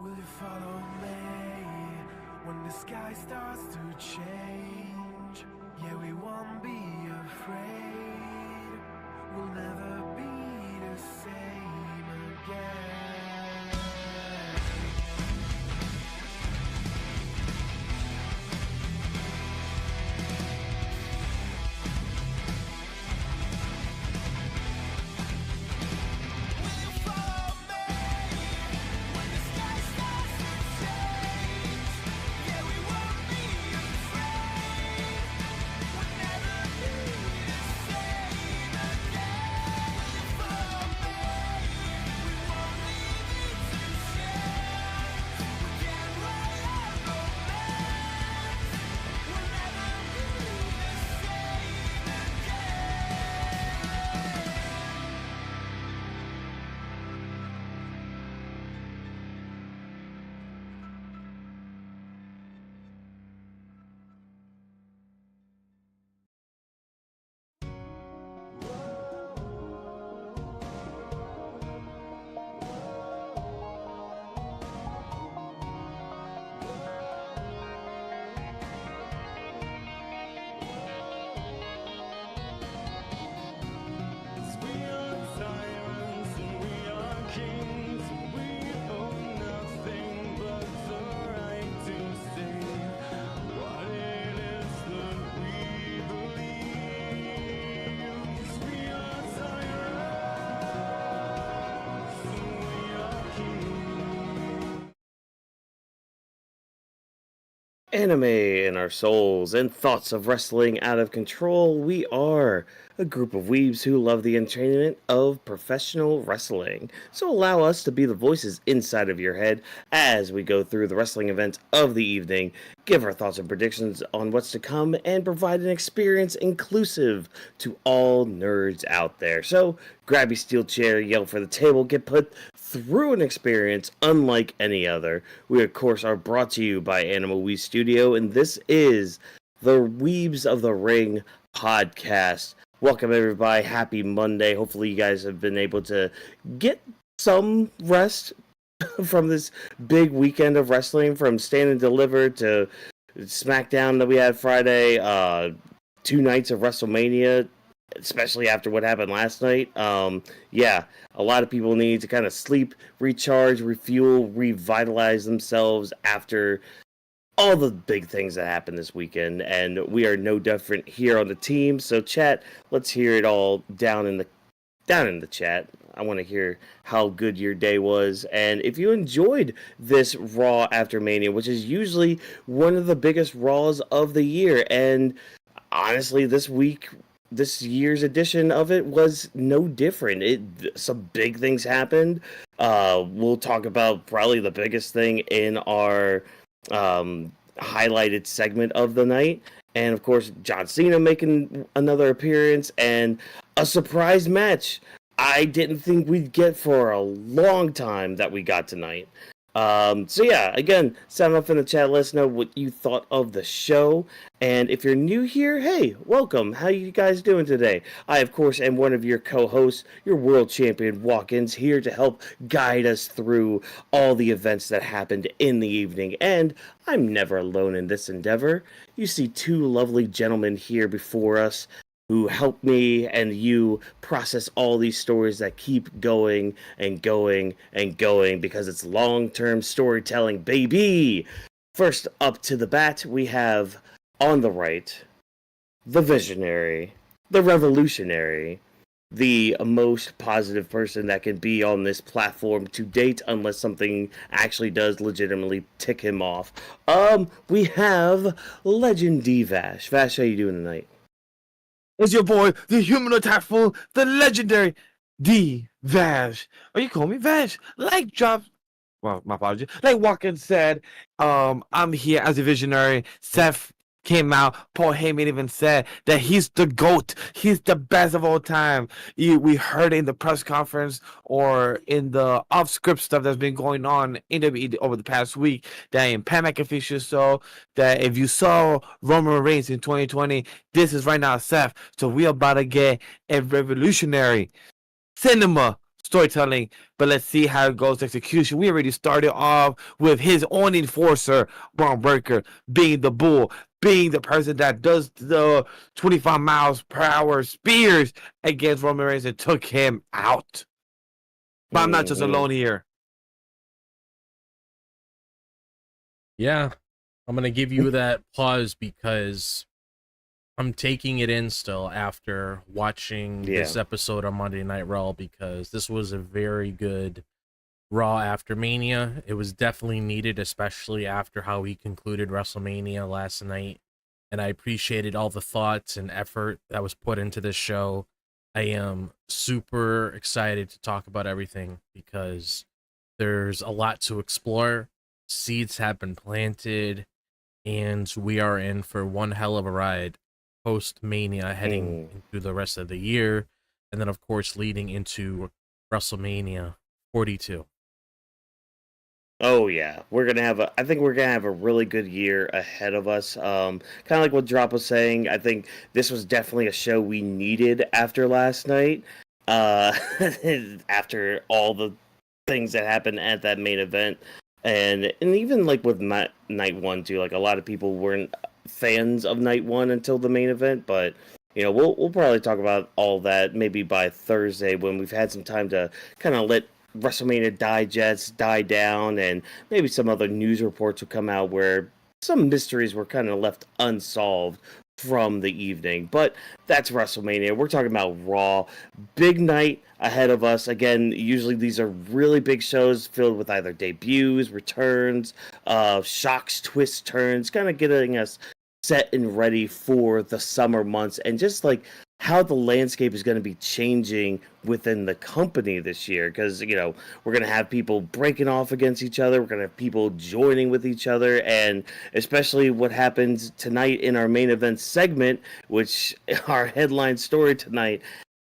Will you follow me when the sky starts to change? Yeah, we won't be afraid. We'll never be the same again. Anime in our souls and thoughts of wrestling out of control, we are a group of weebs who love the entertainment of professional wrestling. So allow us to be the voices inside of your head as we go through the wrestling events of the evening, give our thoughts and predictions on what's to come, and provide an experience inclusive to all nerds out there. So grab your steel chair, yell for the table, get put through an experience unlike any other. We, of course, are brought to you by Animal We Studio, and this is the Weebs of the Ring podcast. Welcome, everybody. Happy Monday. Hopefully, you guys have been able to get some rest from this big weekend of wrestling, from Stand and Deliver to SmackDown that we had Friday, 2 nights of WrestleMania, especially after what happened last night. Yeah, a lot of people need to kind of sleep, recharge, refuel, revitalize themselves after all the big things that happened this weekend, and we are no different here on the team. So, chat, let's hear it all down in the chat. I want to hear how good your day was, and if you enjoyed this Raw After Mania, which is usually one of the biggest Raws of the year, and honestly, this year's edition of it was no different. Some big things happened. We'll talk about probably the biggest thing in our highlighted segment of the night, and of course, John Cena making another appearance and a surprise match I didn't think we'd get for a long time that we got tonight. So yeah, again, sound off in the chat. Let us know what you thought of the show. And if you're new here, hey, welcome. How you guys doing today? I, of course, am one of your co-hosts, your world champion walk-ins, here to help guide us through all the events that happened in the evening. And I'm never alone in this endeavor. You see two lovely gentlemen here before us who help me and you process all these stories that keep going and going and going because it's long-term storytelling, baby. First up to the bat, we have on the right, the visionary, the revolutionary, the most positive person that can be on this platform to date, unless something actually does legitimately tick him off. We have Legend D Vash. Vash, how you doing tonight? It's your boy, the human attackful, the legendary D Vash. Or you call me Vash. Like drop. Well, my apologies. Like Watkins said, I'm here as a visionary. Seth came out. Paul Heyman even said that he's the GOAT. He's the best of all time. We heard it in the press conference or in the off-script stuff that's been going on in WWE over the past week. That in Pat McAfee show that if you saw Roman Reigns in 2020, this is right now Seth. So we about to get a revolutionary cinema storytelling, but let's see how it goes execution. We already started off with his own enforcer, Braun Breaker, being the bull, being the person that does the 25 miles per hour spears against Roman Reigns and took him out. But I'm not just alone here. Yeah, I'm going to give you that pause because I'm taking it in still after watching this episode on Monday Night Raw, because this was a very good Raw After Mania. It was definitely needed, especially after how he concluded WrestleMania last night. And I appreciated all the thoughts and effort that was put into this show. I am super excited to talk about everything because there's a lot to explore. Seeds have been planted, and we are in for one hell of a ride post-Mania heading into the rest of the year, and then, of course, leading into WrestleMania 42. Oh yeah, I think we're gonna have a really good year ahead of us. Kind of like what Drop was saying. I think this was definitely a show we needed after last night. After all the things that happened at that main event, and even like with night one too. Like a lot of people weren't fans of night one until the main event, but we'll probably talk about all that maybe by Thursday when we've had some time to kind of let WrestleMania Digest die down, and maybe some other news reports will come out where some mysteries were kind of left unsolved from the evening. But that's WrestleMania. We're talking about Raw. Big night ahead of us. Again, usually these are really big shows filled with either debuts, returns, shocks, twists, turns, kind of getting us set and ready for the summer months, and just like how the landscape is going to be changing within the company this year, because we're going to have people breaking off against each other, we're going to have people joining with each other, and especially what happens tonight in our main event segment, which our headline story tonight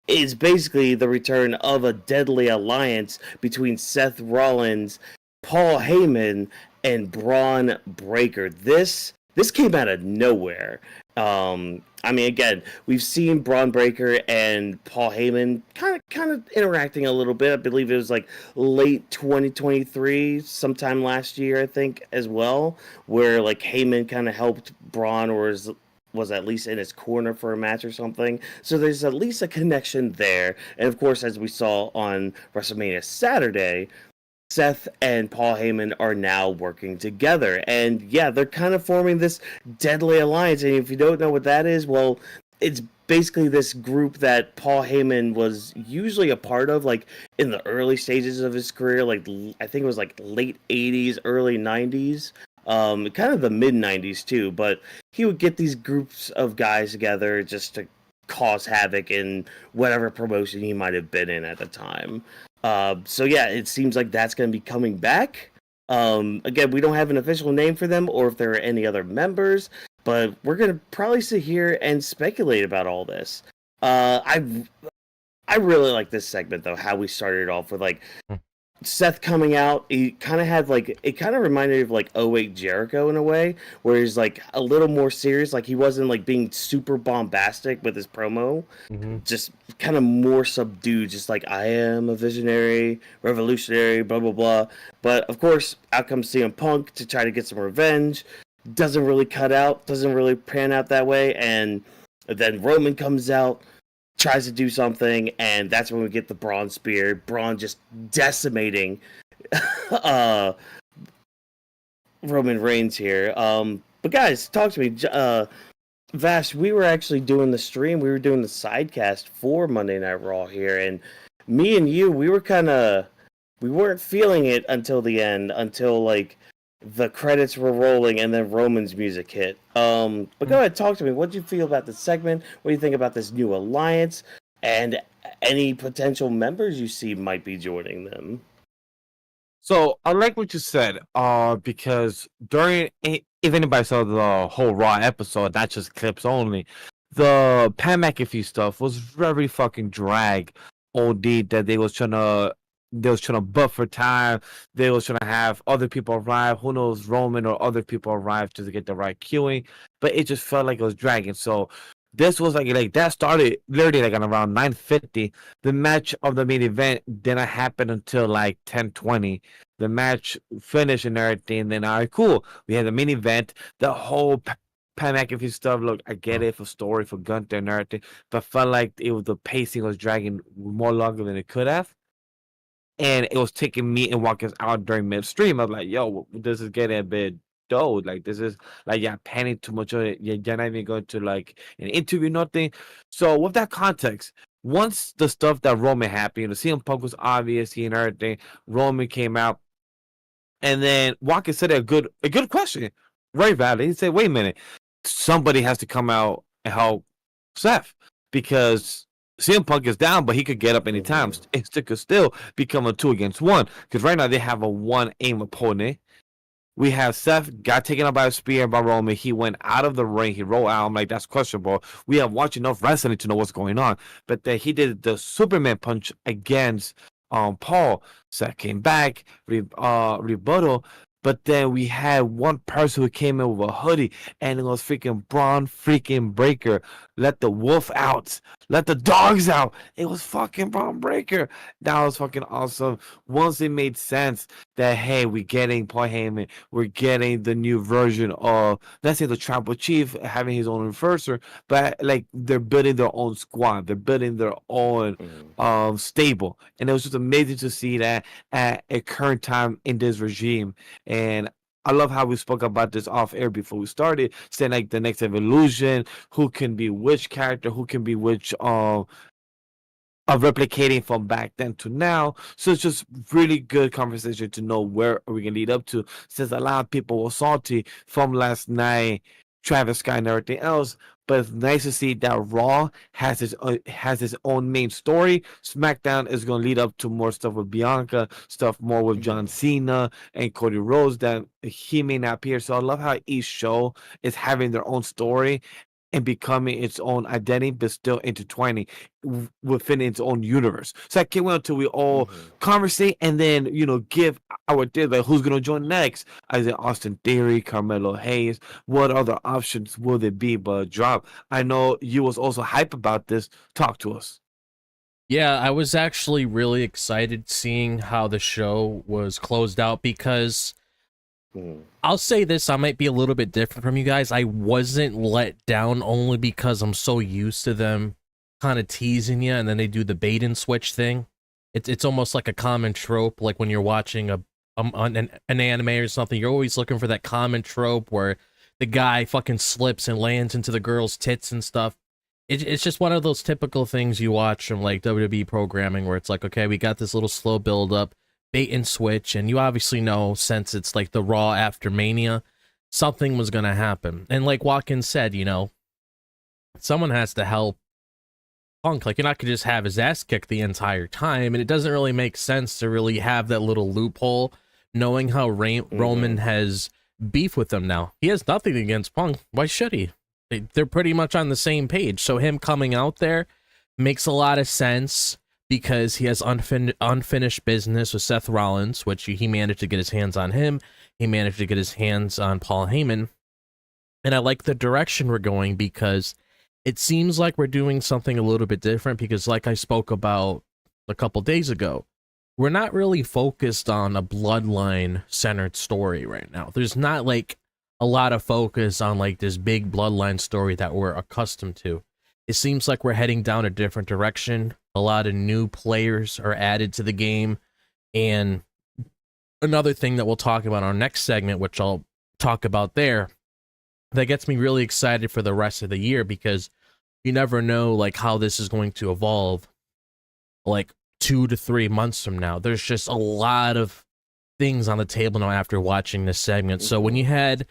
is basically the return of a deadly alliance between Seth Rollins, Paul Heyman, and Braun Breaker. This came out of nowhere. I mean, again, we've seen Braun Breaker and Paul Heyman kind of interacting a little bit. I believe it was like late 2023, sometime last year, I think, as well, where like Heyman kind of helped Braun, or was at least in his corner for a match or something. So there's at least a connection there. And of course, as we saw on WrestleMania Saturday, Seth and Paul Heyman are now working together. And yeah, they're kind of forming this deadly alliance. And if you don't know what that is, well, it's basically this group that Paul Heyman was usually a part of, like in the early stages of his career. Like I think it was like late 80s, early 90s. Kind of the mid 90s too. But he would get these groups of guys together just to cause havoc in whatever promotion he might have been in at the time. So yeah, it seems like that's going to be coming back. Again, we don't have an official name for them or if there are any other members, but we're going to probably sit here and speculate about all this. I really like this segment though, how we started off with like Seth coming out. He kind of had like, it kind of reminded me of like 08 Jericho in a way, where he's like a little more serious. Like he wasn't like being super bombastic with his promo, just kind of more subdued, just like I am a visionary, revolutionary, blah, blah, blah. But of course, out comes CM Punk to try to get some revenge. Doesn't really cut out, doesn't really pan out that way. And then Roman comes out, tries to do something, and that's when we get the Braun Spear. Braun just decimating Roman Reigns here. But guys, talk to me. Vash, we were actually doing the stream. We were doing the sidecast for Monday Night Raw here, and me and you, we weren't feeling it until the end, until like the credits were rolling and then Roman's music hit. But go ahead, talk to me. What do you feel about the segment? What do you think about this new alliance? And any potential members you see might be joining them? So I like what you said, because if anybody saw the whole Raw episode, not just clips only, the Pat McAfee stuff was very fucking drag. OD that they was trying to buffer time. They was trying to have other people arrive. Who knows, Roman or other people arrive to get the right queuing. But it just felt like it was dragging. So This was like that started literally like at around 9:50. The match of the main event didn't happen until like 10:20. The match finished and everything. Then all right, cool. We had the main event. The whole Pat McAfee stuff. Look, I get it for story for Gunther and everything, but felt like the pacing was dragging more longer than it could have. And it was taking me and Watkins out during midstream. I was like, yo, this is getting a bit dull. Like, this is like, yeah, panning too much of it. You're not even going to like an interview, nothing. So, with that context, once the stuff that Roman happened, CM Punk was obvious, he and everything, Roman came out. And then Watkins said a good question. Very valid. He said, wait a minute, somebody has to come out and help Seth because CM Punk is down, but he could get up anytime. It could still become a 2 against 1 because right now they have a 1 aim opponent. We have Seth got taken out by a spear by Roman. He went out of the ring. He rolled out. I'm like, that's questionable. We have watched enough wrestling to know what's going on. But then he did the Superman punch against Paul. Seth came back, rebuttal. But then we had one person who came in with a hoodie, and it was freaking Braun freaking Breaker. Let the wolf out. Let the dogs out. It was fucking Braun Breaker. That was fucking awesome. Once it made sense that, hey, we're getting Paul Heyman. We're getting the new version of, let's say, the Tribal Chief having his own enforcer, but like they're building their own squad. They're building their own stable. And it was just amazing to see that at a current time in this regime. And I love how we spoke about this off air before we started, saying like the next evolution, who can be which character, who can be which of replicating from back then to now. So it's just really good conversation to know where are we gonna lead up to, since a lot of people were salty from last night, Travis Scott and everything else. But it's nice to see that Raw has its own main story. SmackDown is going to lead up to more stuff with Bianca, stuff more with John Cena and Cody Rhodes that he may not appear. So I love how each show is having their own story and becoming its own identity, but still intertwining within its own universe. So I can't wait until we all conversate and then, give our theory, like who's going to join next. Is it Austin Theory, Carmelo Hayes? What other options will there be but drop? I know you was also hype about this. Talk to us. Yeah, I was actually really excited seeing how the show was closed out because I'll say this, I might be a little bit different from you guys. I wasn't let down only because I'm so used to them kind of teasing you and then they do the bait and switch thing. It's almost like a common trope, like when you're watching an anime or something, you're always looking for that common trope where the guy fucking slips and lands into the girl's tits and stuff. It's just one of those typical things you watch from like WWE programming where it's like, okay, we got this little slow build up, bait and switch, and you obviously know, since it's like the Raw After Mania, something was gonna happen. And like Watkins said, someone has to help Punk. Like, you're not gonna just have his ass kicked the entire time, and it doesn't really make sense to really have that little loophole, knowing how Roman has beef with them now. He has nothing against Punk. Why should he? They're pretty much on the same page. So him coming out there makes a lot of sense, because he has unfinished business with Seth Rollins, which he managed to get his hands on him. He managed to get his hands on Paul Heyman. And I like the direction we're going, because it seems like we're doing something a little bit different, because like I spoke about a couple days ago, we're not really focused on a bloodline-centered story right now. There's not like a lot of focus on like this big bloodline story that we're accustomed to. It seems like we're heading down a different direction. A lot of new players are added to the game. And another thing that we'll talk about in our next segment, which I'll talk about there, that gets me really excited for the rest of the year, because you never know like how this is going to evolve like 2 to 3 months from now. There's just a lot of things on the table now after watching this segment. So when you had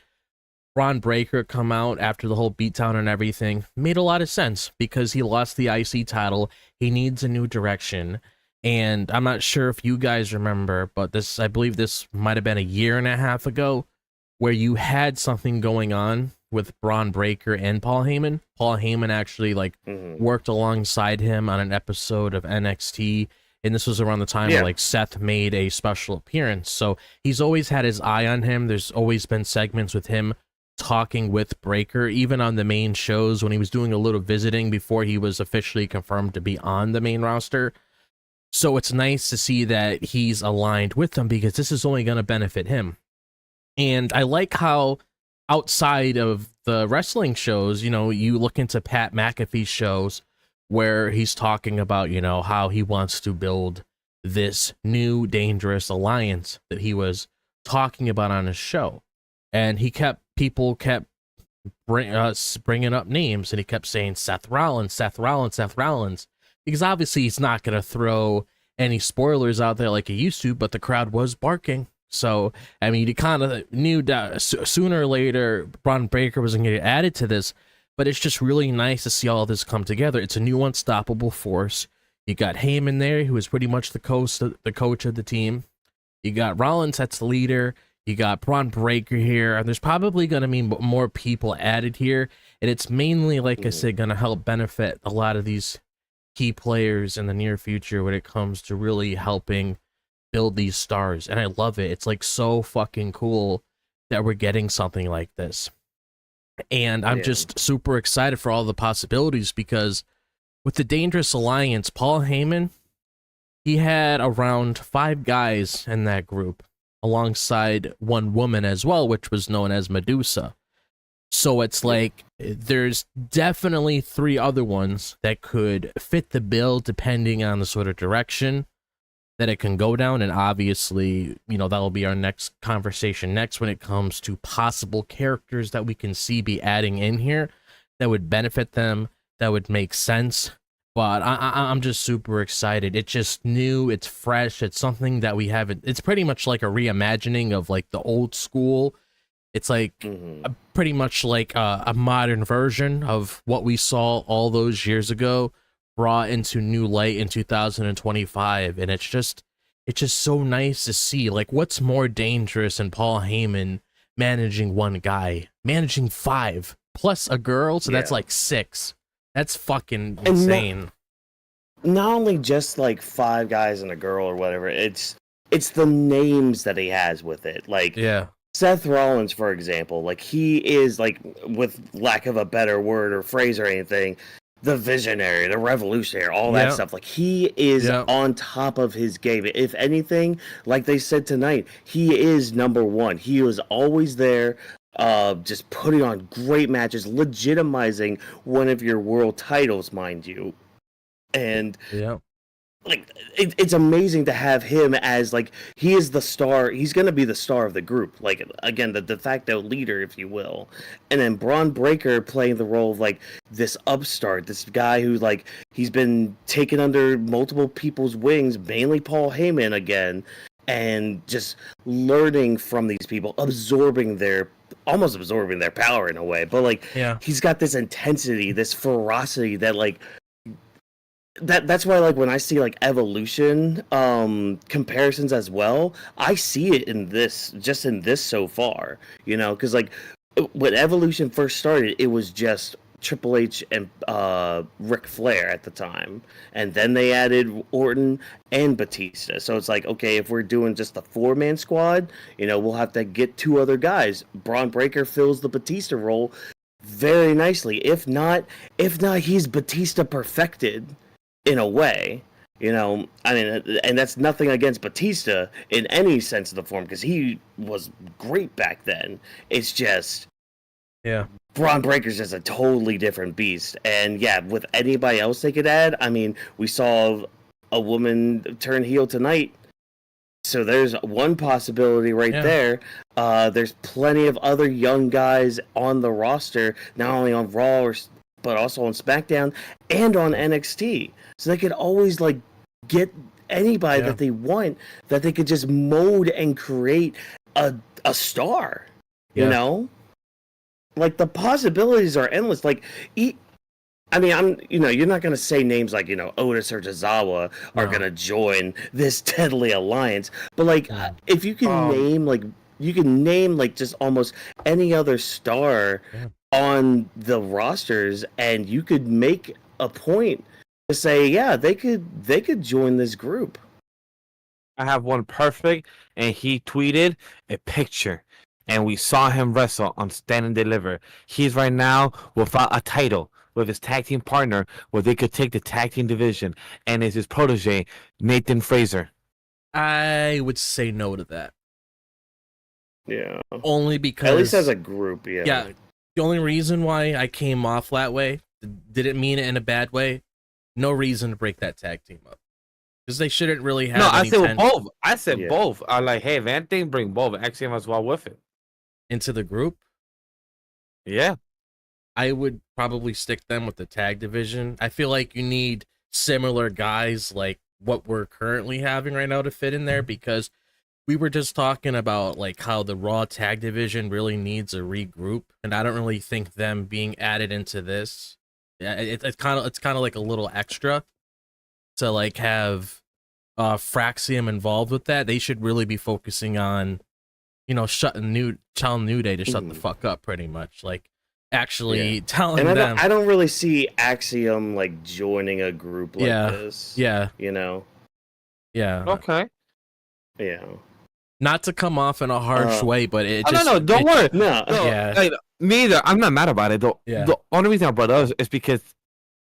Braun Breaker come out after the whole beatdown and everything, made a lot of sense, because he lost the IC title. He needs a new direction. And I'm not sure if you guys remember, but I believe this might have been a year and a half ago, where you had something going on with Braun Breaker and Paul Heyman. Paul Heyman actually worked alongside him on an episode of NXT, and this was around the time where like Seth made a special appearance. So he's always had his eye on him. There's always been segments with him talking with Breaker, even on the main shows when he was doing a little visiting before he was officially confirmed to be on the main roster. So it's nice to see that he's aligned with them because this is only going to benefit him. And I like how outside of the wrestling shows, you know, you look into Pat McAfee's shows where he's talking about, you know, how he wants to build this new dangerous alliance that he was talking about on his show. And people kept bringing up names, and he kept saying Seth Rollins, because obviously he's not going to throw any spoilers out there like he used to, but the crowd was barking. So, I mean, you kind of knew that sooner or later Braun Breaker was going to get added to this, but it's just really nice to see all this come together. It's a new unstoppable force. You got Heyman there, who is pretty much the coach of the team. You got Rollins, that's the leader. You got Braun Breaker here, and there's probably going to be more people added here, and it's mainly, like I said, going to help benefit a lot of these key players in the near future when it comes to really helping build these stars. And I love it. It's like so fucking cool that we're getting something like this. And I'm just super excited for all the possibilities, because with the Dangerous Alliance, Paul Heyman, he had around 5 guys in that group, alongside one woman as well, which was known as Medusa. So it's like there's definitely 3 other ones that could fit the bill depending on the sort of direction that it can go down. And obviously, you know, that'll be our next conversation next when it comes to possible characters that we can see be adding in here that would benefit them, that would make sense. But I'm just super excited. It's just new, it's fresh, it's something that we haven't. It's pretty much like a reimagining of like the old school. It's like pretty much like a modern version of what we saw all those years ago, brought into new light in 2025. And it's just so nice to see. Like, what's more dangerous than Paul Heyman managing one guy, managing 5 plus a girl? So that's like 6. That's fucking insane. Not only just like 5 guys and a girl or whatever, it's the names that he has with it. Like, Seth Rollins, for example, like, he is, like, with lack of a better word or phrase or anything, the visionary, the revolutionary, all that stuff. Like, he is on top of his game. If anything, like they said tonight, he is number 1. He was always there, just putting on great matches, legitimizing one of your world titles, mind you. And like, it's amazing to have him as, like, he is the star. He's going to be the star of the group. Like, again, the de facto leader, if you will. And then Braun Breaker playing the role of, like, this upstart, this guy who, like, he's been taken under multiple people's wings, mainly Paul Heyman again, and just learning from these people, almost absorbing their power in a way. But, like, he's got this intensity, this ferocity that, like, that's why, like, when I see, like, Evolution comparisons as well, I see it in this so far, you know, because, like, when Evolution first started, it was just Triple H and Ric Flair at the time, and then they added Orton and Batista. So it's like, okay, if we're doing just the 4-man squad, you know, we'll have to get 2 other guys. Braun Breaker fills the Batista role very nicely. If not, he's Batista perfected in a way, you know. I mean, and that's nothing against Batista in any sense of the form, because he was great back then. It's just, Braun Breaker's just a totally different beast. And with anybody else they could add, I mean, we saw a woman turn heel tonight, so there's one possibility right there. There's plenty of other young guys on the roster, not only on Raw but also on SmackDown and on NXT. So they could always, like, get anybody that they want, that they could just mold and create a star, you know? Like, the possibilities are endless. Like, I mean, you're not going to say names like, you know, Otis or Tozawa are going to join this deadly alliance. But, like, if you can name, like, just almost any other star on the rosters, and you could make a point to say, they could join this group. I have one perfect, and he tweeted a picture, and we saw him wrestle on Stand and Deliver. He's right now without a title with his tag team partner where they could take the tag team division, and is his protege, Nathan Fraser. I would say no to that. Yeah. Only because At least as a group, yeah. Yeah. The only reason why I came off that way, didn't mean it in a bad way. No reason to break that tag team up. Because they shouldn't really have. No, I any said both. I said Yeah. both. I like, hey, if anything, bring both. Actually, I might as well with it. into the group. Yeah. I would probably stick them with the tag division. I feel like you need similar guys like what we're currently having right now to fit in there, because we were just talking about like how the Raw tag division really needs a regroup, and I don't really think them being added into this, it's kind of like a little extra to like have Fraxium involved with that. They should really be focusing on, you know, telling New Day to shut the fuck up, pretty much. Like actually telling them. I don't really see Axiom like joining a group like this. Yeah. You know. Yeah. Okay. Yeah. Not to come off in a harsh way, but it Oh, just... no, don't worry. No. Yeah. Like, me either. I'm not mad about it, though. Yeah. The only reason I brought it up is because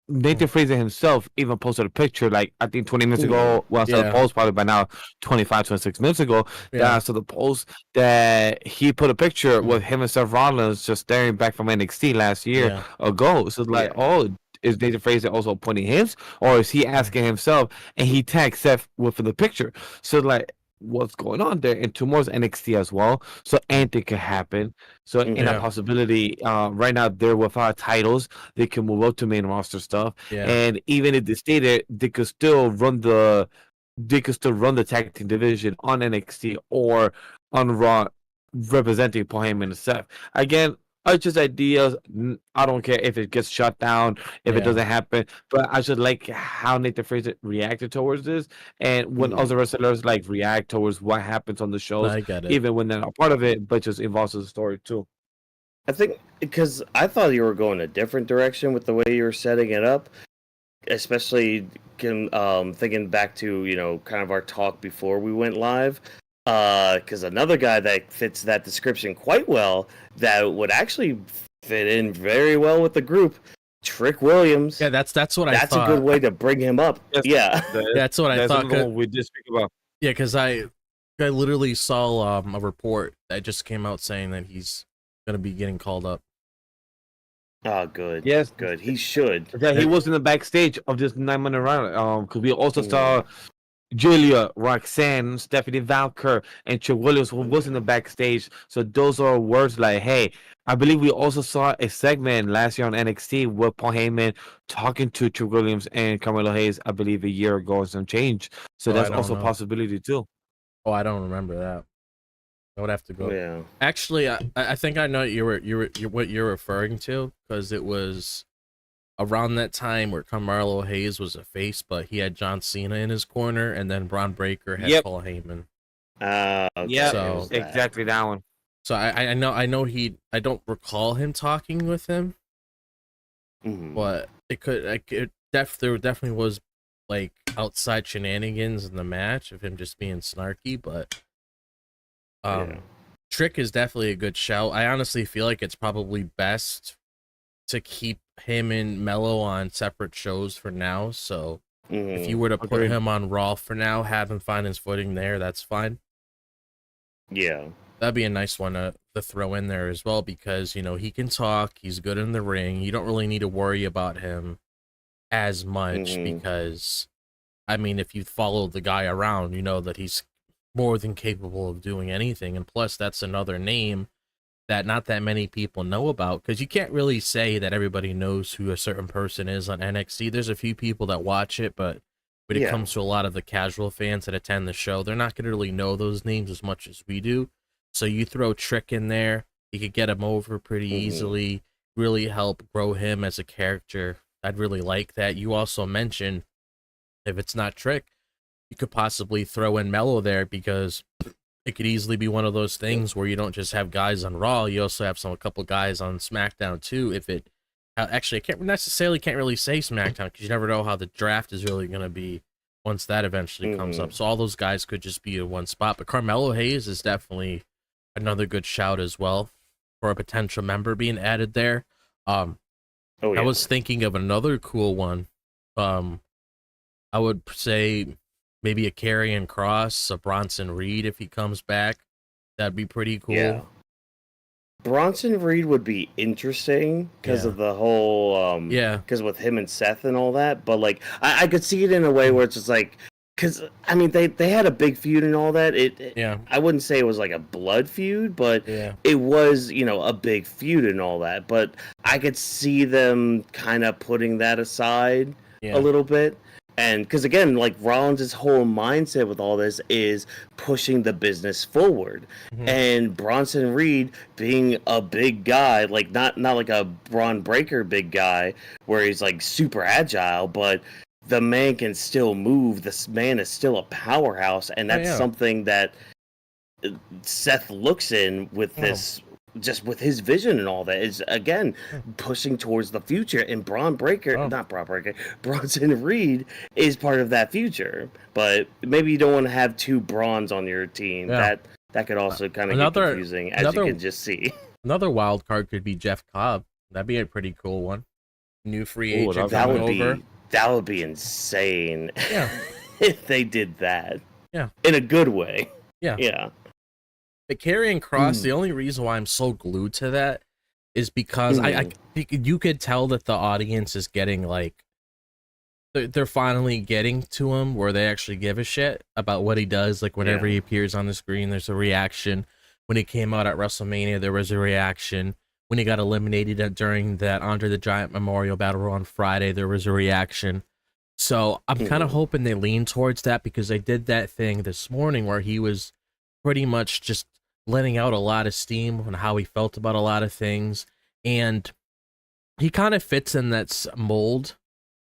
Nathan Fraser himself even posted a picture, like, I think 20 minutes ago. Well, I saw the post probably by now 26 minutes ago. Yeah. So the post that he put a picture with him and Seth Rollins just staring back from NXT last year ago. So it's like, oh, is Nathan Fraser also pointing his? Or is he asking himself? And he tagged Seth with the picture. So, like, what's going on there? And tomorrow's NXT as well, so anything can happen. So in that possibility, right now they're without titles, they can move up to main roster stuff, and even if they stay there, they could still run the tag team division on NXT or on Raw, representing Paul Heyman and Seth. Again, it's just ideas. I don't care if it gets shut down, if it doesn't happen. But I just like how Nathan Fraser reacted towards this, and when other wrestlers like react towards what happens on the shows, I get it. even when they're not part of it, but just involves the story too. I think because I thought you were going a different direction with the way you were setting it up, especially thinking back to, you know, kind of our talk before we went live. Because another guy that fits that description quite well, that would actually fit in very well with the group, Trick Williams. Yeah, that's what I thought. That's a good way to bring him up. That's what I thought. We did speak about. Yeah, because I literally saw a report that just came out saying that he's gonna be getting called up. Oh, good. Yes, good. He should. Yeah, he was in the backstage of this 9-minute round. Because we also saw Julia, Roxanne, Stephanie Valkyr, and Trick Williams was in the backstage. So those are words like, hey, I believe we also saw a segment last year on NXT with Paul Heyman talking to Trick Williams and Carmelo Hayes, I believe a year ago or some change. So that's also a possibility too. Oh, I don't remember that. I would have to go. Yeah. Actually, I think I know what you're referring to, because it was around that time where Carmelo Hayes was a face, but he had John Cena in his corner, and then Braun Breaker had Paul Heyman. Yeah, so, exactly that one. So I know I don't recall him talking with him, but there definitely was like outside shenanigans in the match of him just being snarky, but Trick is definitely a good shout. I honestly feel like it's probably best to keep him and Mello on separate shows for now. So if you were to put him on Raw for now, have him find his footing there, that's fine. Yeah. That'd be a nice one to throw in there as well, because, you know, he can talk, he's good in the ring. You don't really need to worry about him as much because, I mean, if you follow the guy around, you know that he's more than capable of doing anything. And plus, that's another name that not that many people know about, because you can't really say that everybody knows who a certain person is on NXT. There's a few people that watch it, but when it comes to a lot of the casual fans that attend the show, they're not going to really know those names as much as we do. So you throw Trick in there, you could get him over pretty easily, really help grow him as a character. I'd really like that. You also mentioned, if it's not Trick, you could possibly throw in Mello there, because it could easily be one of those things where you don't just have guys on Raw, you also have a couple guys on SmackDown too. If it actually, I can't really say SmackDown, because you never know how the draft is really going to be once that eventually comes up. So all those guys could just be in one spot. But Carmelo Hayes is definitely another good shout as well for a potential member being added there. I was thinking of another cool one. I would say maybe a Karrion Kross, a Bronson Reed if he comes back. That'd be pretty cool. Yeah. Bronson Reed would be interesting because of the whole because with him and Seth and all that, but like I could see it in a way where it's just like, because I mean they had a big feud and all that. I wouldn't say it was like a blood feud, but it was, you know, a big feud and all that. But I could see them kind of putting that aside a little bit. And because again, like Rollins' whole mindset with all this is pushing the business forward, and Bronson Reed being a big guy, like not like a Braun Breaker big guy where he's like super agile, but the man can still move. This man is still a powerhouse, and that's something that Seth looks in with this. Just with his vision and all that is again pushing towards the future, and Bronson Reed is part of that future. But maybe you don't want to have two Brawns on your team. That could also kind of get confusing, as you can just see. Another wild card could be Jeff Cobb. That'd be a pretty cool one. New free agent coming over. That would be insane. Yeah, if they did that. Yeah, in a good way. Yeah. But Karrion Kross, the only reason why I'm so glued to that is because you could tell that the audience is getting like, they're finally getting to him where they actually give a shit about what he does. Like whenever he appears on the screen, there's a reaction. When he came out at WrestleMania, there was a reaction. When he got eliminated during that Andre the Giant Memorial Battle Royal on Friday, there was a reaction. So I'm kind of hoping they lean towards that, because they did that thing this morning where he was pretty much just letting out a lot of steam on how he felt about a lot of things. And he kind of fits in that mold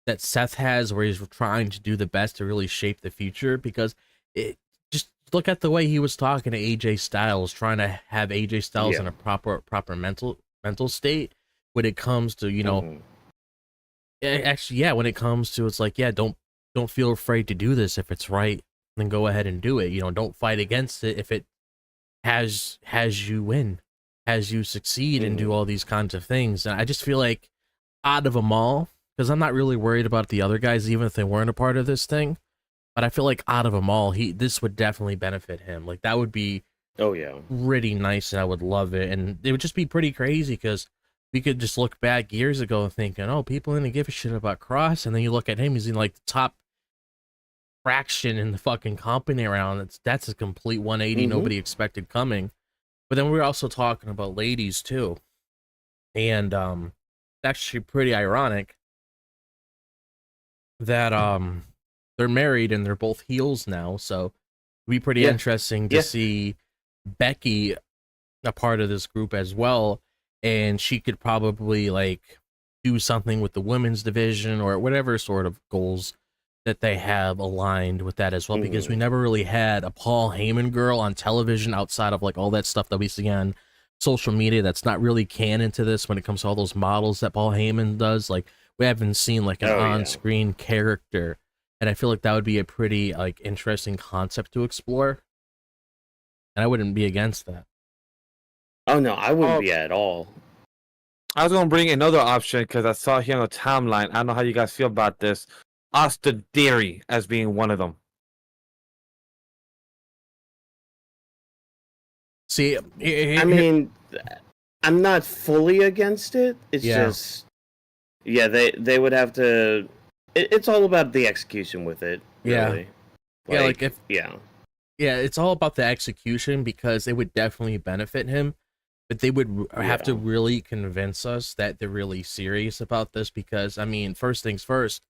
that Seth has, where he's trying to do the best to really shape the future, because it just look at the way he was talking to AJ Styles, trying to have AJ Styles in a proper mental state when it comes to, you know, when it comes to, it's like, don't feel afraid to do this. If it's right, then go ahead and do it. You know, don't fight against it if it has you win, has you succeed and do all these kinds of things. And I just feel like out of them all, because I'm not really worried about the other guys, even if they weren't a part of this thing, but I feel like out of them all, this would definitely benefit him. Like that would be pretty nice, and I would love it. And it would just be pretty crazy, because we could just look back years ago thinking, oh, people didn't give a shit about Kross, and then you look at him, he's in like the top fraction in the fucking company around. That's a complete 180 nobody expected coming. But then we're also talking about ladies too, and it's actually pretty ironic that they're married and they're both heels now, so it'd be pretty interesting to see Becky a part of this group as well, and she could probably like do something with the women's division or whatever sort of goals that they have aligned with that as well, because we never really had a Paul Heyman girl on television outside of like all that stuff that we see on social media that's not really canon to this when it comes to all those models that Paul Heyman does. Like we haven't seen like an on-screen character, and I feel like that would be a pretty like interesting concept to explore, and I wouldn't be against that. Oh no, I wouldn't be at all. I was gonna bring another option because I saw here on the timeline. I don't know how you guys feel about this. Austin Theory as being one of them. See, I mean, I'm not fully against it. It's just, they would have to. It's all about the execution with it. Really. It's all about the execution, because it would definitely benefit him, but they would have to really convince us that they're really serious about this. Because I mean, first things first.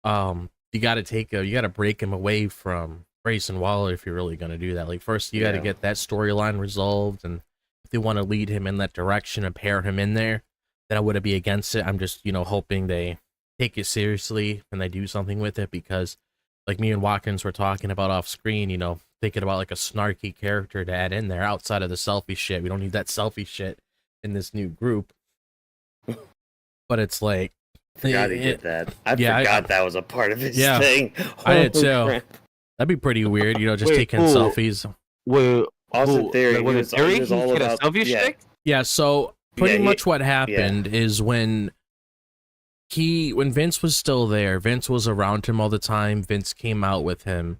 You got to break him away from Grayson Waller if you're really going to do that. Like first you got to get that storyline resolved, and if they want to lead him in that direction and pair him in there, then I wouldn't be against it. I'm just, hoping they take it seriously and they do something with it, because like me and Watkins were talking about off screen, thinking about like a snarky character to add in there outside of the selfie shit. We don't need that selfie shit in this new group. But it's like, forgot he did that. I forgot that was a part of his thing. I did too. That'd be pretty weird, just taking selfies. Wait, Austin Theory. Like, was it Theory? He was He all had a about selfie stick? Yeah, so pretty Yeah, much what happened is when Vince was still there, Vince was around him all the time. Vince came out with him,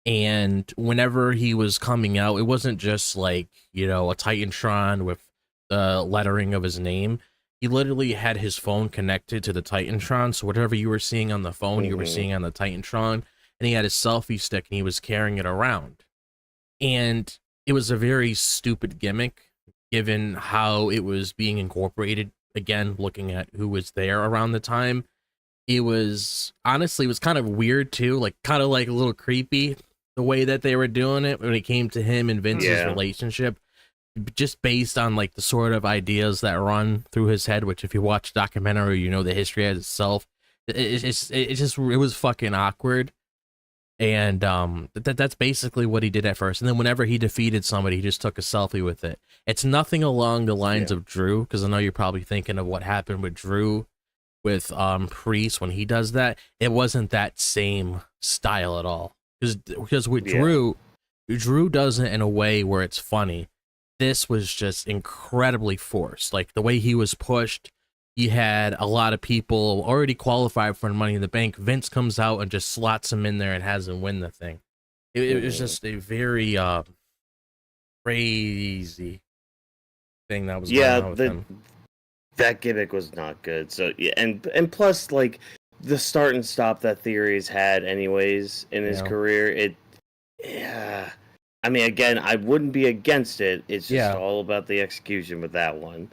and whenever he was coming out, it wasn't just like, you know, a Titantron with the lettering of his name. He literally had his phone connected to the Titantron, so whatever you were seeing on the phone, you were seeing on the Titantron, and he had his selfie stick and he was carrying it around. And it was a very stupid gimmick, given how it was being incorporated. Again, looking at who was there around the time, it was honestly, it was kind of weird too, like kind of like a little creepy the way that they were doing it when it came to him and Vince's relationship, just based on like the sort of ideas that run through his head. Which, if you watch the documentary, you know the history as itself. It was fucking awkward. And that's basically what he did at first. And then whenever he defeated somebody, he just took a selfie with it. It's nothing along the lines of Drew, because I know you're probably thinking of what happened with Drew with Priest when he does that. It wasn't that same style at all. Because with Drew does it in a way where it's funny. This was just incredibly forced. Like the way he was pushed. You had a lot of people already qualified for Money in the Bank. Vince comes out and just slots him in there and has him win the thing. It was just a very crazy thing that was going on with him. That gimmick was not good. So yeah, and plus, like, the start and stop that Theory's had anyways in his career, I mean, again, I wouldn't be against it. It's just all about the execution with that one.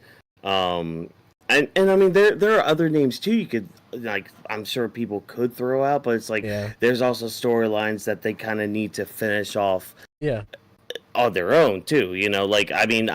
And I mean, there are other names too you could, like, I'm sure people could throw out, but it's like there's also storylines that they kind of need to finish off on their own too, you know. Like, I mean,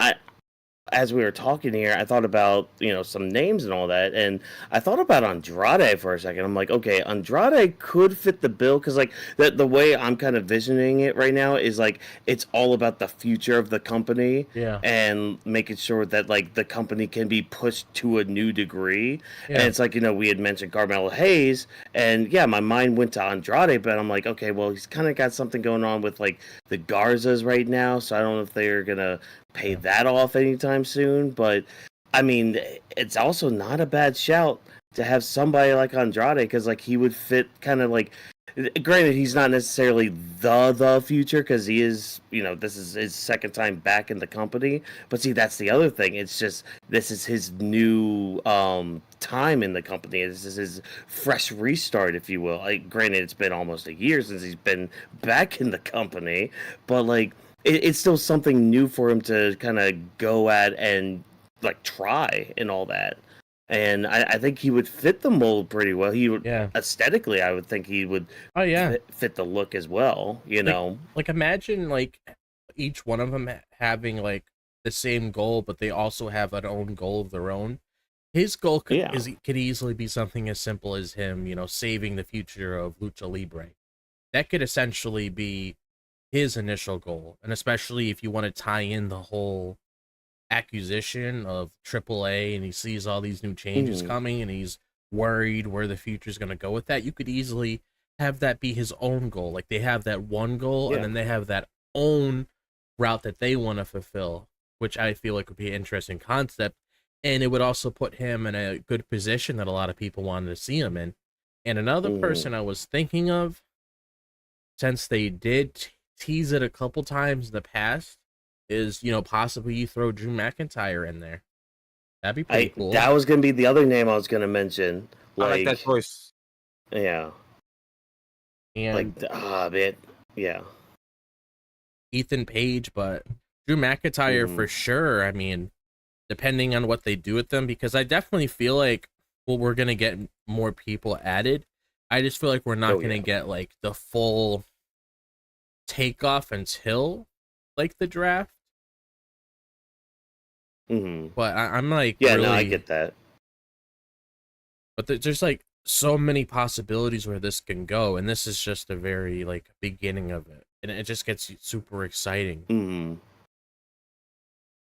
as we were talking here, I thought about, you know, some names and all that, and I thought about Andrade for a second. I'm like, okay, Andrade could fit the bill, because like the way I'm kind of visioning it right now is like it's all about the future of the company, and making sure that like the company can be pushed to a new degree. And it's like, you know, we had mentioned Carmelo Hayes, and my mind went to Andrade, but I'm like, okay, well, he's kind of got something going on with like the Garzas right now, so I don't know if they're gonna pay that off anytime soon. But I mean, it's also not a bad shout to have somebody like Andrade, because like he would fit kind of like, granted, he's not necessarily the future, because he is, you know, this is his second time back in the company, but see, that's the other thing. It's just, this is his new time in the company. This is his fresh restart, if you will. Like, granted, it's been almost a year since he's been back in the company, but like it's still something new for him to kind of go at and like try and all that. And I think he would fit the mold pretty well. He would, aesthetically, I would think he would fit the look as well, you know? Like, imagine like each one of them having like the same goal, but they also have an own goal of their own. His goal could easily be something as simple as him, you know, saving the future of Lucha Libre. That could essentially be his initial goal. And especially if you want to tie in the whole acquisition of AAA, and he sees all these new changes coming, and he's worried where the future is going to go with that, you could easily have that be his own goal. Like, they have that one goal, and then they have that own route that they want to fulfill, which I feel like would be an interesting concept. And it would also put him in a good position that a lot of people wanted to see him in. And another person I was thinking of, since they did tease it a couple times in the past, is, you know, possibly you throw Drew McIntyre in there. That'd be pretty cool. That was going to be the other name I was going to mention. Like, I like that choice. Yeah. And like, Ethan Page, but Drew McIntyre for sure. I mean, depending on what they do with them, because I definitely feel like, well, we're going to get more people added. I just feel like we're not going to get like the full takeoff until like the draft. But I'm like, really, no, I get that. But there's like so many possibilities where this can go, and this is just a very like beginning of it, and it just gets super exciting.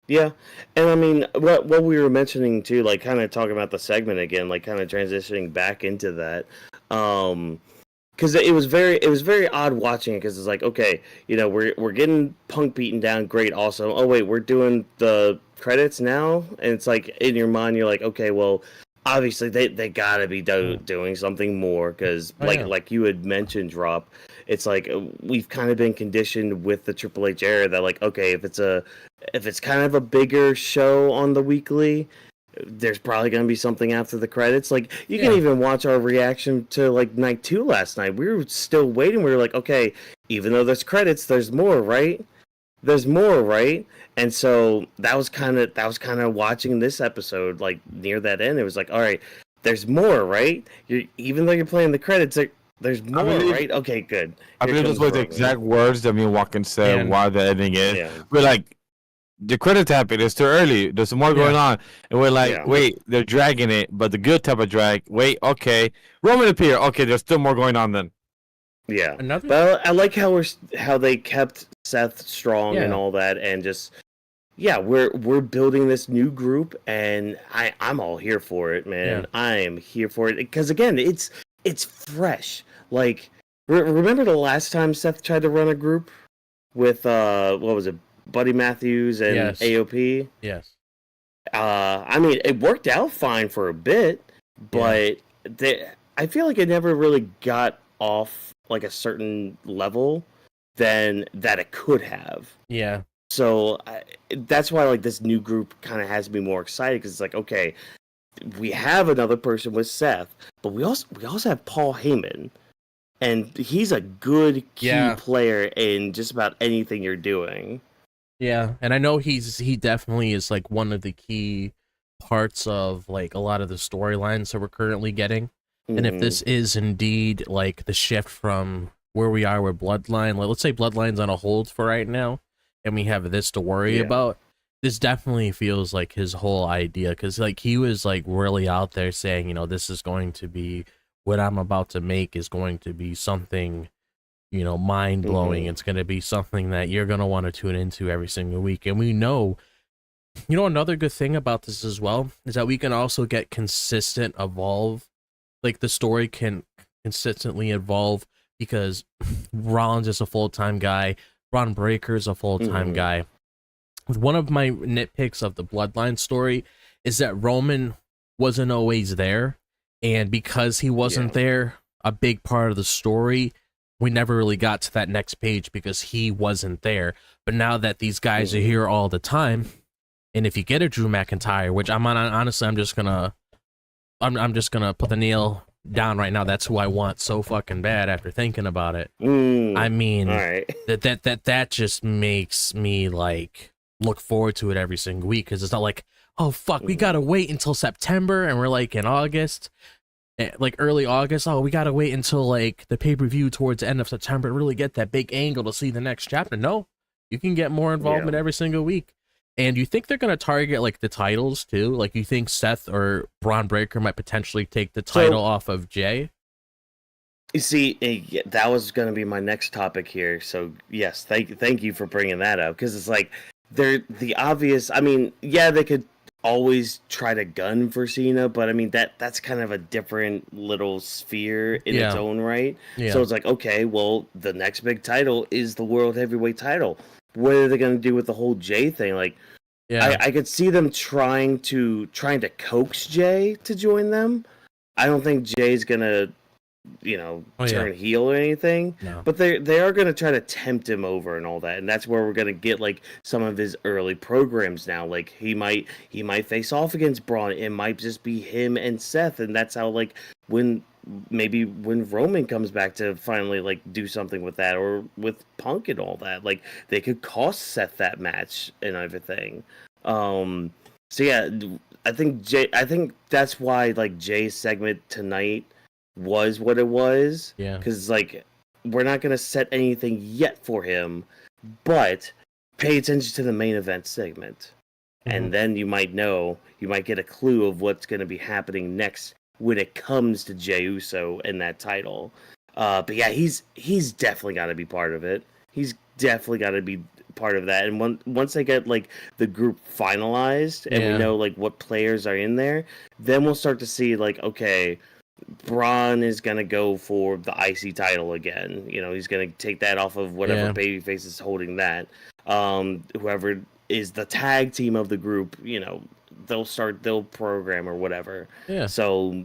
Yeah, and I mean, what we were mentioning too, like kind of talking about the segment again, like kind of transitioning back into that. because it was very odd watching it, because it's like, okay, we're getting Punk beaten down, great, awesome. Oh wait, we're doing the credits now, and it's like in your mind you're like, okay, well, obviously they gotta be doing something more, because like you had mentioned, Drop, it's like we've kind of been conditioned with the Triple H era that, like, okay, if it's kind of a bigger show on the weekly, there's probably going to be something after the credits. Like, you can even watch our reaction to, like, night 2 last night. We were still waiting. We were like, okay, even though there's credits, there's more, right? There's more, right? And so that was kind of watching this episode, like, near that end. It was like, all right, there's more, right? Even though you're playing the credits, there's more, right? Okay, good. I believe those were the exact words that me and Watkins said while the ending is. Yeah. We're like, the credits happen. It's too early. There's some more going on, and we're like, wait, they're dragging it, but the good type of drag. Wait, okay, Roman appear. Okay, there's still more going on then. Yeah, but I like how they kept Seth strong and all that, and just we're building this new group, and I'm all here for it, man. I am here for it because, again, it's fresh. Like, remember the last time Seth tried to run a group with what was it? Buddy Matthews and AOP. Yes. I mean, it worked out fine for a bit, but I feel like it never really got off like a certain level than that it could have. Yeah. So that's why, like, this new group kind of has me more excited, because it's like, okay, we have another person with Seth, but we also have Paul Heyman. And he's a good key player in just about anything you're doing. Yeah, and I know he definitely is, like, one of the key parts of, like, a lot of the storylines that we're currently getting. Mm-hmm. And if this is indeed, like, the shift from where we are with Bloodline, let's say Bloodline's on a hold for right now, and we have this to worry about, this definitely feels like his whole idea, because, like, he was, like, really out there saying, this is going to be, what I'm about to make is going to be something, mind-blowing. It's going to be something that you're going to want to tune into every single week. And we know, another good thing about this as well is that we can also get consistent evolve. Like, the story can consistently evolve because Rollins is a full-time guy. Ron Breakker is a full-time guy. One of my nitpicks of the Bloodline story is that Roman wasn't always there. And because he wasn't there, a big part of the story, we never really got to that next page because he wasn't there. But now that these guys are here all the time, and if you get a Drew McIntyre, which honestly, I'm just gonna put the nail down right now. That's who I want so fucking bad after thinking about it. I mean, that just makes me, like, look forward to it every single week, because it's not like, oh fuck, we gotta wait until September and we're like in August, like early August. Oh, we gotta wait until like the pay-per-view towards the end of September to really get that big angle to see the next chapter. No, you can get more involvement every single week. And you think they're gonna target like the titles too? Like, you think Seth or Braun Breaker might potentially take the title off of Jey? You see, that was gonna be my next topic here. So yes, thank you for bringing that up, because it's like, they're the obvious. I mean, they could always try to gun for Cena, but I mean that's kind of a different little sphere in its own right. So it's like, okay, well, the next big title is the World Heavyweight title. What are they going to do with the whole Jey thing? Like, I could see them trying to coax Jey to join them. I don't think Jay's gonna turn heel or anything. No. But they are going to try to tempt him over and all that, and that's where we're going to get like some of his early programs now. Like he might face off against Braun. It might just be him and Seth, and that's how like when Roman comes back to finally like do something with that, or with Punk and all that, like they could cost Seth that match and everything. So yeah, I think that's why like Jay's segment tonight was what it was. Yeah. Because like we're not gonna set anything yet for him, but pay attention to the main event segment, and then you might get a clue of what's gonna be happening next when it comes to Jey Uso and that title. But yeah, he's definitely got to be part of it. He's definitely got to be part of that. And once they get like the group finalized and we know like what players are in there, then we'll start to see like, okay, Braun is gonna go for the IC title again. You know, he's gonna take that off of whatever babyface is holding that. Whoever is the tag team of the group, you know, they'll program or whatever. Yeah. So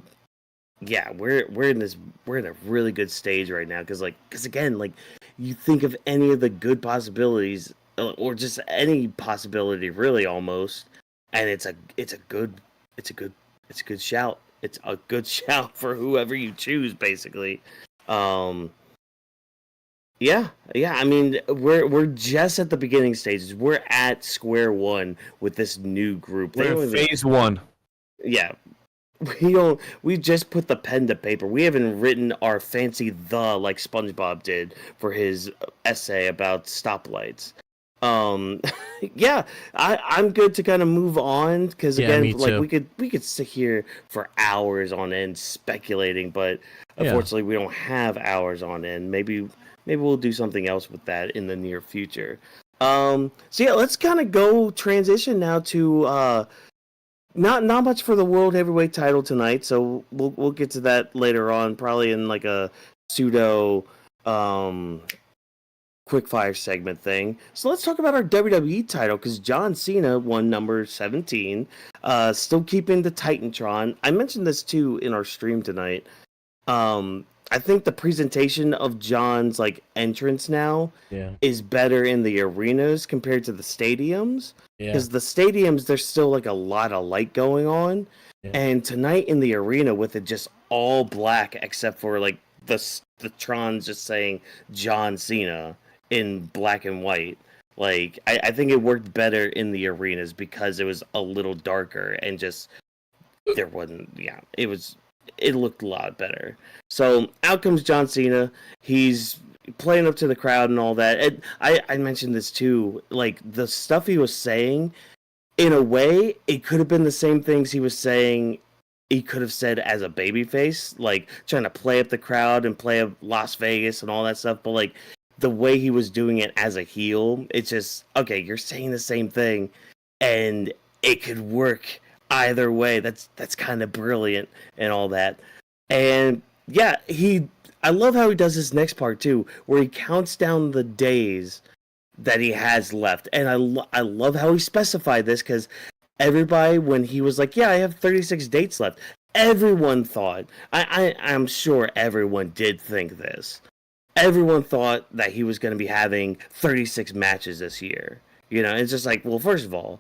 yeah, we're in a really good stage right now because again, like, you think of any of the good possibilities or just any possibility really almost, and it's a good shout. It's a good shout for whoever you choose, basically. Yeah. I mean, we're just at the beginning stages. We're at square one with this new group. We're in phase one. Yeah. We just put the pen to paper. We haven't written our fancy like SpongeBob did for his essay about stoplights. Yeah, I'm good to kind of move on because again, like, we could sit here for hours on end speculating, but unfortunately we don't have hours on end. Maybe we'll do something else with that in the near future. So yeah, let's kind of go transition now to not much for the World Heavyweight title tonight, so we'll get to that later on, probably in like a pseudo quickfire segment thing. So let's talk about our WWE title, because John Cena won number 17, still keeping the Titantron. I mentioned this too in our stream tonight. I think the presentation of John's like entrance now is better in the arenas compared to the stadiums. Because the stadiums, there's still like a lot of light going on. And tonight in the arena, with it just all black except for like the Tron just saying John Cena in black and white. Like, I think it worked better in the arenas because it was a little darker and just there wasn't it looked a lot better. So out comes John Cena. He's playing up to the crowd and all that. And I mentioned this too. Like, the stuff he was saying, in a way, it could have been the same things he was saying. He could have said as a babyface, like trying to play up the crowd and play up Las Vegas and all that stuff. But like, the way he was doing it as a heel, it's just, okay, you're saying the same thing, and it could work either way. That's kind of brilliant and all that. And yeah, I love how he does this next part too, where he counts down the days that he has left. And I love how he specified this, because everybody, when he was like, yeah, I have 36 dates left, everyone thought, I'm sure everyone did think this. Everyone thought that he was going to be having 36 matches this year. You know, it's just like, well, first of all,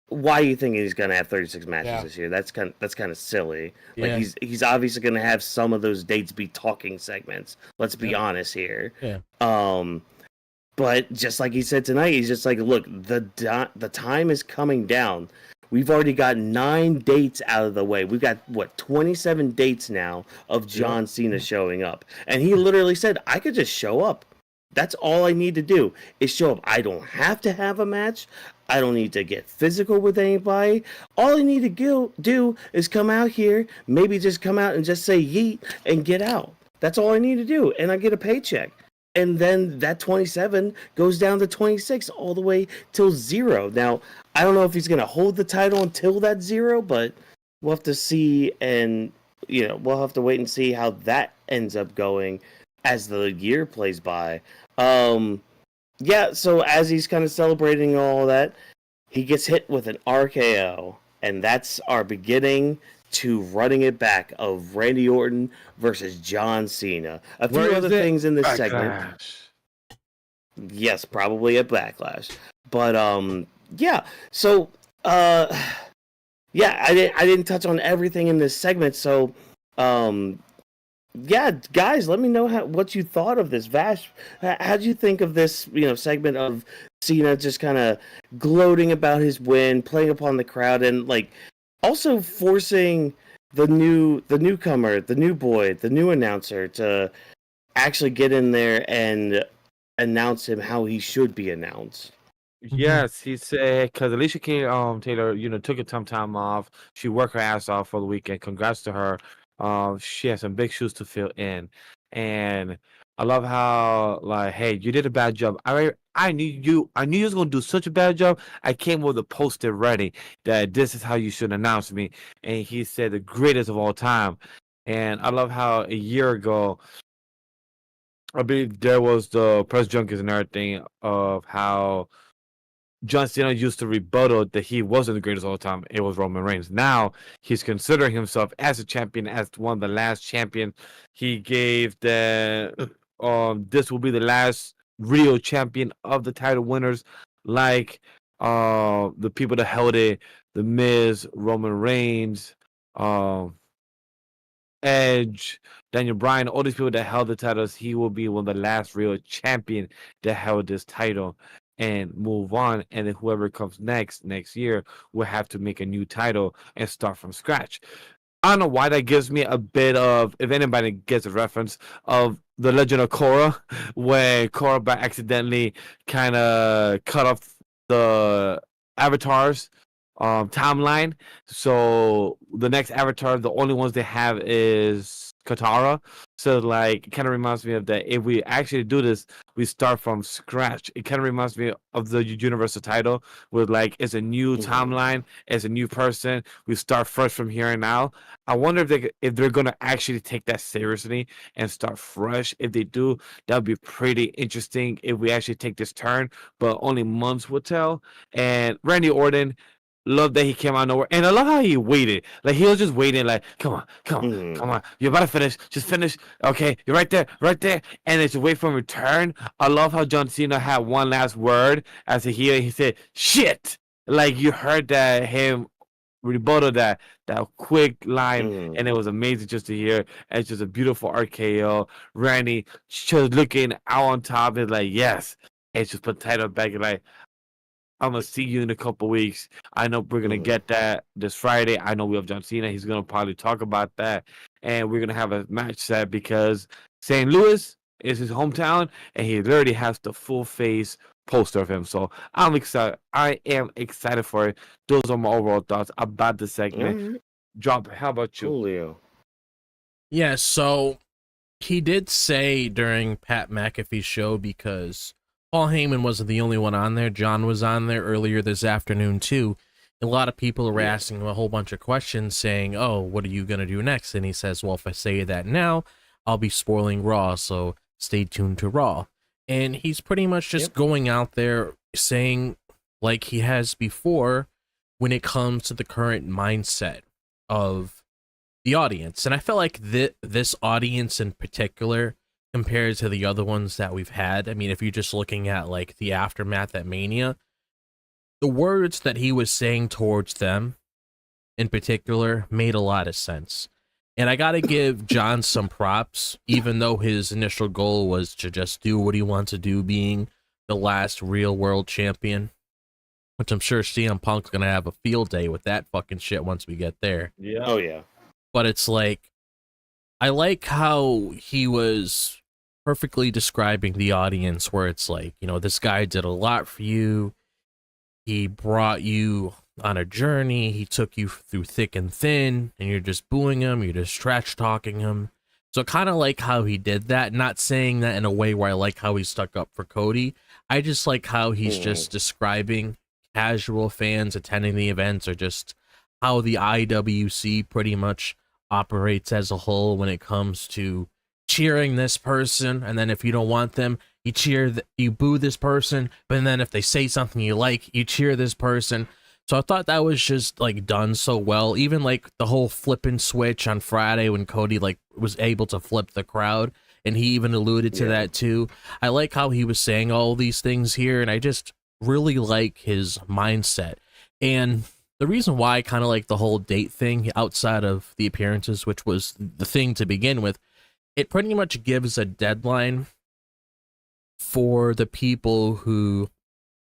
why do you think he's going to have 36 matches this year? That's kind of silly. Like, he's obviously going to have some of those dates be talking segments. Let's be honest here. But just like he said tonight, he's just like, look, the time is coming down. We've already got 9 dates out of the way. We've got, 27 dates now of John Cena showing up. And he literally said, I could just show up. That's all I need to do is show up. I don't have to have a match. I don't need to get physical with anybody. All I need to do is come out here, maybe just come out and just say yeet and get out. That's all I need to do. And I get a paycheck. And then that 27 goes down to 26 all the way till 0. Now, I don't know if he's going to hold the title until that 0, but we'll have to see. And, we'll have to wait and see how that ends up going as the year plays by. So as he's kind of celebrating all that, he gets hit with an RKO. And that's our beginning to running it back of Randy Orton versus John Cena. A few other things in this segment. Yes, probably at Backlash. But so I didn't touch on everything in this segment. So guys, let me know what you thought of this. Vash, how do you think of this segment of Cena just kind of gloating about his win, playing upon the crowd, and like also forcing the newcomer, the new boy, the new announcer to actually get in there and announce him how he should be announced? Yes, he said, because Alicia Taylor, took some time off. She worked her ass off for the weekend. Congrats to her. She has some big shoes to fill in. And I love how, like, hey, you did a bad job. I knew you was gonna do such a bad job. I came with a poster ready that this is how you should announce me. And he said the greatest of all time. And I love how a year ago, I believe there was the press junkets and everything of how John Cena used to rebuttal that he wasn't the greatest of all time. It was Roman Reigns. Now he's considering himself as a champion, as one of the last champions. He gave the this will be the last real champion of the title winners, like the people that held it, The Miz, Roman Reigns, Edge, Daniel Bryan, all these people that held the titles. He will be one of the last real champion that held this title and move on. And then whoever comes next year will have to make a new title and start from scratch. I don't know why that gives me a bit of, if anybody gets a reference, of the Legend of Korra, where Korra by accidentally kind of cut off the avatars timeline. So the next avatar, the only ones they have is Katara. So like, it kind of reminds me of that. If we actually do this, we start from scratch. It kind of reminds me of the Universal title, with like, it's a new timeline, it's a new person. We start fresh from here and now. I wonder if they're gonna actually take that seriously and start fresh. If they do, that would be pretty interesting. If we actually take this turn, but only months will tell. And Randy Orton, love that he came out of nowhere, and I love how he waited. Like, he was just waiting. Like, come on, you're about to finish. Just finish. Okay, you're right there. And it's wait for him to return. I love how John Cena had one last word as a heel. He said, "Shit!" Like, you heard that him rebuttal that quick line, and it was amazing just to hear. It's just a beautiful RKO. Randy just looking out on top. It's like, yes. It's just put the title back and like, I'm gonna see you in a couple weeks. I know we're gonna get that this Friday. I know we have John Cena. He's gonna probably talk about that, and we're gonna have a match set because St. Louis is his hometown, and he literally has the full face poster of him. So I'm excited. I am excited for it. Those are my overall thoughts about the segment. Drop. How about you, Julio? Yeah, so he did say during Pat McAfee's show, because Paul Heyman wasn't the only one on there. John was on there earlier this afternoon, too. A lot of people are asking him a whole bunch of questions saying, oh, what are you going to do next? And he says, well, if I say that now, I'll be spoiling Raw, so stay tuned to Raw. And he's pretty much just going out there saying, like he has before, when it comes to the current mindset of the audience. And I felt like this audience in particular, compared to the other ones that we've had. I mean, if you're just looking at like the aftermath at Mania, the words that he was saying towards them in particular made a lot of sense. And I gotta give John some props, even though his initial goal was to just do what he wants to do, being the last real world champion, which I'm sure CM Punk's gonna have a field day with that fucking shit once we get there. Yeah. Oh yeah. But it's like, I like how he was perfectly describing the audience, where it's like, you know, this guy did a lot for you. He brought you on a journey. He took you through thick and thin, and you're just booing him. You're just trash talking him. So kind of like how he did that, not saying that in a way where I like how he stuck up for Cody. I just like how he's just describing casual fans attending the events, or just how the IWC pretty much operates as a whole when it comes to cheering this person, and then if you don't want them, you boo this person, but then if they say something you like, you cheer this person. So I thought that was just like done so well. Even like the whole flip and switch on Friday when Cody like was able to flip the crowd, and he even alluded to that too. I like how he was saying all these things here, and I just really like his mindset. And the reason why I kind of like the whole date thing outside of the appearances, which was the thing to begin with, it pretty much gives a deadline for the people who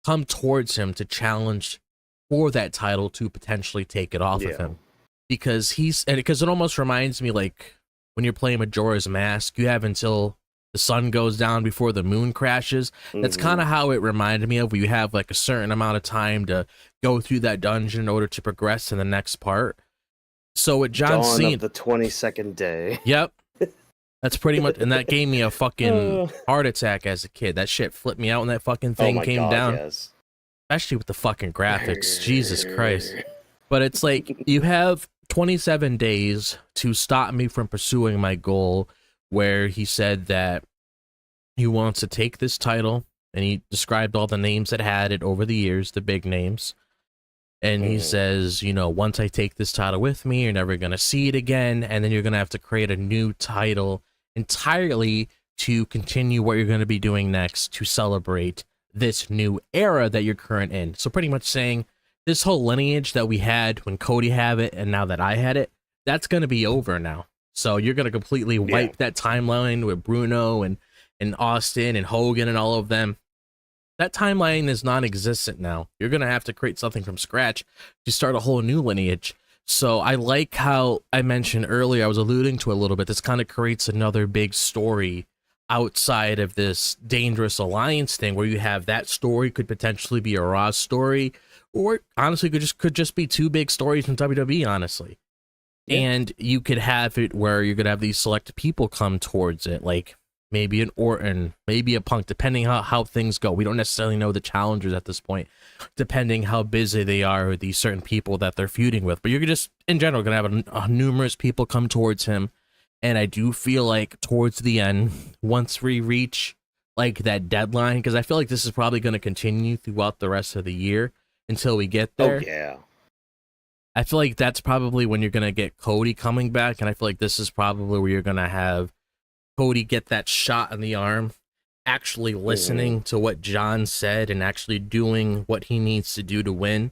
come towards him to challenge for that title to potentially take it off of him. Because it almost reminds me like when you're playing Majora's Mask, you have until the sun goes down before the moon crashes. That's kind of how it reminded me of. You have like a certain amount of time to go through that dungeon in order to progress to the next part. So with John Cena, of the 22nd day. Yep. That's pretty much, and that gave me a fucking heart attack as a kid. That shit flipped me out when that fucking thing came down. Especially with the fucking graphics. Jesus Christ. But it's like, you have 27 days to stop me from pursuing my goal, where he said that he wants to take this title, and he described all the names that had it over the years, the big names. And he says, you know, once I take this title with me, you're never going to see it again, and then you're going to have to create a new title entirely to continue what you're going to be doing next to celebrate this new era that you're current in. So pretty much saying this whole lineage that we had when Cody had it and now that I had it, that's going to be over now. So you're going to completely wipe that timeline with Bruno and Austin and Hogan and all of them. That timeline is non-existent now. You're going to have to create something from scratch to start a whole new lineage. So I like how I mentioned earlier, I was alluding to a little bit, this kind of creates another big story outside of this Dangerous Alliance thing, where you have that story could potentially be a Raw story, or honestly could just be two big stories from WWE, honestly. Yeah. And you could have it where you're going to have these select people come towards it, like maybe an Orton, maybe a Punk, depending how things go. We don't necessarily know the challengers at this point, depending how busy they are with these certain people that they're feuding with. But you're just, in general, going to have numerous people come towards him. And I do feel like towards the end, once we reach like that deadline, because I feel like this is probably going to continue throughout the rest of the year until we get there. Oh, yeah. I feel like that's probably when you're going to get Cody coming back. And I feel like this is probably where you're going to have Cody get that shot in the arm, actually listening to what John said and actually doing what he needs to do to win.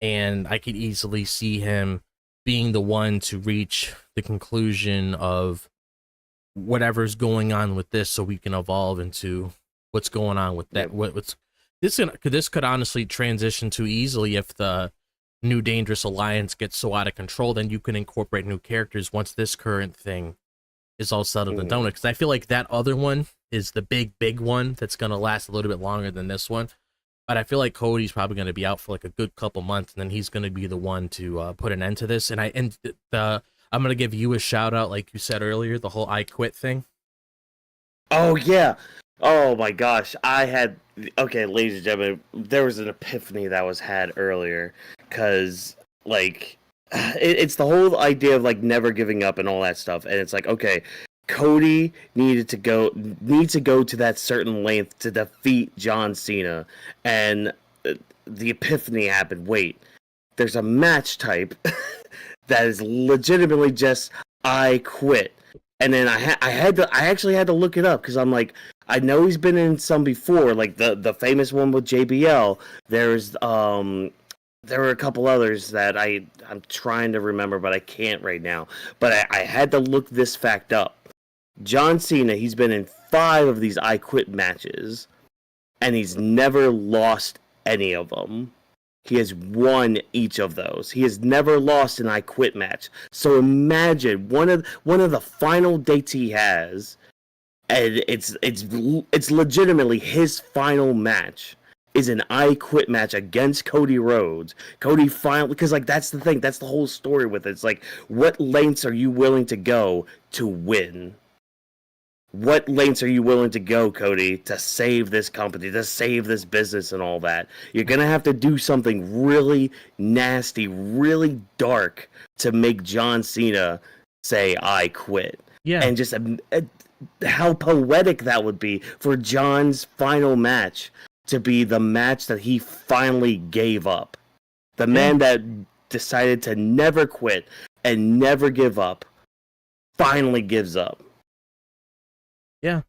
And I could easily see him being the one to reach the conclusion of whatever's going on with this, so we can evolve into what's going on with that. This could honestly transition too easily if the new Dangerous Alliance gets so out of control. Then you can incorporate new characters once this current thing is all settled and done with, because I feel like that other one is the big one that's going to last a little bit longer than this one. But I feel like Cody's probably going to be out for like a good couple months, and then he's going to be the one to put an end to this. And I'm going to give you a shout out, like you said earlier, the whole I Quit thing. Oh yeah. Oh my gosh. Okay, ladies and gentlemen, there was an epiphany that was had earlier, because like it's the whole idea of like never giving up and all that stuff, and it's like, okay, Cody needs to go to that certain length to defeat John Cena, and the epiphany happened. Wait, there's a match type that is legitimately just I quit, and then I actually had to look it up, because I'm like, I know he's been in some before, like the famous one with JBL. There were a couple others that I'm trying to remember, but I can't right now. But I had to look this fact up. John Cena, he's been in 5 of these I Quit matches, and he's never lost any of them. He has won each of those. He has never lost an I Quit match. So imagine one of the final dates he has, and it's legitimately his final match, is an I Quit match against Cody Rhodes. Cody finally, because like that's the thing, that's the whole story with it. It's like, what lengths are you willing to go to win? What lengths are you willing to go, Cody, to save this company, to save this business and all that? You're going to have to do something really nasty, really dark to make John Cena say, I quit. Yeah. And just how poetic that would be for John's final match to be the match that he finally gave up. The man that decided to never quit and never give up finally gives up. Yeah.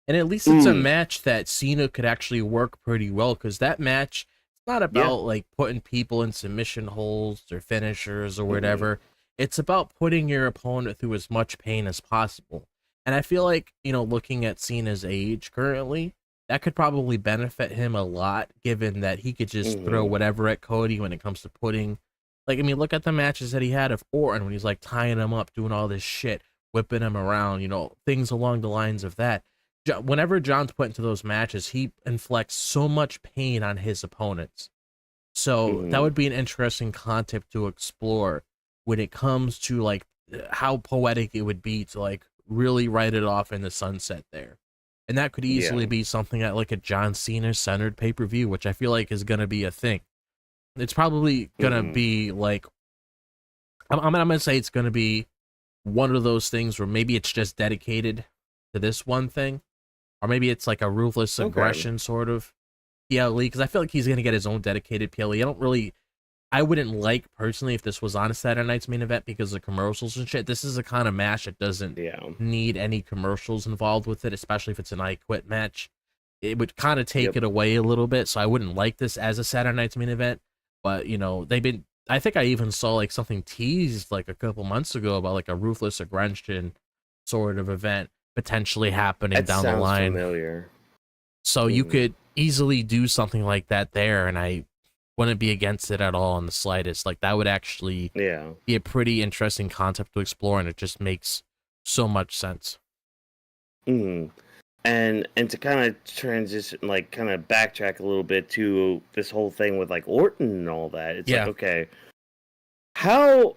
And at least it's a match that Cena could actually work pretty well, because that match, it's not about like putting people in submission holds or finishers or whatever. It's about putting your opponent through as much pain as possible. And I feel like, looking at Cena's age currently, that could probably benefit him a lot, given that he could just throw whatever at Cody when it comes to putting, like, I mean, look at the matches that he had of Orton when he's like tying him up, doing all this shit, whipping him around, things along the lines of that. Whenever John's put into those matches, he inflicts so much pain on his opponents. So that would be an interesting concept to explore when it comes to like how poetic it would be to like really write it off in the sunset there. And that could easily be something at like a John Cena centered pay-per-view, which I feel like is going to be a thing. It's probably going to be like I'm gonna say it's gonna be one of those things where maybe it's just dedicated to this one thing, or maybe it's like a ruthless aggression sort of PLE, because I feel like he's gonna get his own dedicated PLE. I wouldn't like personally if this was on a Saturday night's main event because of commercials and shit. This is a kind of match that doesn't need any commercials involved with it, especially if it's an I Quit match. It would kind of take it away a little bit, so I wouldn't like this as a Saturday night's main event. But I think I even saw like something teased like a couple months ago about like a ruthless aggression sort of event potentially happening down the line. Familiar. So you could easily do something like that there, and I wouldn't be against it at all in the slightest. Like that would actually be a pretty interesting concept to explore, and it just makes so much sense. And to kind of transition, like kind of backtrack a little bit to this whole thing with like Orton and all that. It's like, okay, how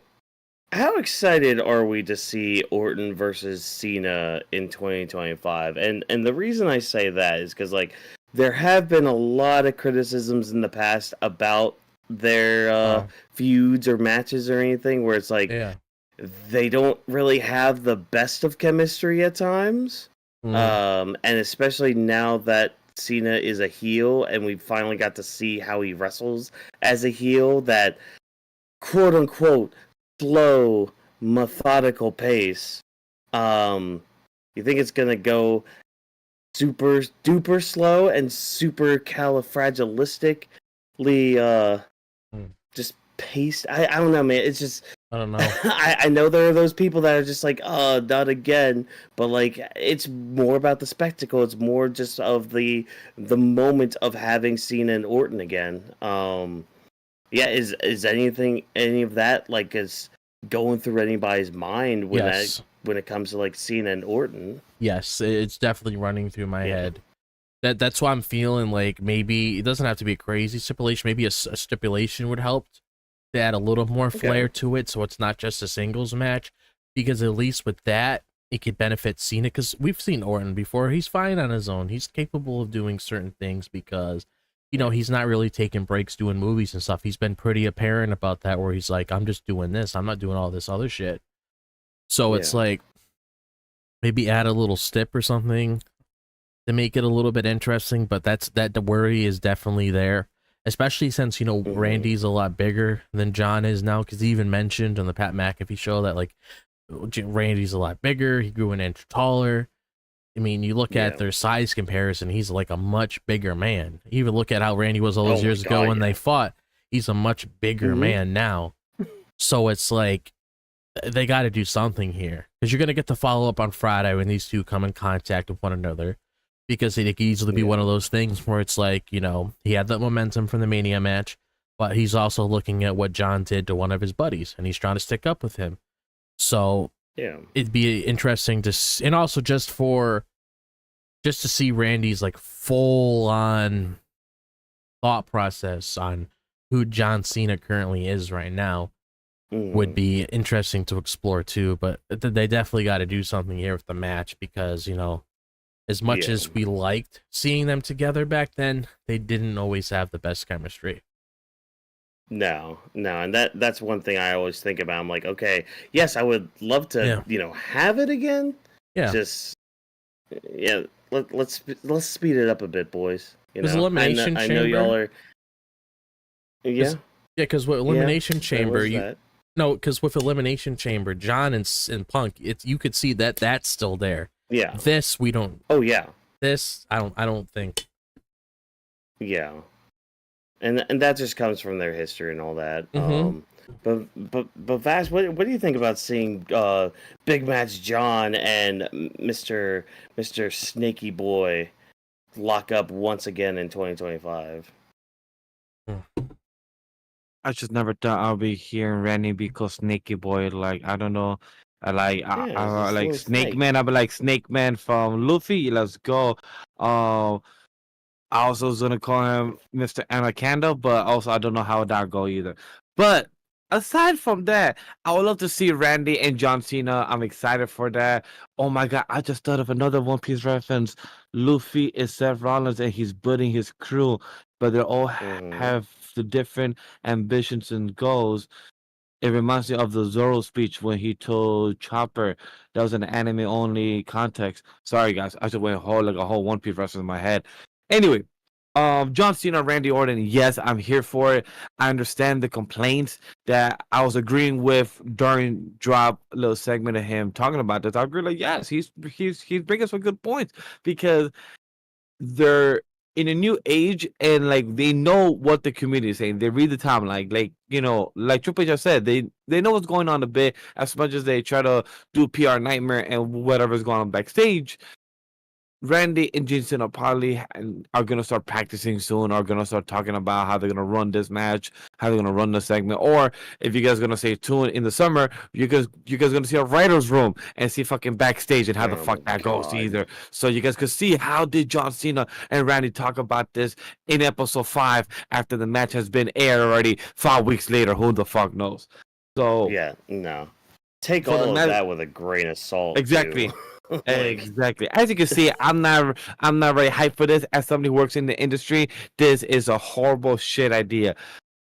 excited are we to see Orton versus Cena in 2025? And the reason I say that is because like there have been a lot of criticisms in the past about their feuds or matches or anything where it's like they don't really have the best of chemistry at times. And especially now that Cena is a heel and we finally got to see how he wrestles as a heel, that quote unquote slow, methodical pace. You think it's gonna go super duper slow and super califragilistically just paced? I don't know, man. It's just I don't know. I know there are those people that are just like, oh, not again. But like, it's more about the spectacle. It's more just of the moment of having Cena and Orton again. Is any of that like is going through anybody's mind when it comes to like Cena and Orton? Yes, it's definitely running through my head. That's why I'm feeling like maybe it doesn't have to be a crazy stipulation. Maybe a stipulation would help to add a little more flair to it, so it's not just a singles match. Because at least with that, it could benefit Cena. Because we've seen Orton before; he's fine on his own. He's capable of doing certain things because, he's not really taking breaks doing movies and stuff. He's been pretty apparent about that, where he's like, "I'm just doing this. I'm not doing all this other shit." So it's like maybe add a little stip or something to make it a little bit interesting. But the worry is definitely there. Especially since, Randy's a lot bigger than John is now, because he even mentioned on the Pat McAfee show that, like, Randy's a lot bigger. He grew an inch taller. I mean, you look at their size comparison, he's like a much bigger man. You even look at how Randy was all those years ago when they fought. He's a much bigger man now. So it's like, they got to do something here. Because you're going to get the follow-up on Friday when these two come in contact with one another. Because it could easily be one of those things where it's like, he had that momentum from the Mania match, but he's also looking at what John did to one of his buddies, and he's trying to stick up with him. So it'd be interesting and also just to see Randy's like full on thought process on who John Cena currently is right now would be interesting to explore too. But they definitely got to do something here with the match because, as much as we liked seeing them together back then, they didn't always have the best chemistry. No, and that's one thing I always think about. I'm like, okay, yes, I would love to, have it again. Yeah. Just, let's speed it up a bit, boys. Because Elimination Chamber. I know y'all are. Yeah. Because with Elimination Chamber, because with Elimination Chamber, John and Punk, you could see that that's still there. Yeah. This we don't. Oh yeah. This I don't think. Yeah. And that just comes from their history and all that. But Vash, what do you think about seeing Big Match John and Mr. Snaky Boy lock up once again in 2025? I just never thought I'll be hearing Randy be called Snaky Boy. Like, I don't know. I like Snake Man. I'll be like Snake Man from Luffy. Let's go. I also was gonna call him Mr. Anaconda, but also I don't know how that go either. But aside from that, I would love to see Randy and John Cena. I'm excited for that. Oh my god, I just thought of another One Piece reference. Luffy is Seth Rollins and he's building his crew, but they all have the different ambitions and goals. It reminds me of the Zoro speech when he told Chopper that was an anime only context. Sorry guys, I just went a whole One Piece reference in my head. Anyway, John Cena, Randy Orton. Yes, I'm here for it. I understand the complaints that I was agreeing with during drop little segment of him talking about this. I agree, like yes, he's bringing some good points because they're in a new age and like they know what the community is saying. They read the timeline, like Triple H just said, they know what's going on a bit as much as they try to do PR nightmare and whatever's going on backstage. Randy and Jensen are gonna start practicing soon. Are gonna start talking about how they're gonna run this match, how they're gonna run the segment. Or if you guys gonna stay tuned in the summer, you guys gonna see a writers' room and see fucking backstage and how the fuck that goes either. So you guys could see how did John Cena and Randy talk about this in episode 5 after the match has been aired already 5 weeks later. Who the fuck knows? So yeah, no. Take all of that with a grain of salt. Exactly. Exactly. As you can see, I'm not very hyped for this. As somebody who works in the industry, this is a horrible shit idea.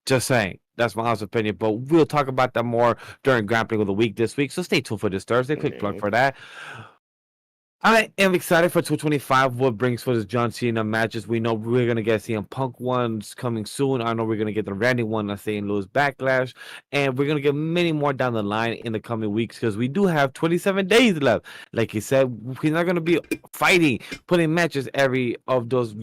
Just saying. That's my honest opinion. But we'll talk about that more during Grappling of the Week this week. So stay tuned for this Thursday. Quick plug for that. I am excited for 225. What brings for this John Cena matches? We know we're gonna get CM Punk ones coming soon. I know we're gonna get the Randy one at St. Louis Backlash, and we're gonna get many more down the line in the coming weeks because we do have 27 days left. Like he said, he's not gonna be putting matches every of those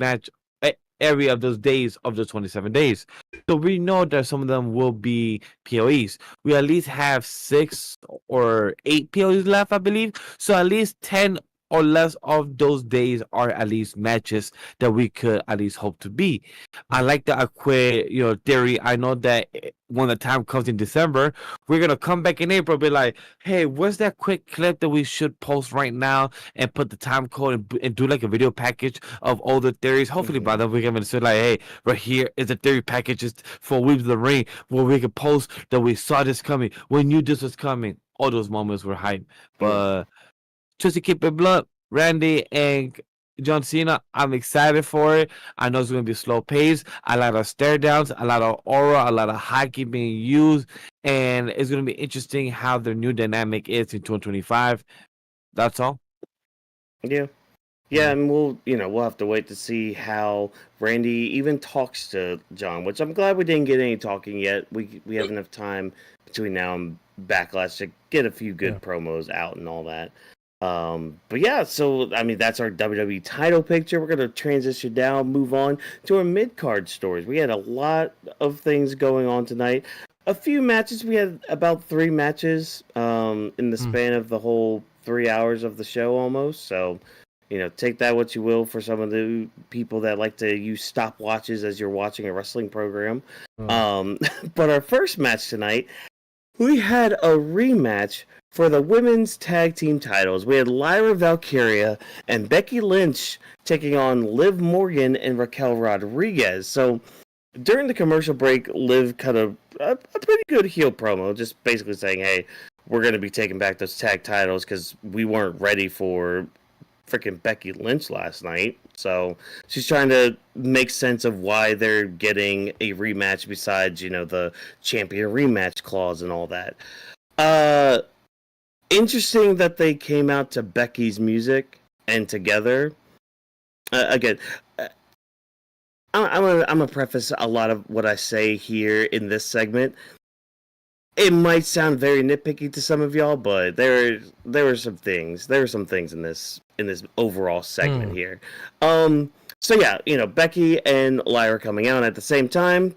days of the 27 days. So we know that some of them will be POEs. We at least have 6 or 8 POEs left, I believe. So at least 10 or less of those days are at least matches that we could at least hope to be. I like the theory. I know that when the time comes in December, we're gonna come back in April and be like, hey, where's that quick clip that we should post right now and put the time code and do like a video package of all the theories. Hopefully by then we can say like, hey, right here is a theory package for Weebs of the Ring where we can post that we saw this coming, we knew this was coming. All those moments were hype. But just to keep it blunt, Randy and John Cena, I'm excited for it. I know it's going to be slow pace, a lot of stare downs, a lot of aura, a lot of hockey being used, and it's going to be interesting how their new dynamic is in 2025. That's all. Yeah. Yeah, and we'll have to wait to see how Randy even talks to John, which I'm glad we didn't get any talking yet. We have enough time between now and Backlash to get a few good promos out and all that. But yeah, so I mean that's our WWE title picture. We're gonna transition down, move on to our mid-card stories. We had a lot of things going on tonight. A few matches. We had about 3 matches in the span of the whole 3 hours of the show almost. So, take that what you will for some of the people that like to use stopwatches as you're watching a wrestling program. But our first match tonight, we had a rematch for the women's tag team titles. We had Lyra, Valkyria, and Becky Lynch taking on Liv Morgan and Raquel Rodriguez. So during the commercial break, Liv cut a pretty good heel promo, just basically saying, hey, we're going to be taking back those tag titles because we weren't ready for freaking Becky Lynch last night. So she's trying to make sense of why they're getting a rematch besides, the champion rematch clause and all that. Interesting that they came out to Becky's music and together. Again, I'm gonna preface a lot of what I say here in this segment. It might sound very nitpicky to some of y'all, but there were some things. There were some things in this overall segment here. So yeah, Becky and Lyra coming out at the same time.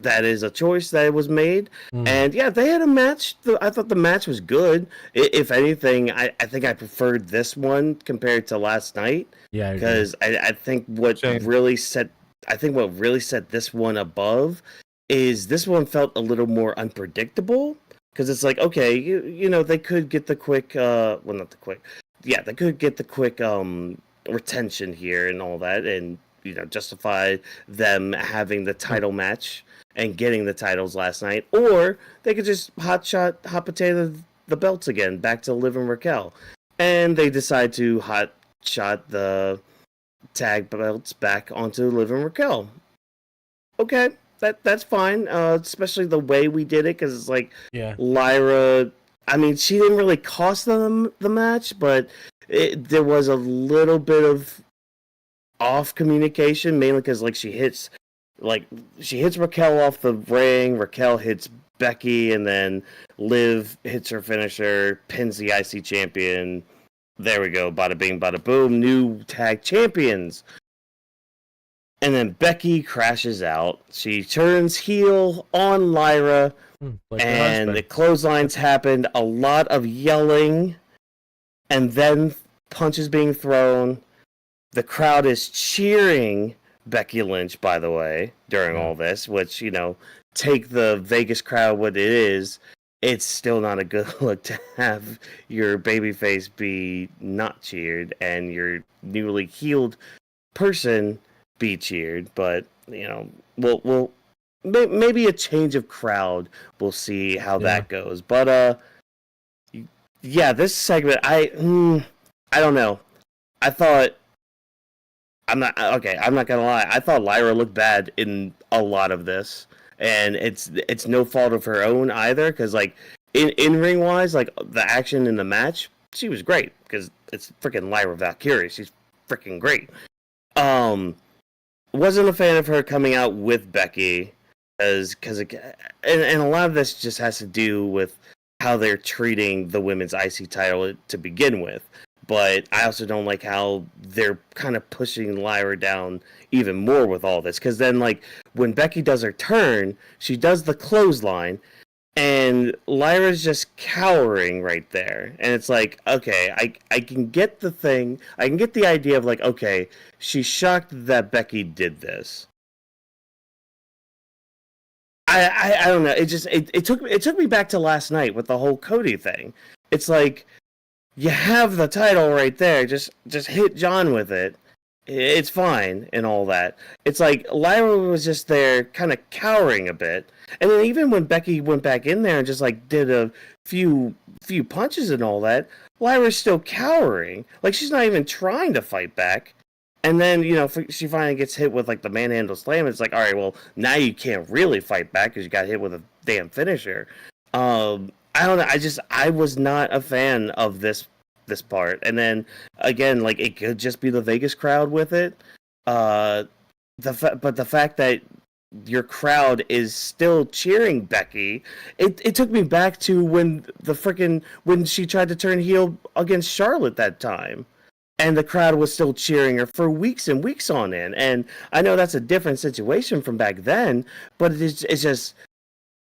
That is a choice that was made. And yeah, they had a match. I thought the match was good. If anything, I think I preferred this one compared to last night. Yeah, because I think what really set this one above is this one felt a little more unpredictable. Because it's like, okay, they could get the quick, they could get the quick retention here and all that, and justify them having the title match and getting the titles last night, or they could just hot potato the belts again back to Liv and Raquel, and they decide to hot shot the tag belts back onto Liv and Raquel. Okay, that's fine. Especially the way we did it, because it's like Yeah. Lyra. I mean, she didn't really cost them the match, but there was a little bit of off communication, mainly because like she hits Raquel off the ring. Raquel hits Becky, and then Liv hits her finisher, pins the IC champion. There we go. Bada bing, bada boom. New tag champions. And then Becky crashes out. She turns heel on Lyra, and the clotheslines happened. A lot of yelling, and then punches being thrown. The crowd is cheering Becky Lynch, by the way, during all this, which, you know, take the Vegas crowd what it is. It's still not a good look to have your babyface be not cheered and your newly healed person be cheered. But, you know, we'll maybe a change of crowd. We'll see how that goes. But yeah, this segment, I don't know. I'm not gonna lie. I thought Lyra looked bad in a lot of this, and it's no fault of her own either. Because like in ring wise, like the action in the match, she was great because it's freaking Lyra Valkyria. She's freaking great. Wasn't a fan of her coming out with Becky, and a lot of this just has to do with how they're treating the women's IC title to begin with. But I also don't like how they're kind of pushing Lyra down even more with all this. Because then, like, when Becky does her turn, she does the clothesline, and Lyra's just cowering right there. And it's like, okay, I can get the thing. I can get the idea of, like, okay, she's shocked that Becky did this. I don't know. It took me back to last night with the whole Cody thing. It's like, you have the title right there. Just hit John with it. It's fine and all that. It's like Lyra was just there, kind of cowering a bit. And then even when Becky went back in there and just like did a few punches and all that, Lyra's still cowering. Like she's not even trying to fight back. And then, you know, she finally gets hit with like the manhandle slam. It's like, all right, well, now you can't really fight back because you got hit with a damn finisher. I don't know. I was not a fan of this part. And then again, like it could just be the Vegas crowd with it. But the fact that your crowd is still cheering Becky, it took me back to when when she tried to turn heel against Charlotte that time. And the crowd was still cheering her for weeks and weeks on end. And I know that's a different situation from back then, but it's just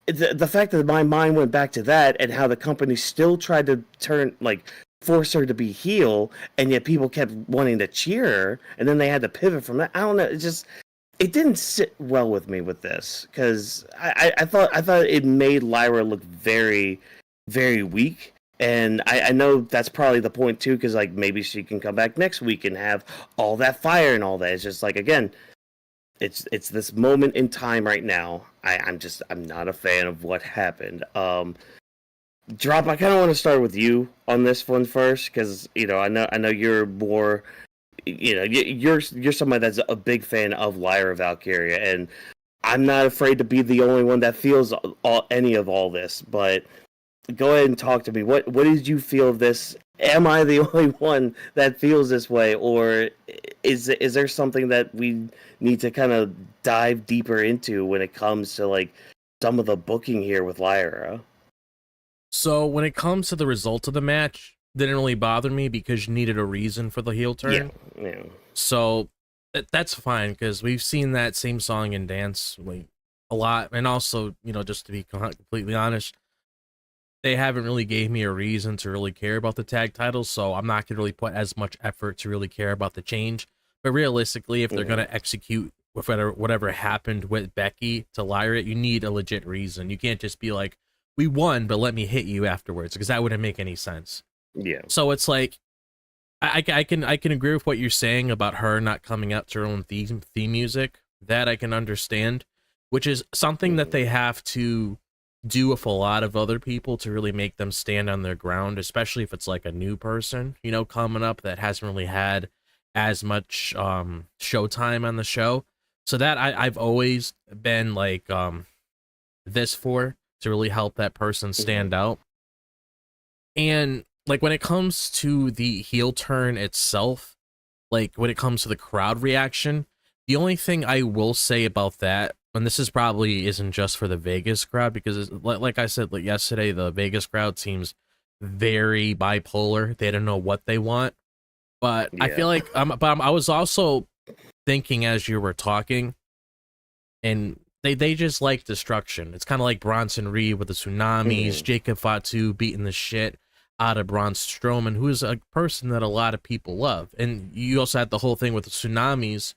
the fact that my mind went back to that and how the company still tried to force her to be heel, and yet people kept wanting to cheer her, and then they had to pivot from that. I don't know. It didn't sit well with me with this because I thought it made Lyra look very, very weak. And I know that's probably the point too, because like maybe she can come back next week and have all that fire and all that. It's just like, again, it's this moment in time right now. I'm not a fan of what happened. Drop, I kind of want to start with you on this one first, because you know I know you're more, you know, you're somebody that's a big fan of Lyra Valkyria, and I'm not afraid to be the only one that feels any of all this. But go ahead and talk to me. What did you feel of this? Am I the only one that feels this way, or is there something that we need to kind of dive deeper into when it comes to like some of the booking here with Lyra? So when it comes to the result of the match, didn't really bother me because you needed a reason for the heel turn. Yeah. So that's fine, because we've seen that same song and dance like a lot, and also, you know, just to be completely honest, they haven't really gave me a reason to really care about the tag titles, so I'm not gonna really put as much effort to really care about the change. But realistically, if they're gonna execute with whatever happened with Becky to Lyra, you need a legit reason. You can't just be like, we won, but let me hit you afterwards, because that wouldn't make any sense. Yeah. So it's like, I can agree with what you're saying about her not coming out to her own theme music. That I can understand, which is something that they have to do with a lot of other people to really make them stand on their ground, especially if it's like a new person, you know, coming up that hasn't really had as much showtime on the show. So that I've always been like this for, to really help that person stand out. And like when it comes to the heel turn itself, like when it comes to the crowd reaction, the only thing I will say about that, and this is probably isn't just for the Vegas crowd, because it's, like I said, like yesterday, the Vegas crowd seems very bipolar. They don't know what they want. But I feel like I was also thinking as you were talking, and they just like destruction. It's kind of like Bronson Reed with the tsunamis, Jacob Fatu beating the shit out of Braun Strowman, who is a person that a lot of people love. And you also had the whole thing with the tsunamis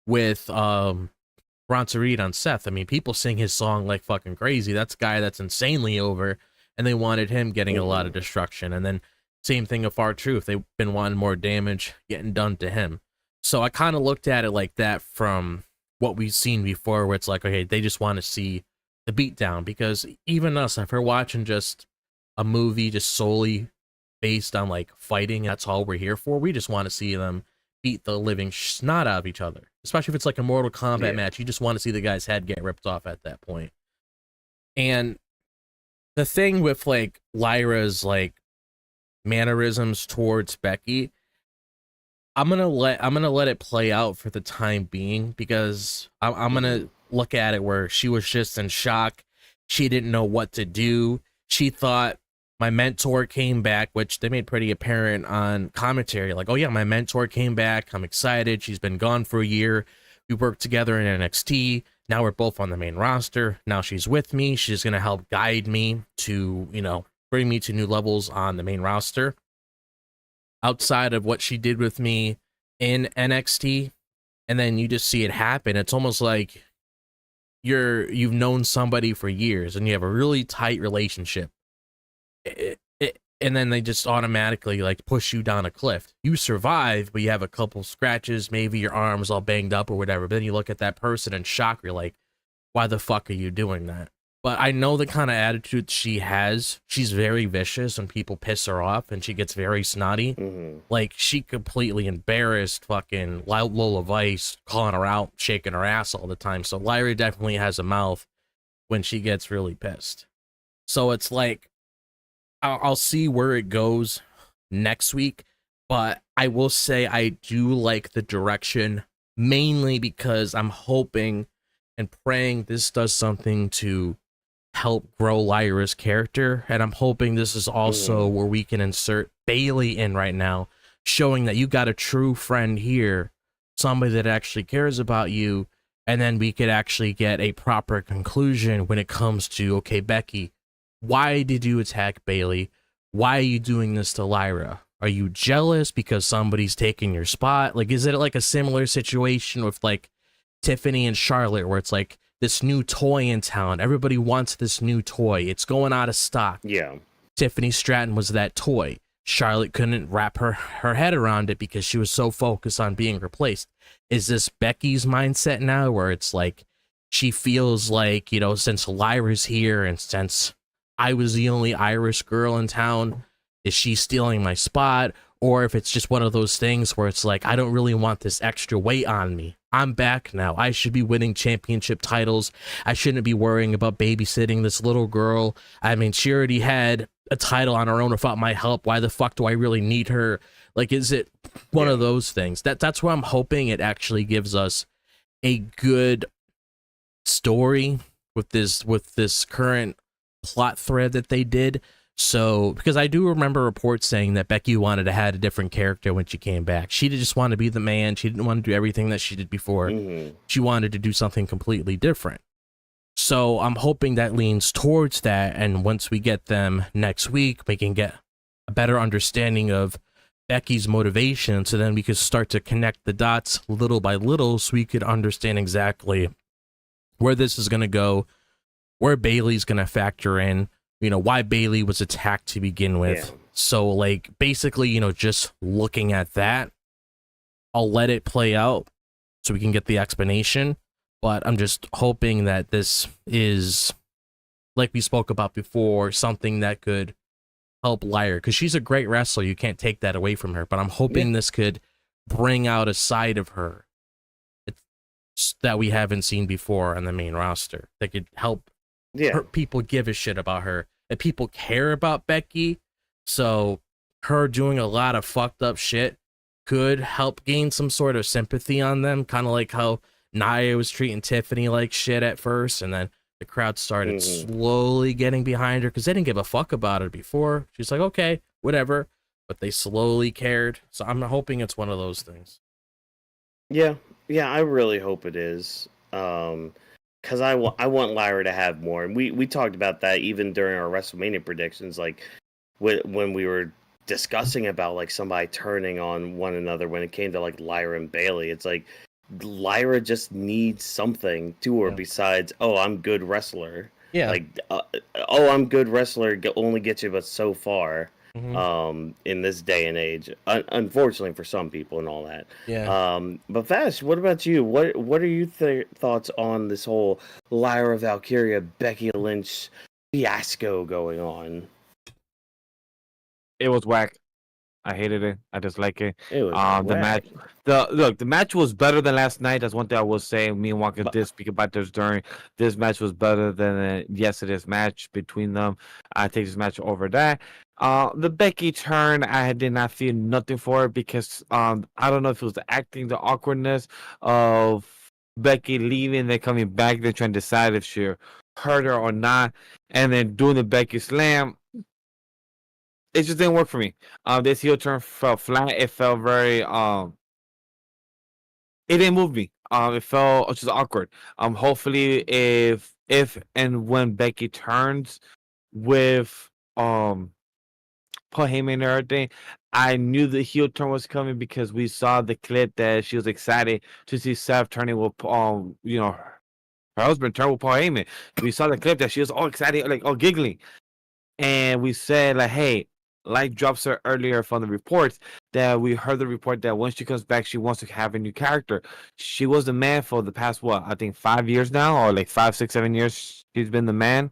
with Bronson Reed on Seth. I mean, people sing his song like fucking crazy. That's a guy that's insanely over, and they wanted him getting a lot of destruction. And then same thing of R-Truth. They've been wanting more damage getting done to him. So I kind of looked at it like that from what we've seen before, where it's like, okay, they just want to see the beatdown, because even us, if we're watching just a movie just solely based on like fighting, that's all we're here for. We just want to see them beat the living snot out of each other, especially if it's like a Mortal Kombat match. You just want to see the guy's head get ripped off at that point. And the thing with like Lyra's like mannerisms towards Becky, I'm gonna let it play out for the time being, because I'm gonna look at it where she was just in shock. She didn't know what to do. She thought my mentor came back, which they made pretty apparent on commentary. Like, oh yeah, my mentor came back. I'm excited. She's been gone for a year. We worked together in NXT. Now we're both on the main roster. Now she's with me. She's gonna help guide me to, you know, bring me to new levels on the main roster. Outside of what she did with me in NXT, and then you just see it happen. It's almost like you've known somebody for years and you have a really tight relationship, and then they just automatically like push you down a cliff. You survive, but you have a couple scratches, maybe your arm's all banged up or whatever, but then you look at that person in shock. You're like, why the fuck are you doing that? But I know the kind of attitude she has. She's very vicious and people piss her off, and she gets very snotty. Like, she completely embarrassed fucking Lola Vice, calling her out, shaking her ass all the time. So Lyra definitely has a mouth when she gets really pissed. So it's like, I'll see where it goes next week, but I will say I do like the direction, mainly because I'm hoping and praying this does something to help grow Lyra's character, and I'm hoping this is also where we can insert Bayley in right now, showing that you got a true friend here, somebody that actually cares about you, and then we could actually get a proper conclusion when it comes to, okay, Becky, why did you attack Bayley? Why are you doing this to Lyra? Are you jealous because somebody's taking your spot? Like, is it like a similar situation with like Tiffany and Charlotte, where it's like this new toy in town, everybody wants this new toy, it's going out of stock. Tiffany Stratton was that toy. Charlotte couldn't wrap her head around it because she was so focused on being replaced. Is this Becky's mindset now, where it's like she feels like, you know, since Lyra's here and since I was the only Irish girl in town, is she stealing my spot? Or if it's just one of those things where it's like, I don't really want this extra weight on me. I'm back now. I should be winning championship titles. I shouldn't be worrying about babysitting this little girl. I mean, she already had a title on her own without my help. Why the fuck do I really need her? Like, is it one of those things? That's where I'm hoping it actually gives us a good story with this current plot thread that they did. So, because I do remember reports saying that Becky wanted to have a different character when she came back. She just wanted to be the man. She didn't want to do everything that she did before. She wanted to do something completely different. So I'm hoping that leans towards that. And once we get them next week, we can get a better understanding of Becky's motivation. So then we could start to connect the dots little by little, so we could understand exactly where this is going to go, where Bayley's going to factor in, you know, why Bayley was attacked to begin with. So, like, basically, you know, just looking at that, I'll let it play out so we can get the explanation. But I'm just hoping that this is, like we spoke about before, something that could help Lyra, because she's a great wrestler. You can't take that away from her. But I'm hoping this could bring out a side of her. that we haven't seen before on the main roster that could help people give a shit about her, and people care about Becky. So her doing a lot of fucked up shit could help gain some sort of sympathy on them, kind of like how Nia was treating Tiffany like shit at first, and then the crowd started slowly getting behind her because they didn't give a fuck about her before. She's like, okay, whatever, but they slowly cared. So I'm hoping it's one of those things. Yeah, I really hope it is. Because I want Lyra to have more, and we talked about that even during our WrestleMania predictions, like when we were discussing about like somebody turning on one another when it came to like Lyra and Bailey. It's like Lyra just needs something to her besides, oh, I'm good wrestler. Yeah. Like, oh, I'm good wrestler only gets you but so far. In this day and age, unfortunately for some people and all that. Yeah. But Vash, what about you? What are your thoughts on this whole Lyra Valkyria Becky Lynch fiasco going on? It was whack. I hated it. I dislike it. It was the match. The match was better than last night. That's one thing I will say. Me and Walker did speak about this during. This match was better than yesterday's match between them. I take this match over that. The Becky turn, I did not feel nothing for it because I don't know if it was the acting, the awkwardness of Becky leaving, then coming back, then trying to decide if she hurt her or not, and then doing the Becky slam. It just didn't work for me. This heel turn felt flat. It felt very it didn't move me. It felt just awkward. Hopefully if and when Becky turns with Paul Heyman and everything, I knew the heel turn was coming because we saw the clip that she was excited to see Seth turning with her husband turn with Paul Heyman. We saw the clip that she was all excited, like all giggling. And we said like, hey, like drops her earlier from the reports that we heard the report that when she comes back, she wants to have a new character. She was the man for the past, I think 5 years now, or like 5, 6, 7 years. She's been the man.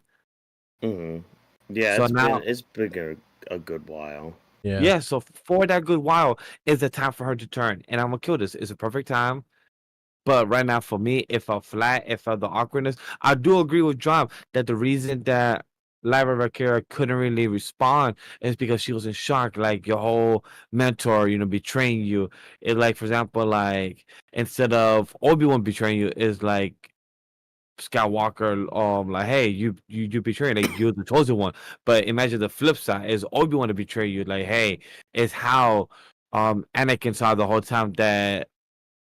Yeah, so it's been a good while. Yeah. So for that good while is the time for her to turn, and I'm gonna kill this. It's a perfect time. But right now, for me, it felt flat. It felt the awkwardness. I do agree with John that the reason that Lyra Vaquer couldn't really respond is because she was in shock. Like your whole mentor, betraying you. It like, for example, like instead of Obi-Wan betraying you, is like Skywalker, like, hey, you betrayed, like you're the chosen one. But imagine the flip side is Obi-Wan to betray you. Like, hey, it's how Anakin saw the whole time that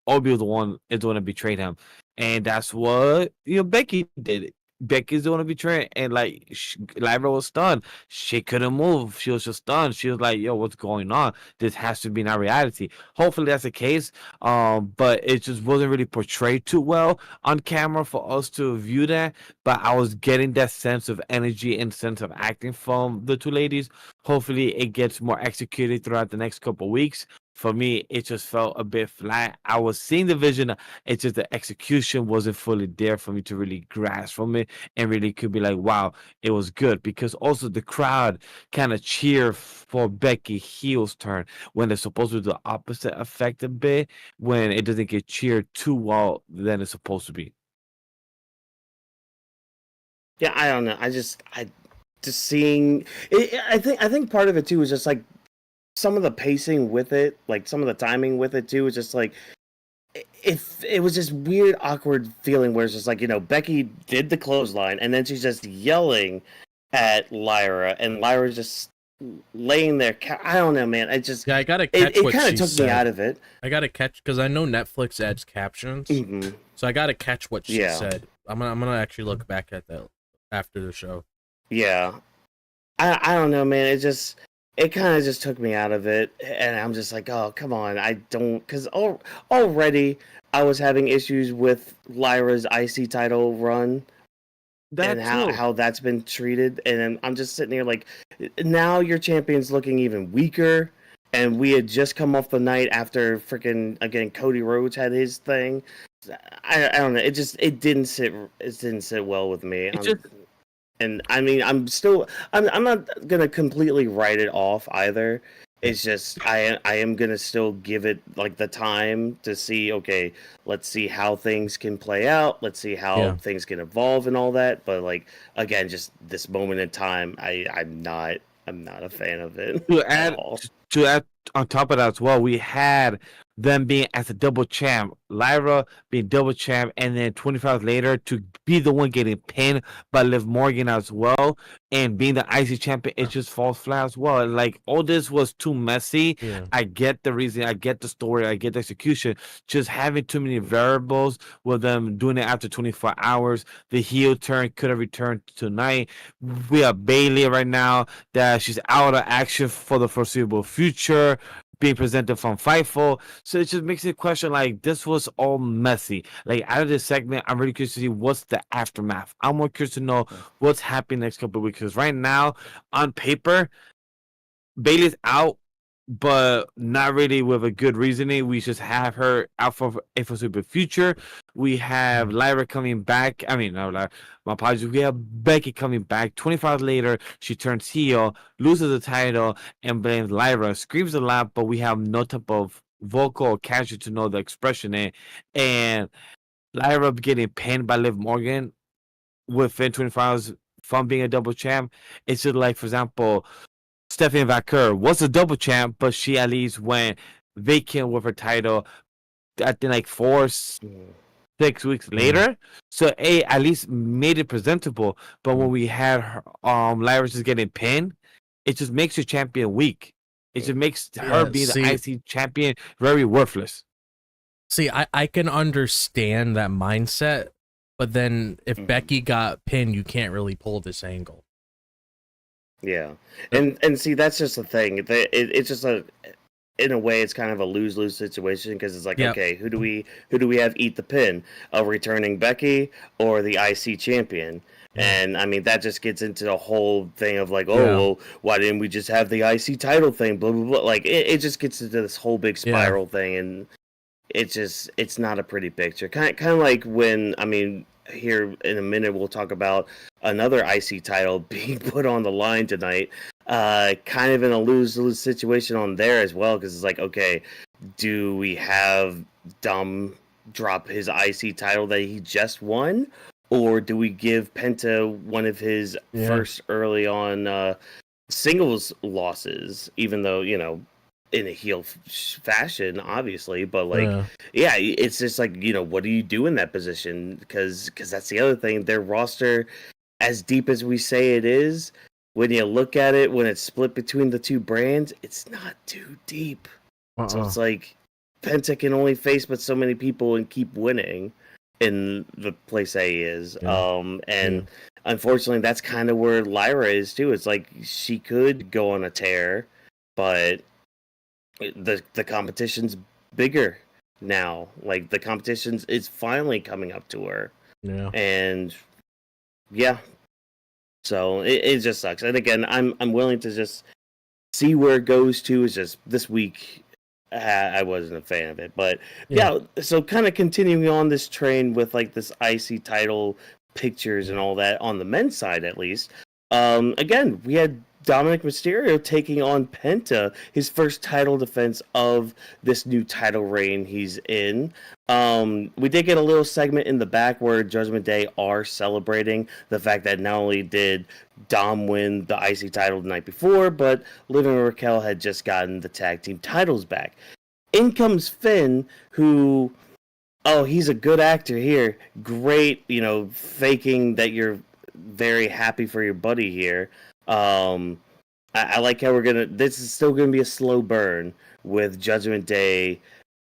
Obi was the one that betrayed him, and that's what Becky did. Becky's the one to betray, and like Lyra was stunned. She couldn't move. She was just stunned. She was like, "Yo, what's going on? This has to be not reality." Hopefully that's the case. But it just wasn't really portrayed too well on camera for us to view that. But I was getting that sense of energy and sense of acting from the two ladies. Hopefully it gets more executed throughout the next couple of weeks. For me, it just felt a bit flat. I was seeing the vision. It's just the execution wasn't fully there for me to really grasp from it and really could be like, wow, it was good. Because also the crowd kind of cheer for Becky heel's turn when they're supposed to do the opposite effect a bit when it doesn't get cheered too well than it's supposed to be. Yeah, I don't know. I just seeing it, I think part of it too is just like some of the pacing with it, like some of the timing with it too, is just like it was just weird, awkward feeling where it's just like, Becky did the clothesline and then she's just yelling at Lyra and Lyra's just laying there. I don't know, man. I gotta catch it what kind she of took said. me out of it. I gotta catch because I know Netflix adds captions, so I gotta catch what she said. I'm gonna actually look back at that after the show. Yeah, I don't know, man. It kind of just took me out of it, and I'm just like, oh, come on. I don't, because already I was having issues with Lyra's IC title run and how that's been treated, and I'm just sitting here like, now your champion's looking even weaker, and we had just come off the night after freaking, again, Cody Rhodes had his thing. I don't know. It didn't sit well with me. And I mean, I'm not gonna completely write it off either, It's just I am gonna still give it like the time to see. Okay, let's see how things can play out. Let's see how things can evolve and all that. But like again, just this moment in time, I'm not a fan of it To at add all. to add on top of that as well, we had them being as a double champ, Lyra being double champ, and then 25 hours later to be the one getting pinned by Liv Morgan as well, and being the IC champion, it just falls flat as well. Like all this was too messy. Yeah. I get the reason, I get the story, I get the execution. Just having too many variables with them doing it after 24 hours. The heel turn could have returned tonight. We have Bailey right now that she's out of action for the foreseeable future, being presented from Fightful. So it just makes it question like this was all messy. Like out of this segment, I'm really curious to see what's the aftermath. I'm more curious to know what's happening next couple of weeks. Because right now, on paper, Bailey's out, but not really with a good reasoning. We just have her out for a foreseeable future. We have Lyra coming back. I mean, no, Lyra, my apologies. We have Becky coming back. 25 hours later, she turns heel, loses the title, and blames Lyra. Screams a lot, but we have no type of vocal or casual to know the expression in. And Lyra getting pinned by Liv Morgan within 24 hours from being a double champ. It's just like, for example, Stephanie Vaquer was a double champ, but she at least went vacant with her title, I think like 6 weeks later. So at least made it presentable. But when we had her, Lyra just getting pinned, it just makes your champion weak. It just makes her being the IC champion very worthless. See, I can understand that mindset, but then if Becky got pinned, you can't really pull this angle. Yeah, and see that's just the thing. It's just in a way it's kind of a lose-lose situation because it's like okay, who do we have eat the pin? A returning Becky or the IC champion? And I mean that just gets into the whole thing of like well, why didn't we just have the IC title thing? Blah blah blah. Like it just gets into this whole big spiral thing, and it's not a pretty picture. Kind of like when I mean. Here in a minute we'll talk about another IC title being put on the line tonight, kind of in a lose-lose situation on there as well, because it's like okay, do we have Dom drop his IC title that he just won, or do we give Penta one of his first early on singles losses, even though in a heel fashion, obviously, but like, it's just like what do you do in that position? Because that's the other thing. Their roster, as deep as we say it is, when you look at it, when it's split between the two brands, it's not too deep. So it's like Penta can only face but so many people and keep winning in the place that he is. Unfortunately, that's kind of where Lyra is too. It's like she could go on a tear, but the competition's bigger now. Like the competition is finally coming up to her. And so it just sucks. And again, I'm willing to just see where it goes to. It's just this week I wasn't a fan of it, but so kind of continuing on this train with like this IC title pictures and all that on the men's side at least. Again, we had Dominic Mysterio taking on Penta, his first title defense of this new title reign he's in. We did get a little segment in the back where Judgment Day are celebrating the fact that not only did Dom win the IC title the night before, but Liv and Raquel had just gotten the tag team titles back. In comes Finn, who, he's a good actor here. Great, faking that you're very happy for your buddy here. I like how this is still gonna be a slow burn with Judgment Day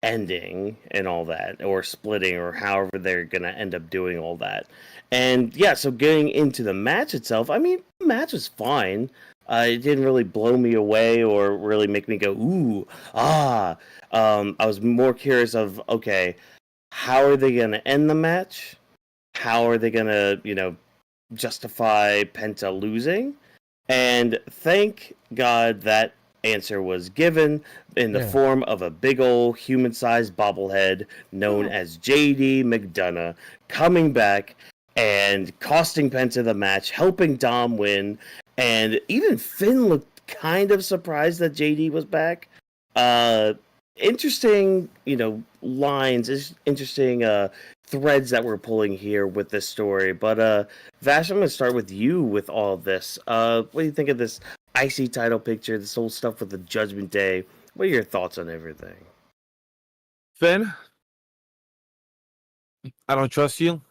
ending and all that, or splitting, or however they're gonna end up doing all that. And so getting into the match itself, I mean, the match was fine. It didn't really blow me away or really make me go ooh ah. I was more curious of okay, how are they gonna end the match? How are they gonna justify Penta losing? And thank God that answer was given in the form of a big old human-sized bobblehead known as JD McDonough coming back and costing Penta the match, helping Dom win, and even Finn looked kind of surprised that JD was back. Interesting, lines, interesting threads that we're pulling here with this story. But Vash, I'm going to start with you with all of this. What do you think of this IC title picture, this whole stuff with the Judgment Day? What are your thoughts on everything? Finn, I don't trust you.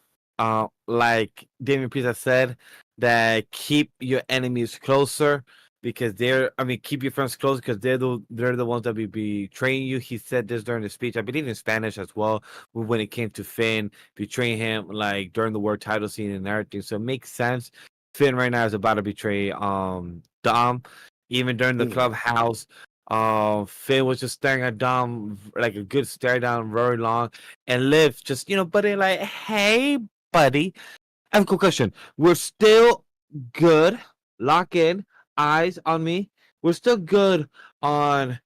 Like Damien Priest has said, that keep your enemies closer because keep your friends close because they're the ones that will be betraying you. He said this during the speech, I believe in Spanish as well, when it came to Finn betraying him, like during the world title scene and everything. So it makes sense. Finn right now is about to betray Dom, even during the clubhouse. Finn was just staring at Dom like a good stare down very long, and Liv just buddy like, hey buddy, I have a quick question. We're still good. Lock in. Eyes on me. We're still good on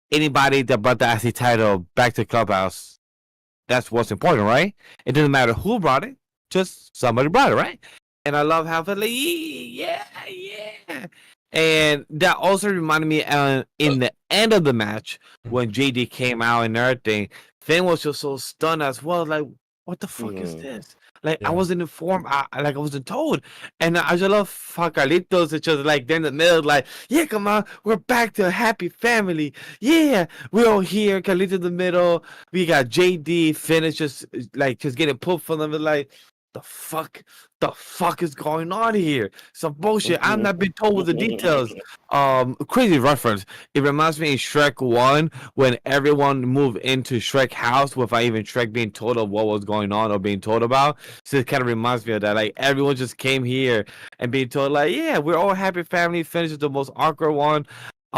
anybody that brought the IC title back to the clubhouse. That's what's important, right? It doesn't matter who brought it. Just somebody brought it, right? And I love how like, yeah. And that also reminded me in the end of the match when JD came out and everything, Finn was just so stunned as well. Like, what the fuck is this? Like, I wasn't informed. I wasn't told. And I just love Carlitos. It's just like, they're in the middle, like, yeah, come on. We're back to a happy family. Yeah, we're all here. Carlitos in the middle. We got JD. Finn is just getting pulled from them. Like, the fuck is going on here? Some bullshit. I'm not being told with the details. Crazy reference. It reminds me of Shrek 1 when everyone moved into Shrek house without even Shrek being told of what was going on or being told about. So it kind of reminds me of that. Like, everyone just came here and being told, like, yeah, we're all happy family. Finishes the most awkward one.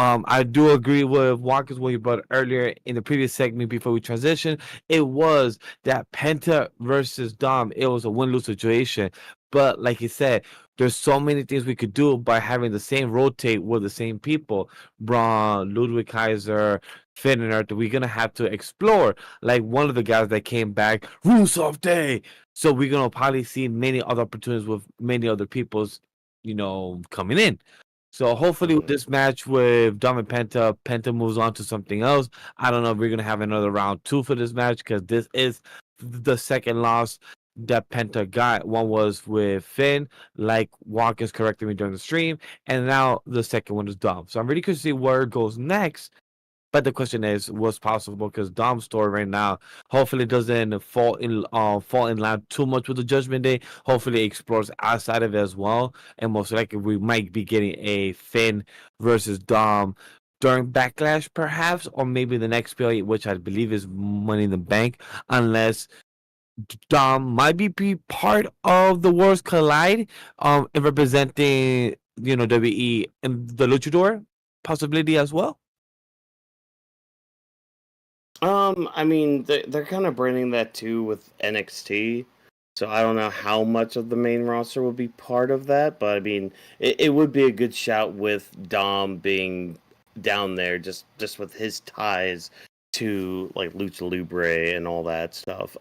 I do agree with Walker's what you brought earlier in the previous segment before we transition. It was that Penta versus Dom. It was a win-lose situation. But like you said, there's so many things we could do by having the same rotate with the same people. Braun, Ludwig Kaiser, Finn, and Earth. We're going to have to explore. Like one of the guys that came back, Rusev Day. So we're going to probably see many other opportunities with many other people's, coming in. So hopefully with this match with Dom and Penta moves on to something else. I don't know if we're going to have another round 2 for this match because this is the second loss that Penta got. One was with Finn, like Watkins corrected me during the stream, and now the second one is Dom. So I'm really curious to see where it goes next. But the question is, what's possible? Because Dom's story right now, hopefully, doesn't fall in line too much with the Judgment Day. Hopefully, it explores outside of it as well, and most likely, we might be getting a Finn versus Dom during Backlash, perhaps, or maybe the next period, which I believe is Money in the Bank, unless Dom might be part of the Worlds Collide, and representing WWE and the Luchador possibility as well. They're kind of branding that too with NXT, so I don't know how much of the main roster will be part of that, but I mean, it would be a good shout with Dom being down there, just with his ties to like Lucha Libre and all that stuff.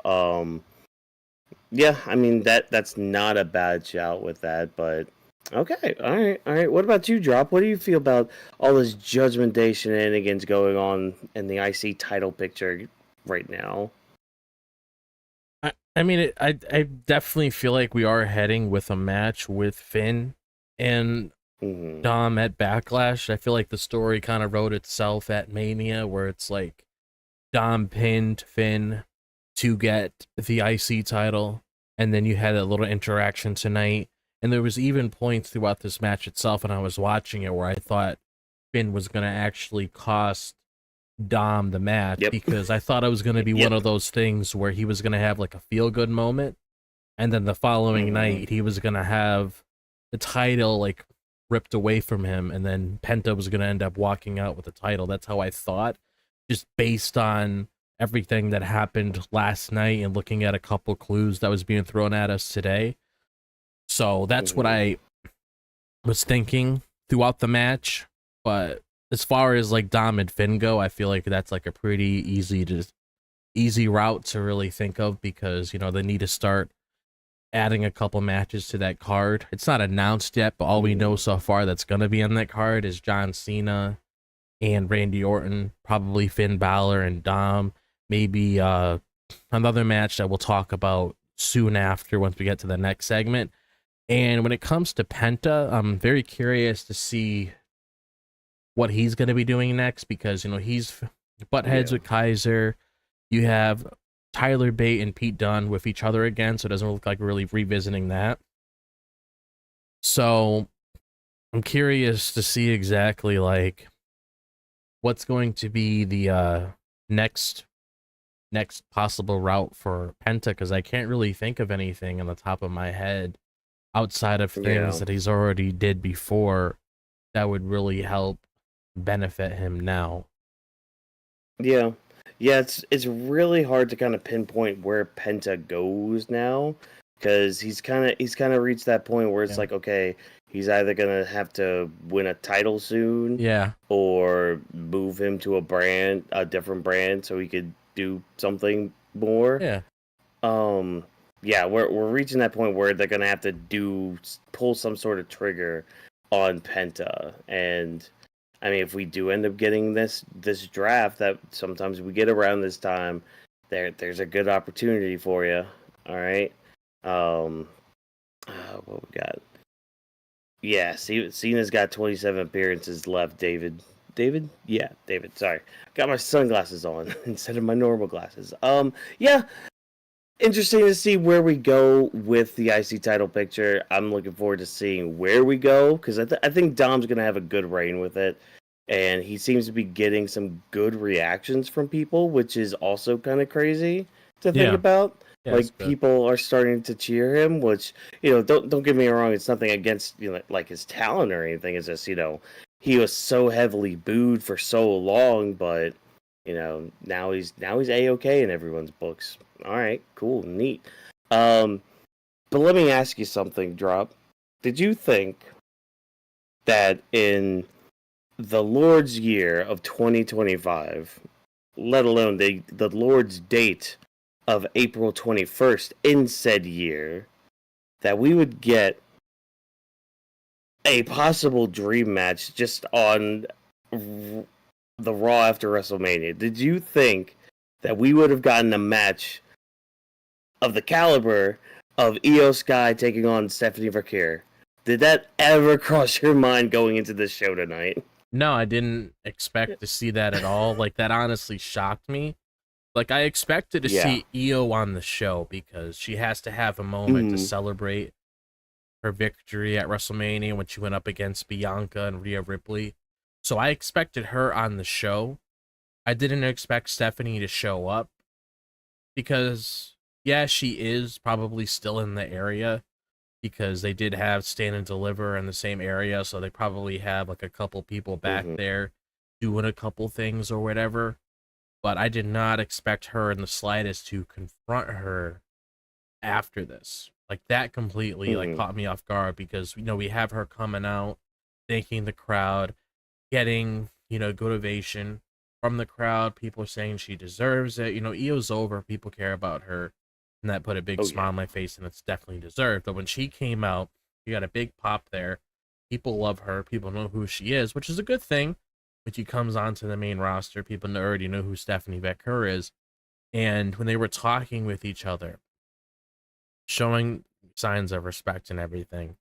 Yeah, I mean that's not a bad shout with that, but okay, all right. What about you, Drop? What do you feel about all this Judgment Day shenanigans going on in the IC title picture right now? I definitely feel like we are heading with a match with Finn and Dom at Backlash. I feel like the story kind of wrote itself at Mania, where it's like Dom pinned Finn to get the IC title, and then you had that little interaction tonight. And there was even points throughout this match itself, and I was watching it, where I thought Finn was going to actually cost Dom the match, because I thought it was going to be one of those things where he was going to have like a feel-good moment, and then the following night he was going to have the title like ripped away from him, and then Penta was going to end up walking out with the title. That's how I thought, just based on everything that happened last night and looking at a couple clues that was being thrown at us today. So that's what I was thinking throughout the match. But as far as like Dom and Finn go, I feel like that's like a pretty easy route to really think of, because they need to start adding a couple matches to that card. It's not announced yet, but all we know so far that's going to be on that card is John Cena and Randy Orton, probably Finn Balor and Dom, maybe another match that we'll talk about soon after once we get to the next segment. And when it comes to Penta, I'm very curious to see what he's going to be doing next, because, you know, he's butt heads with Kaiser. You have Tyler Bate and Pete Dunne with each other again, so it doesn't look like we're really revisiting that. So I'm curious to see exactly like what's going to be the next possible route for Penta, because I can't really think of anything on the top of my head outside of things that he's already did before that would really help benefit him now. Yeah, it's really hard to kind of pinpoint where Penta goes now, because he's kind of reached that point where it's like, okay, he's either gonna have to win a title soon, or move him to a different brand, so he could do something more. We're reaching that point where they're gonna have to pull some sort of trigger on Penta. And I mean, if we do end up getting this draft that sometimes we get around this time, there's a good opportunity for you. All right. What we got? Yeah, Cena's got 27 appearances left. David. Yeah, David. Sorry, got my sunglasses on instead of my normal glasses. Interesting to see where we go with the IC title picture. I'm looking forward to seeing where we go, because I think Dom's going to have a good reign with it. And he seems to be getting some good reactions from people, which is also kind of crazy to think about. Like, people are starting to cheer him, which, you know, don't get me wrong, it's nothing against, you know, like his talent or anything. It's just, you know, he was so heavily booed for so long, but, you know, now he's A-okay in everyone's books. All right, cool, neat. But let me ask you something, Drop. Did you think that in the Lord's year of 2025, let alone the Lord's date of April 21st in said year, that we would get a possible dream match just on the Raw after WrestleMania? Did you think that we would have gotten a match of the caliber of Io Sky taking on Stephanie Vaquer? Did that ever cross your mind going into this show tonight? No, I didn't expect to see that at all. Like, that honestly shocked me. Like, I expected to see Io on the show because she has to have a moment to celebrate her victory at WrestleMania when she went up against Bianca and Rhea Ripley. So I expected her on the show. I didn't expect Stephanie to show up because, yeah, she is probably still in the area because they did have Stand and Deliver in the same area, so they probably have like a couple people back there doing a couple things or whatever. But I did not expect her in the slightest to confront her after this. Like, that completely like caught me off guard because, you know, we have her coming out, thanking the crowd, getting, you know, good ovation from the crowd. People are saying she deserves it. You know, Io's over. People care about her. And that put a big smile on my face, and it's definitely deserved. But when she came out, you got a big pop there. People love her. People know who she is, which is a good thing. When she comes onto the main roster, people already know who Stephanie Vaquer is. And when they were talking with each other, showing signs of respect and everything,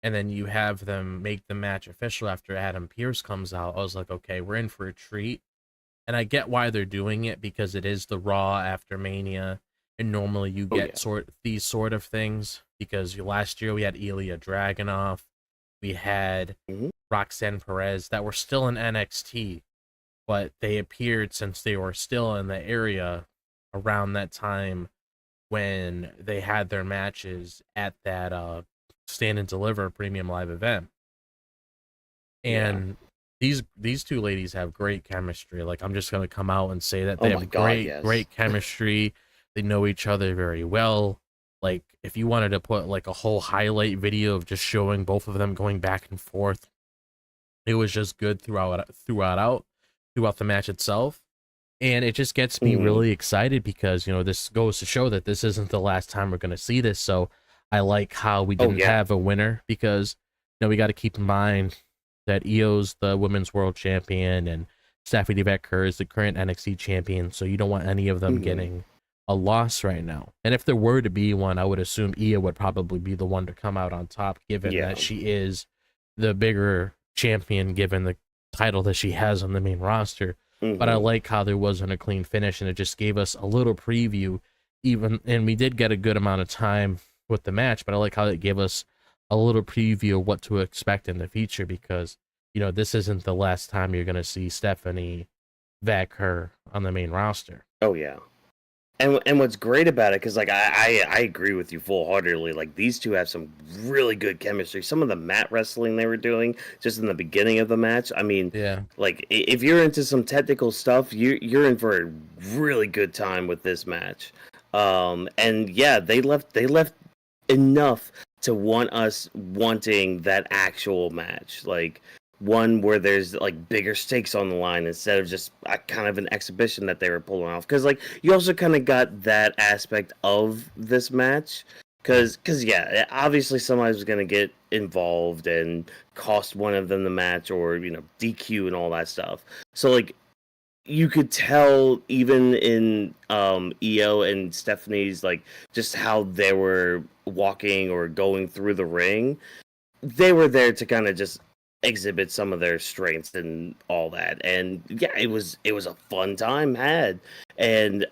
and then you have them make the match official after Adam Pearce comes out, I was like, okay, we're in for a treat. And I get why they're doing it, because it is the Raw after Mania, and normally you get these sort of things, because last year we had Ilya Dragunov, we had Roxanne Perez that were still in NXT, but they appeared since they were still in the area around that time when they had their matches at that Stand and Deliver Premium Live event. And these two ladies have great chemistry. Like, I'm just going to come out and say that they have great chemistry. They know each other very well. Like, if you wanted to put like a whole highlight video of just showing both of them going back and forth, it was just good throughout the match itself. And it just gets me really excited because, you know, this goes to show that this isn't the last time we're going to see this. So I like how we didn't have a winner because we got to keep in mind that Io's the women's world champion and Stephanie Vaquer is the current NXT champion, so you don't want any of them getting a loss right now. And if there were to be one, I would assume Io would probably be the one to come out on top, given that she is the bigger champion, given the title that she has on the main roster. But I like how there wasn't a clean finish, and it just gave us a little preview, and we did get a good amount of time with the match, but I like how it gave us a little preview of what to expect in the future, because this isn't the last time you're going to see Stephanie Vaquer on the main roster. Oh yeah. And what's great about it, because like I agree with you full-heartedly, like these two have some really good chemistry. Some of the mat wrestling they were doing just in the beginning of the match, I mean, like if you're into some technical stuff, you're in for a really good time with this match. And yeah, they left enough to want us wanting that actual match, like one where there's like bigger stakes on the line instead of just kind of an exhibition that they were pulling off. Because like you also kind of got that aspect of this match, because yeah, obviously somebody was going to get involved and cost one of them the match, or DQ and all that stuff. So like you could tell even in Io and Stephanie's, like just how they were walking or going through the ring, they were there to kind of just exhibit some of their strengths and all that. And yeah, it was a fun time had. And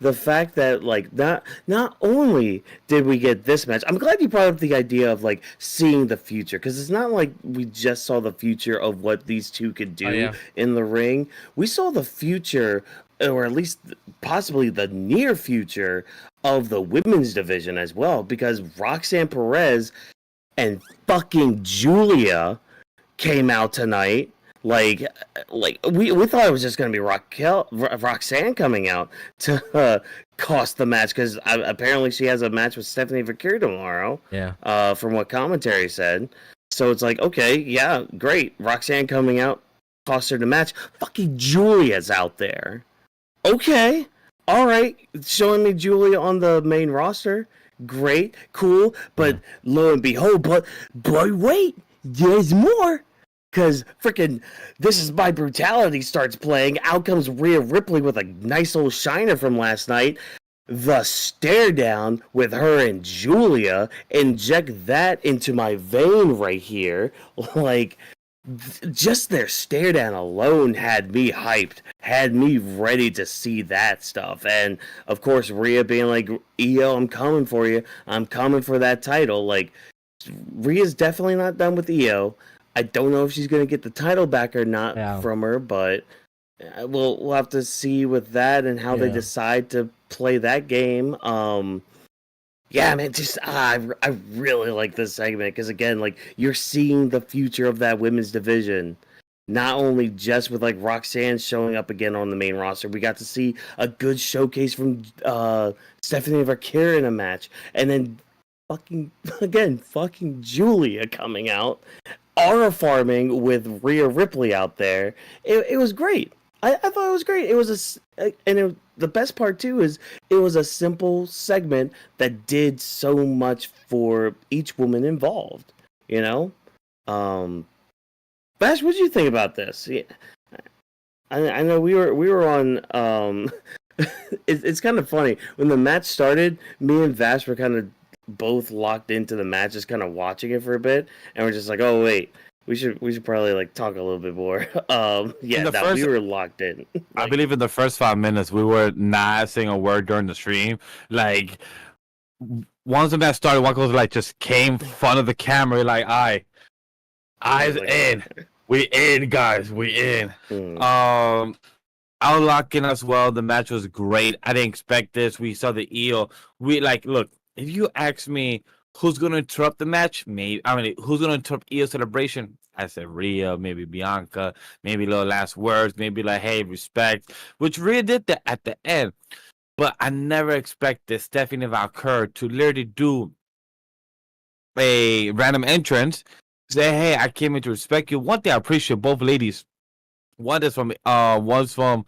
the fact that like not only did we get this match, I'm glad you brought up the idea of like seeing the future, because it's not like we just saw the future of what these two could do in the ring. We saw the future, or at least possibly the near future, of the women's division as well, because Roxanne Perez and fucking Julia came out tonight. Like we thought it was just gonna be Roxanne coming out to cost the match, because apparently she has a match with Stephanie Vaquer tomorrow. Yeah. From what commentary said. So it's like, okay, yeah, great. Roxanne coming out cost her the match. Fucking Julia's out there. Okay, all right, showing me Julia on the main roster. Great, cool, but lo and behold, but wait, there's more. Because freaking This Is My Brutality starts playing. Out comes Rhea Ripley with a nice old shiner from last night. The stare down with her and Julia. Inject that into my vein right here. Like, just their stare down alone had me hyped. Had me ready to see that stuff. And, of course, Rhea being like, Io, I'm coming for you. I'm coming for that title. Like, Rhea's definitely not done with Io. I don't know if she's going to get the title back or not from her, but we'll have to see with that and how they decide to play that game. Yeah, man, just I really like this segment, because again, like you're seeing the future of that women's division. Not only just with like Roxanne showing up again on the main roster, we got to see a good showcase from Stephanie Vaquer in a match, and then fucking Julia coming out. Aura farming with Rhea Ripley out there. It was great. I thought it was great. It was the best part too is it was a simple segment that did so much for each woman involved. Vash, what did you think about this? Yeah, I know we were on. It's kind of funny when the match started. Me and Vash were kind of both locked into the match, just kind of watching it for a bit, and we're just like, oh wait, we should probably like talk a little bit more. We were locked in. I believe in the first 5 minutes we were not saying a word during the stream. Like once the match started, one goes like just came in front of the camera, like eyes in, we in, guys, we in. I'll lock in as well. The match was great. I didn't expect this. We saw the Io. Look. If you ask me who's going to interrupt the match, who's going to interrupt Io's celebration? I said Rhea, maybe Bianca, maybe little last words, maybe like, hey, respect, which Rhea did that at the end. But I never expected Stephanie Vaquer to literally do a random entrance, say, hey, I came in to respect you. One thing I appreciate, both ladies, one's from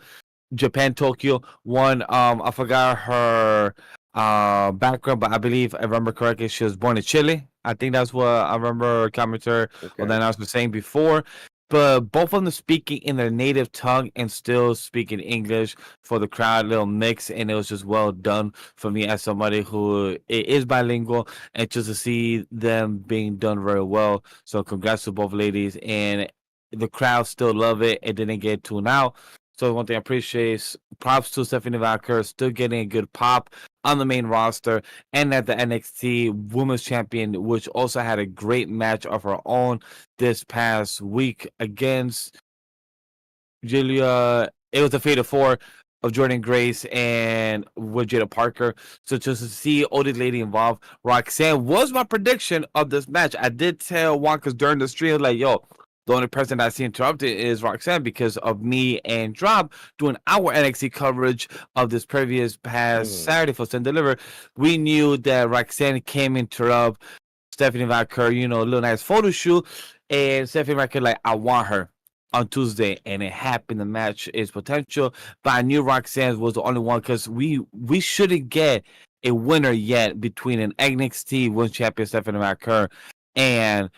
Japan, Tokyo. One, I forgot her background, but I believe, if I remember correctly, she was born in Chile. I think that's what I remember commentator or the announcer saying before. But both of them speaking in their native tongue and still speaking English for the crowd, little mix, and it was just well done for me as somebody who is bilingual, and just to see them being done very well. So congrats to both ladies, and the crowd still love it. It didn't get tuned out. So one thing I appreciate is props to Stephanie Vaquer, still getting a good pop on the main roster and at the NXT Women's Champion, which also had a great match of her own this past week against Julia. It was a Fatal 4 of Jordan Grace and with Jada Parker. So just to see all these ladies involved, Roxanne was my prediction of this match. I did tell Wonkas during the stream, like, yo, the only person that I see interrupted is Roxanne because of me and Drop doing our NXT coverage of this previous past Saturday for Send Deliver. We knew that Roxanne came interrupt Stephanie Vaquer, a little nice photo shoot, and Stephanie Vaquer like, I want her on Tuesday, and it happened. The match is potential, but I knew Roxanne was the only one because we shouldn't get a winner yet between an NXT Women's Champion Stephanie Vaquer and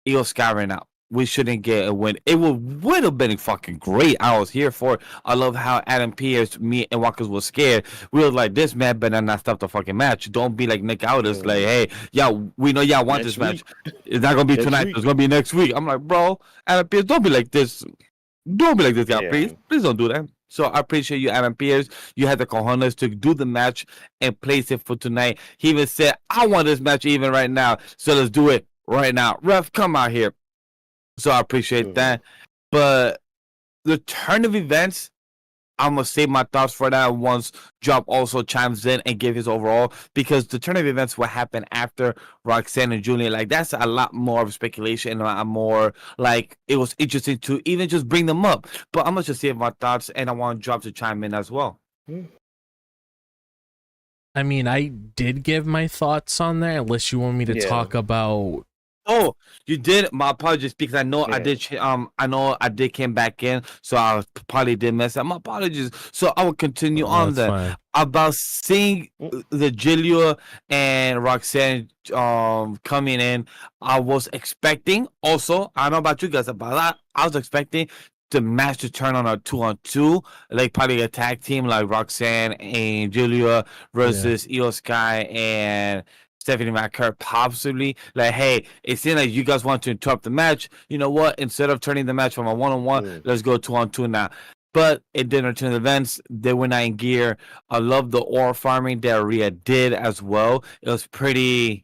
Io Sky right now. We shouldn't get a win. It would have been fucking great. I was here for it. I love how Adam Pearce, me, and Walkers was scared. We were like, this man better not stop the fucking match. Don't be like Nick Aldis, like, hey, y'all, we know y'all want this match. It's not going to be tonight. It's going to be next week. I'm like, bro, Adam Pearce, don't be like this. Don't be like this guy, please. Please don't do that. So I appreciate you, Adam Pearce. You had the cojones to do the match and place it for tonight. He even said, I want this match even right now. So let's do it right now. Ref, come out here. So I appreciate that. But the turn of events, I'm going to save my thoughts for that once Drop also chimes in and give his overall. Because the turn of events will happen after Roxanne and Julian. Like, that's a lot more of speculation. And a lot more, like, it was interesting to even just bring them up. But I'm going to just save my thoughts, and I want Drop to chime in as well. I mean, I did give my thoughts on there, unless you want me to talk about... Oh, you did. My apologies, because I know I did. I did came back in, so I probably did mess up. My apologies. So I will continue on that. Fine. About seeing the Julia and Roxanne coming in. I was expecting. Also, I don't know about you guys about that. I was expecting the match to turn on a 2-on-2, like probably a tag team like Roxanne and Julia versus Io Sky and Stephanie Vaquer, possibly. Like, hey, it seems like you guys want to interrupt the match. You know what? Instead of turning the match from a 1-on-1, let's go 2-on-2 now. But it didn't turn the events. They were not in gear. I love the ore farming that Rhea did as well. It was pretty,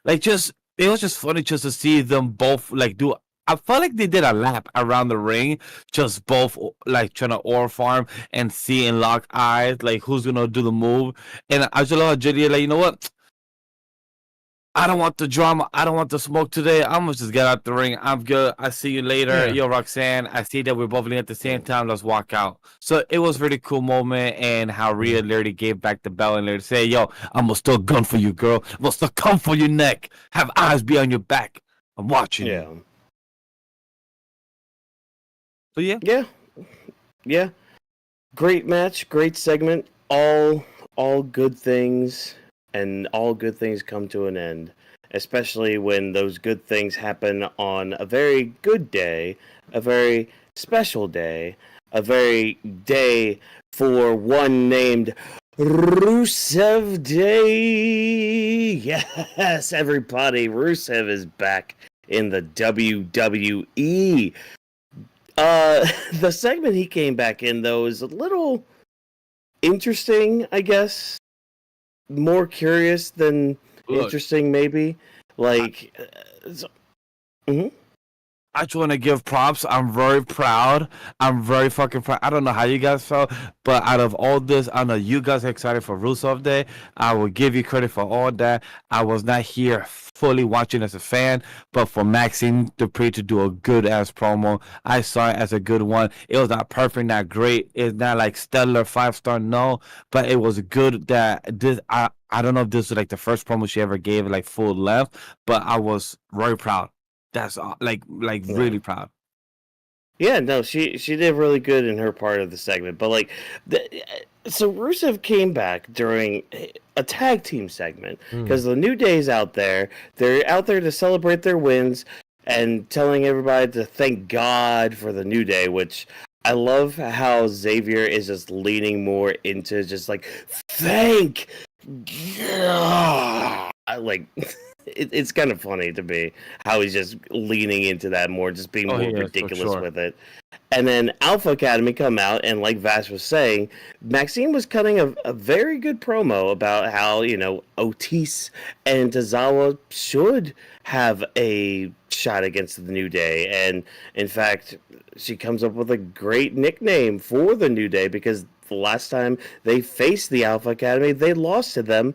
like, it was just funny just to see them both, like, do. I felt like they did a lap around the ring, just both like trying to ore farm and see and lock eyes, like who's gonna do the move. And I just love how Julia, like, you know what? I don't want the drama. I don't want the smoke today. I'm gonna just get out the ring. I'm good. I see you later. Yo, Roxanne, I see that we're both leaving at the same time. Let's walk out. So it was a really cool moment, and how Rhea literally gave back the bell and literally say, yo, I'm gonna still gun for you, girl. I'm gonna still come for your neck. Have eyes be on your back. I'm watching you. So yeah. Great match, great segment. All good things. And all good things come to an end, especially when those good things happen on a very good day, a very special day, a very day for one named Rusev Day. Yes, everybody, Rusev is back in the WWE. The segment he came back in, though, is a little interesting, I guess. More curious than interesting, maybe. Like, I just want to give props. I'm very proud. I'm very fucking proud. I don't know how you guys felt, but out of all this, I know you guys are excited for Rusev Day. I will give you credit for all that. I was not here fully watching as a fan, but for Maxine Dupree to do a good-ass promo, I saw it as a good one. It was not perfect, not great. It's not like stellar 5-star, no, but it was good that this, I don't know if this was like the first promo she ever gave, like full length, but I was very proud. That's like really proud. Yeah, no, she did really good in her part of the segment, but like, so Rusev came back during a tag team segment because the New Day's out there. They're out there to celebrate their wins and telling everybody to thank God for the New Day, which I love how Xavier is just leaning more into just like thank God. Like it's kind of funny to me how he's just leaning into that more, just being more ridiculous with it. And then Alpha Academy come out, and like Vash was saying, Maxine was cutting a very good promo about how, you know, Otis and Tozawa should have a shot against the New Day. And in fact, she comes up with a great nickname for the New Day because the last time they faced the Alpha Academy, they lost to them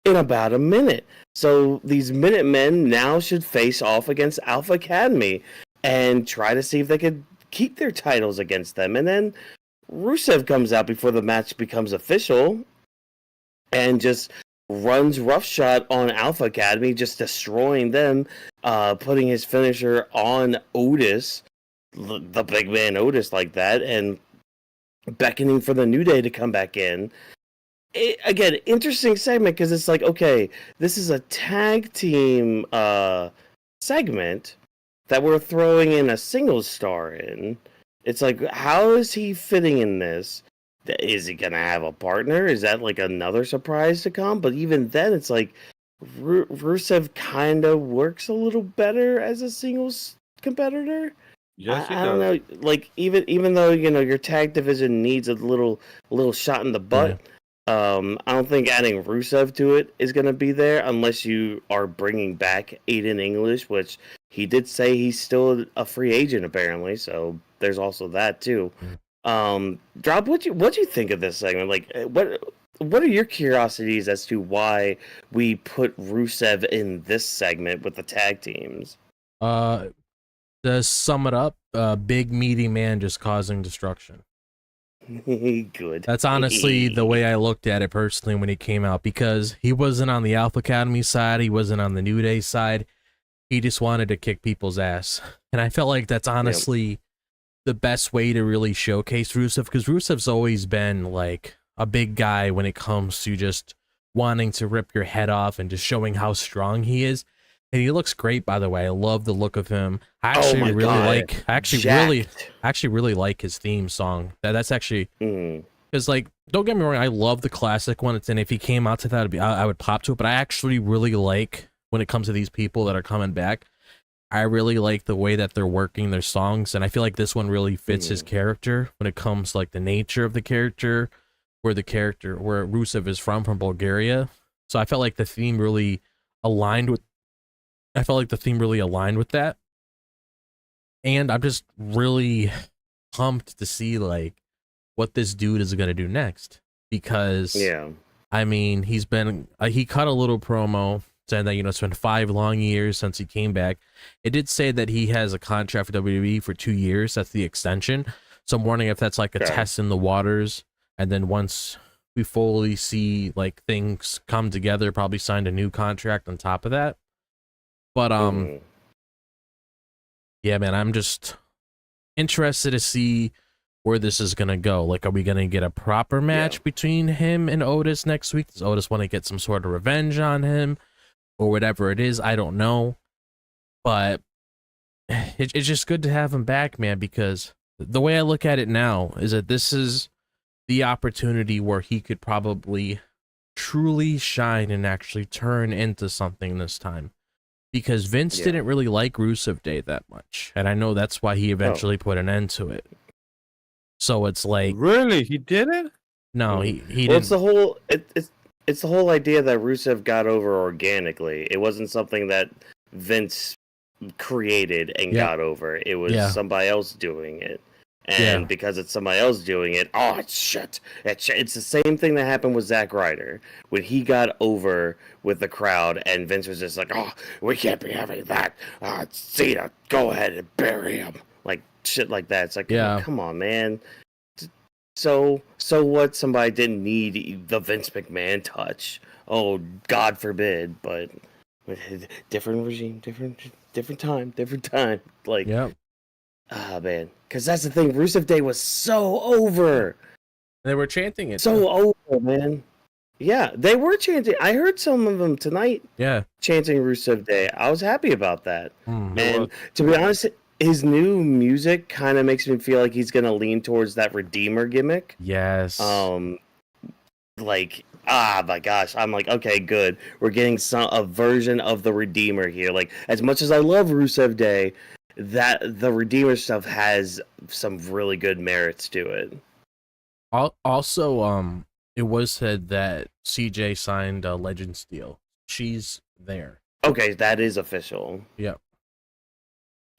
in about a minute. So these Minutemen now should face off against Alpha Academy and try to see if they could keep their titles against them. And then Rusev comes out before the match becomes official and just runs roughshod on Alpha Academy, just destroying them, putting his finisher on Otis, the big man Otis, like that, and beckoning for the New Day to come back in. Again, interesting segment because it's like, okay, this is a tag team segment that we're throwing in a singles star in. It's like, how is he fitting in this? Is he gonna have a partner? Is that like another surprise to come? But even then, it's like Rusev kind of works a little better as a singles competitor. Yes, I don't know. Like even though, you know, your tag division needs a little shot in the butt. Yeah. I don't think adding Rusev to it is going to be there unless you are bringing back Aiden English, which he did say he's still a free agent apparently. So there's also that too. Drop, what you think of this segment? Like, what are your curiosities as to why we put Rusev in this segment with the tag teams? To sum it up, big meaty man just causing destruction. Good. That's honestly the way I looked at it personally when he came out, because he wasn't on the Alpha Academy side, he wasn't on the New Day side. He just wanted to kick people's ass, and I felt like that's honestly the best way to really showcase Rusev, because Rusev's always been like a big guy when it comes to just wanting to rip your head off and just showing how strong he is. And he looks great, by the way. I love the look of him. I actually really like his theme song. That's actually because, like, don't get me wrong, I love the classic one. And if he came out to that, I would pop to it. But I actually really like, when it comes to these people that are coming back, I really like the way that they're working their songs, and I feel like this one really fits his character when it comes to, like, the nature of the character, where Rusev is from Bulgaria. So I felt like the theme really aligned with. I felt like the theme really aligned with that. And I'm just really pumped to see, like, what this dude is going to do next. Because, I mean, he cut a little promo saying that, you know, it's been 5 long years since he came back. It did say that he has a contract for WWE for 2 years. That's the extension. So I'm wondering if that's like a test in the waters. And then once we fully see, like, things come together, probably signed a new contract on top of that. But, yeah, man, I'm just interested to see where this is going to go. Like, are we going to get a proper match between him and Otis next week? Does Otis want to get some sort of revenge on him or whatever it is? I don't know. But it's just good to have him back, man, because the way I look at it now is that this is the opportunity where he could probably truly shine and actually turn into something this time. Because Vince didn't really like Rusev Day that much. And I know that's why he eventually put an end to it. So it's like... Really? He didn't? No, he didn't. It's the whole... It's the whole idea that Rusev got over organically. It wasn't something that Vince created and got over. It was somebody else doing it. And because it's somebody else doing it, oh, it's shit. It's the same thing that happened with Zack Ryder when he got over with the crowd, and Vince was just like, oh, we can't be having that. Cena, go ahead and bury him. Like, shit like that. It's like, oh, come on, man. So what? Somebody didn't need the Vince McMahon touch. Oh, God forbid, but different regime, different time. Like, Ah, man. Because that's the thing. Rusev Day was so over. They were chanting it. So over, man. Yeah, they were chanting. I heard some of them tonight. Yeah. Chanting Rusev Day. I was happy about that. Mm. And to be honest, his new music kind of makes me feel like he's going to lean towards that Redeemer gimmick. Yes. Like, my gosh. I'm like, okay, good. We're getting a version of the Redeemer here. Like, as much as I love Rusev Day, that the Redeemer stuff has some really good merits to it. Also, it was said that CJ signed a Legends deal. She's there. Okay, that is official. Yep.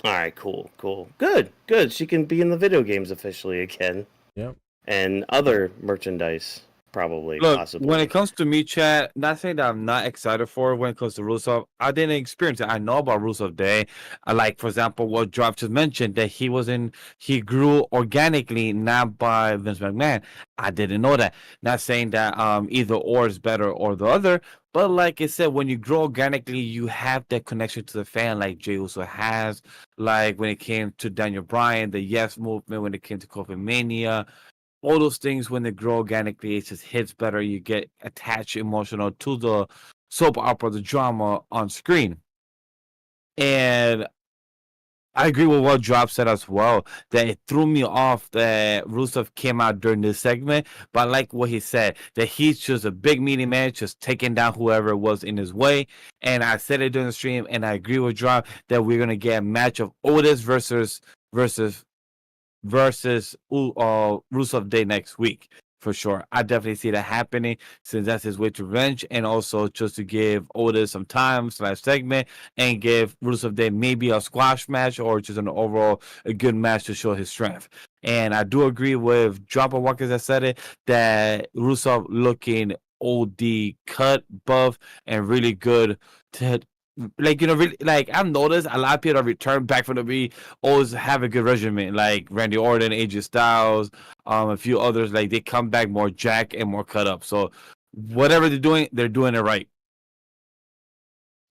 All right, cool. Good. She can be in the video games officially again. Yep. And other merchandise, probably, Look, possibly. when it comes to me, chat, not saying that I'm not excited for it when it comes to Rusev. I didn't experience it. I know about Rusev Day. Like, for example, what Drop just mentioned, that he grew organically, not by Vince McMahon. I didn't know that. Not saying that either or is better or the other, but like I said, when you grow organically, you have that connection to the fan, like Jey Uso has. Like when it came to Daniel Bryan, the Yes movement, when it came to Coffee Mania, all those things, when they grow organically, it just hits better. You get attached emotional to the soap opera, the drama on screen. And I agree with what Drop said as well, that it threw me off that Rusev came out during this segment. But I like what he said, that he's just a big meaty man, just taking down whoever was in his way. And I said it during the stream, and I agree with Drop that we're going to get a match of Otis versus Rusev Day next week. For sure. I definitely see that happening, since that's his way to revenge, and also just to give Otis some time / segment and give Rusev Day maybe a squash match or just an overall a good match to show his strength. And I do agree with Drop of Walkers that said it, that Rusev looking OD cut, buff, and really good to, like, really, like, I've noticed a lot of people that return back from the WWE always have a good regimen, like Randy Orton, AJ Styles, a few others. Like, they come back more jacked and more cut up. So whatever they're doing it right.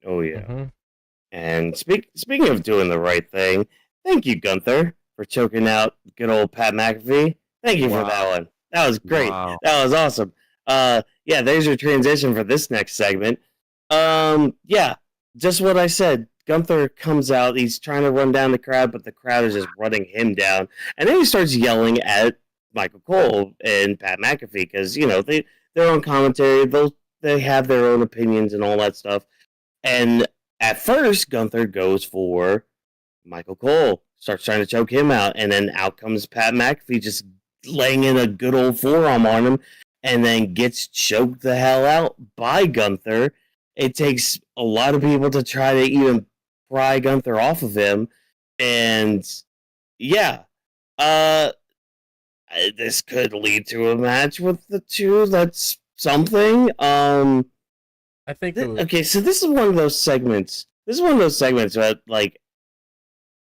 Oh yeah. Mm-hmm. And speaking of doing the right thing, thank you, Gunther, for choking out good old Pat McAfee. Thank you for that one. That was great. Wow. That was awesome. Yeah, there's your transition for this next segment. Yeah, just what I said. Gunther comes out. He's trying to run down the crowd, but the crowd is just running him down. And then he starts yelling at Michael Cole and Pat McAfee because, they're on commentary. They have their own opinions and all that stuff. And at first, Gunther goes for Michael Cole, starts trying to choke him out, and then out comes Pat McAfee just laying in a good old forearm on him, and then gets choked the hell out by Gunther. It takes a lot of people to try to even pry Gunther off of him, and yeah, this could lead to a match with the two. That's something. I think. Okay, so this is one of those segments. This is one of those segments that, like,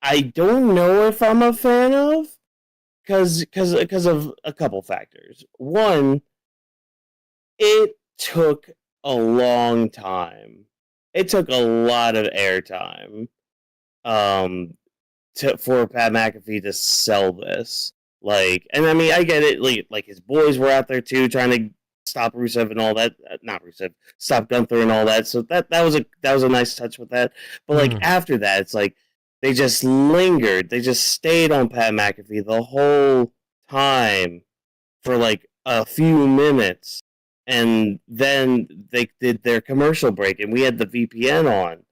I don't know if I'm a fan of, because of a couple factors. One, it took a long time. It took a lot of airtime, for Pat McAfee to sell this. Like, and I mean, I get it. Like his boys were out there too, trying to stop Rusev and all that. Not Rusev, stop Gunther and all that. So that was a nice touch with that. But like after that, it's like they just lingered. They just stayed on Pat McAfee the whole time for like a few minutes, and then they did their commercial break, and we had the VPN on,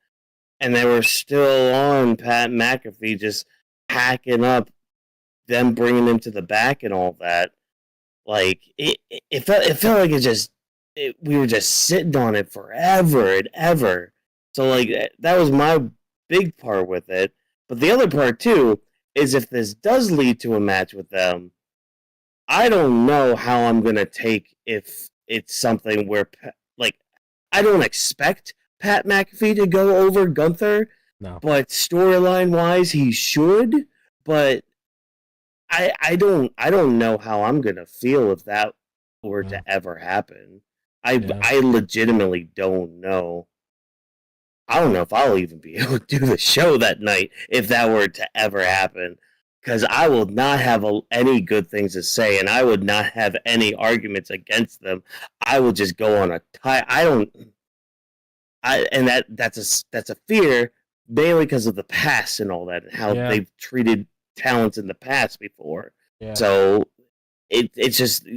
and they were still on Pat McAfee, just hacking up them, bringing him to the back and all that. Like, it felt like we were just sitting on it forever and ever. So, like, that was my big part with it. But the other part, too, is if this does lead to a match with them, I don't know how I'm going to take if it's something where, like, I don't expect Pat McAfee to go over Gunther. No. But storyline-wise, he should. But I don't know how I'm gonna feel if that were to ever happen. I legitimately don't know. I don't know if I'll even be able to do the show that night if that were to ever happen. because I will not have any good things to say, and I would not have any arguments against them. I will just go on a tie. And that's a fear mainly because of the past and all that, and how they've treated talents in the past before. Yeah. So it's just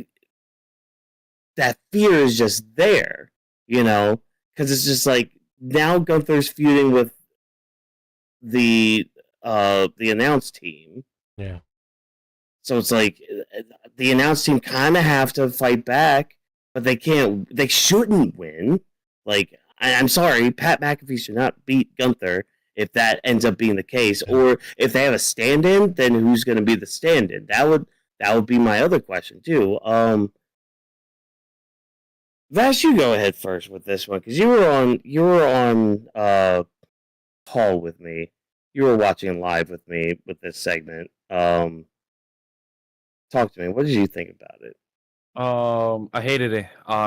that fear is just there, because it's just like now Gunther's feuding with the announce team. Yeah. So it's like the announce team kind of have to fight back, but they can't. They shouldn't win. Like, I'm sorry, Pat McAfee should not beat Gunther if that ends up being the case. Or if they have a stand-in, then who's going to be the stand-in? That would be my other question too. Vash, you go ahead first with this one because you were on Paul with me. You were watching live with me with this segment. Talk to me. What did you think about it? I hated it.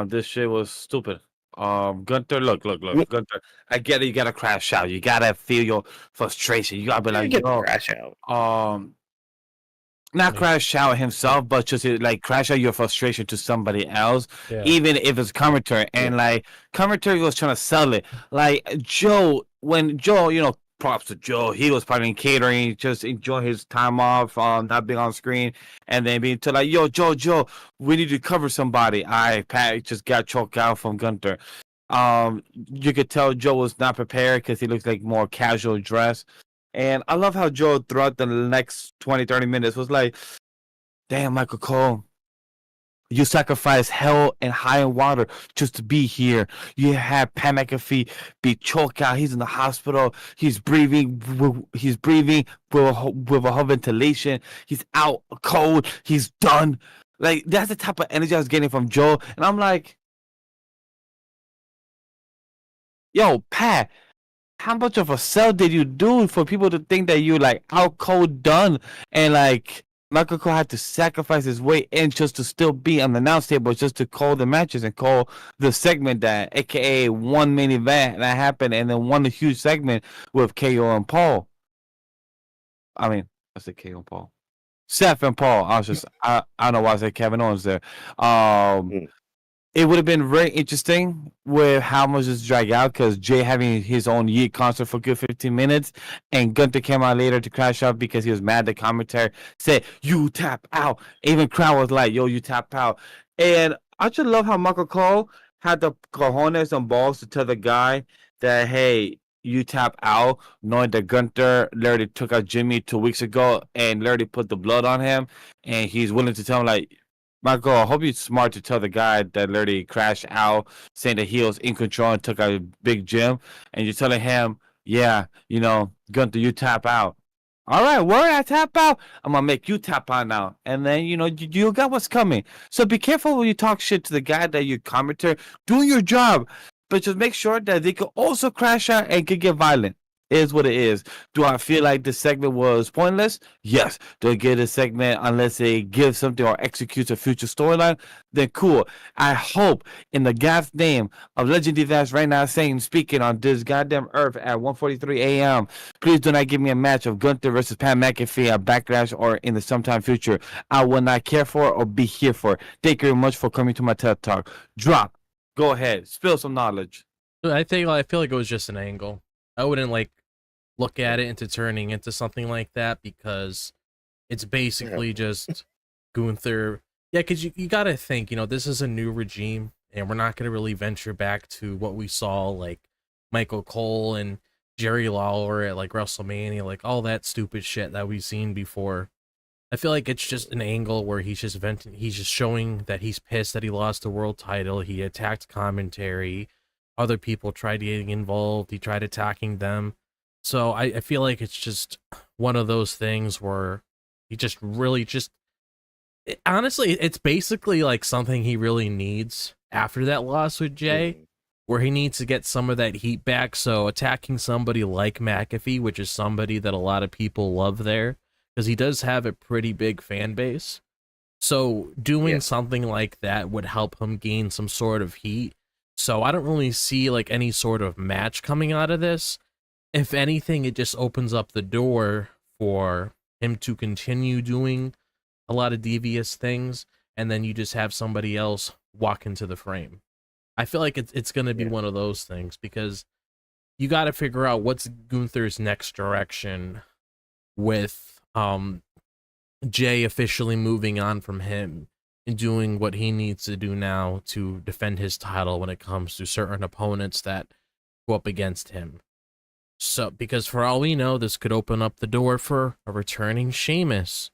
This shit was stupid. Gunther, look, Gunther. I get it. You gotta crash out. You gotta feel your frustration. You gotta be like, crash out. Not crash out himself, but just like crash out your frustration to somebody else, even if it's commentary. And like commentary was trying to sell it. Like Joe, when Joe, props to Joe, he was probably in catering, just enjoying his time off, not being on screen, and then being told like, yo, Joe, we need to cover somebody. Pat just got choked out from Gunther. You could tell Joe was not prepared because he looks like more casual dress. And I love how Joe throughout the next 20, 30 minutes was like, damn, Michael Cole, you sacrificed hell and high water just to be here. You had Pat McAfee be choked out. He's in the hospital. He's breathing with a whole ventilation. He's out cold. He's done. Like, that's the type of energy I was getting from Joe. And I'm like, yo, Pat, how much of a sell did you do for people to think that you like out cold done, and like Michael Cole had to sacrifice his way in just to still be on the announce table, just to call the matches and call the segment that, aka one main event that happened, and then one huge segment with KO and Paul. I mean, I said KO and Paul, Seth and Paul. I don't know why I said Kevin Owens there. It would have been very interesting with how much this drag out, because Jey having his own Yeet concert for a good 15 minutes, and Gunther came out later to crash out because he was mad. The commentary said, you tap out. Even crowd was like, yo, you tap out. And I just love how Michael Cole had the cojones and balls to tell the guy that, hey, you tap out, knowing that Gunther literally took out Jimmy 2 weeks ago and literally put the blood on him, and he's willing to tell him, like, Michael, I hope you're smart to tell the guy that literally crashed out, saying that he was in control and took out a big Jim, and you're telling him, yeah, Gunther, you tap out. All right, word, I tap out. I'm going to make you tap out now. And then, you got what's coming. So be careful when you talk shit to the guy that you commenter. Do your job, but just make sure that they could also crash out and could get violent. Is what it is. Do I feel like this segment was pointless? Yes. Do I get a segment unless they give something or execute a future storyline? Then cool. I hope in the God's name of Legendary Vash right now speaking on this goddamn earth at 1:43 a.m. Please do not give me a match of Gunther versus Pat McAfee at Backlash or in the sometime future. I will not care for or be here for. Thank you very much for coming to my TED Talk. Drop. Go ahead. Spill some knowledge. I feel like it was just an angle. I wouldn't look at it into turning into something like that, because it's basically just Gunther. Yeah, because you got to think, this is a new regime, and we're not going to really venture back to what we saw, like Michael Cole and Jerry Lawler at like WrestleMania, like all that stupid shit that we've seen before. I feel like it's just an angle where he's just venting. He's just showing that he's pissed that he lost the world title. He attacked commentary. Other people tried getting involved. He tried attacking them. So I feel like it's just one of those things where he just really honestly, it's basically like something he really needs after that loss with Jey, where he needs to get some of that heat back. So attacking somebody like McAfee, which is somebody that a lot of people love there, because he does have a pretty big fan base. So doing something like that would help him gain some sort of heat. So I don't really see like any sort of match coming out of this. If anything, it just opens up the door for him to continue doing a lot of devious things, and then you just have somebody else walk into the frame. I feel like it's going to be one of those things, because you got to figure out what's Gunther's next direction with Jey officially moving on from him and doing what he needs to do now to defend his title when it comes to certain opponents that go up against him. So, because for all we know, this could open up the door for a returning Sheamus.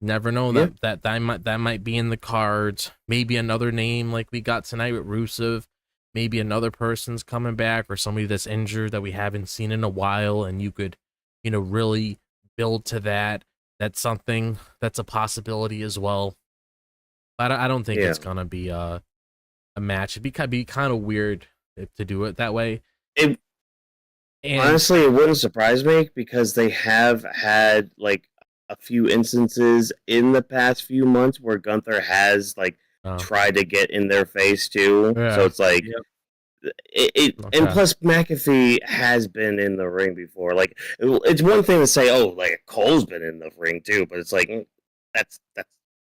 Never know that might be in the cards. Maybe another name like we got tonight with Rusev. Maybe another person's coming back, or somebody that's injured that we haven't seen in a while, and you could, really build to that. That's something that's a possibility as well. But I don't think it's gonna be a match. It'd be kind of weird to do it that way. Honestly, it wouldn't surprise me, because they have had like a few instances in the past few months where Gunther has tried to get in their face too. Yeah. So it's like okay. And plus McAfee has been in the ring before. Like, it's one thing to say, oh, like Cole's been in the ring too, but it's like that's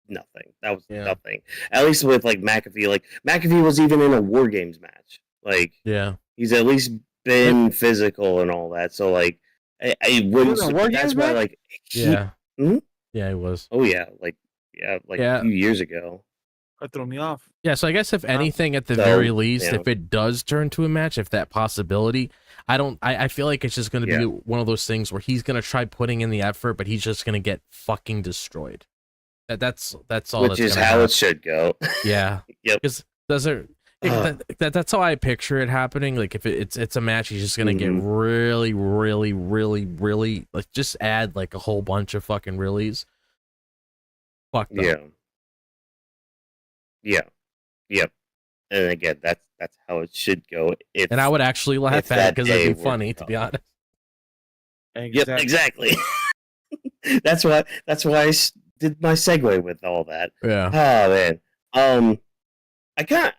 nothing. That was nothing. At least with like McAfee. Like McAfee was even in a War Games match. Like, he's at least been physical and all that. So like, I wouldn't. That's why like he was. Oh yeah, like a few years ago. That threw me off. Yeah, so I guess if anything, at the very least, if it does turn to a match, if that possibility, I feel like it's just going to be one of those things where he's going to try putting in the effort, but he's just going to get fucking destroyed. That's all. Which is how it should go. Yeah. Yep. Because that's how I picture it happening. Like, if it's a match, he's just gonna get really, really, really, really, like, just add like a whole bunch of fucking reallys. Fucked up. Yep. And again, that's how it should go. And I would actually laugh at it because it'd be funny, to be honest. Yep, exactly. That's why I did my segue with all that. Yeah. Oh man. I kind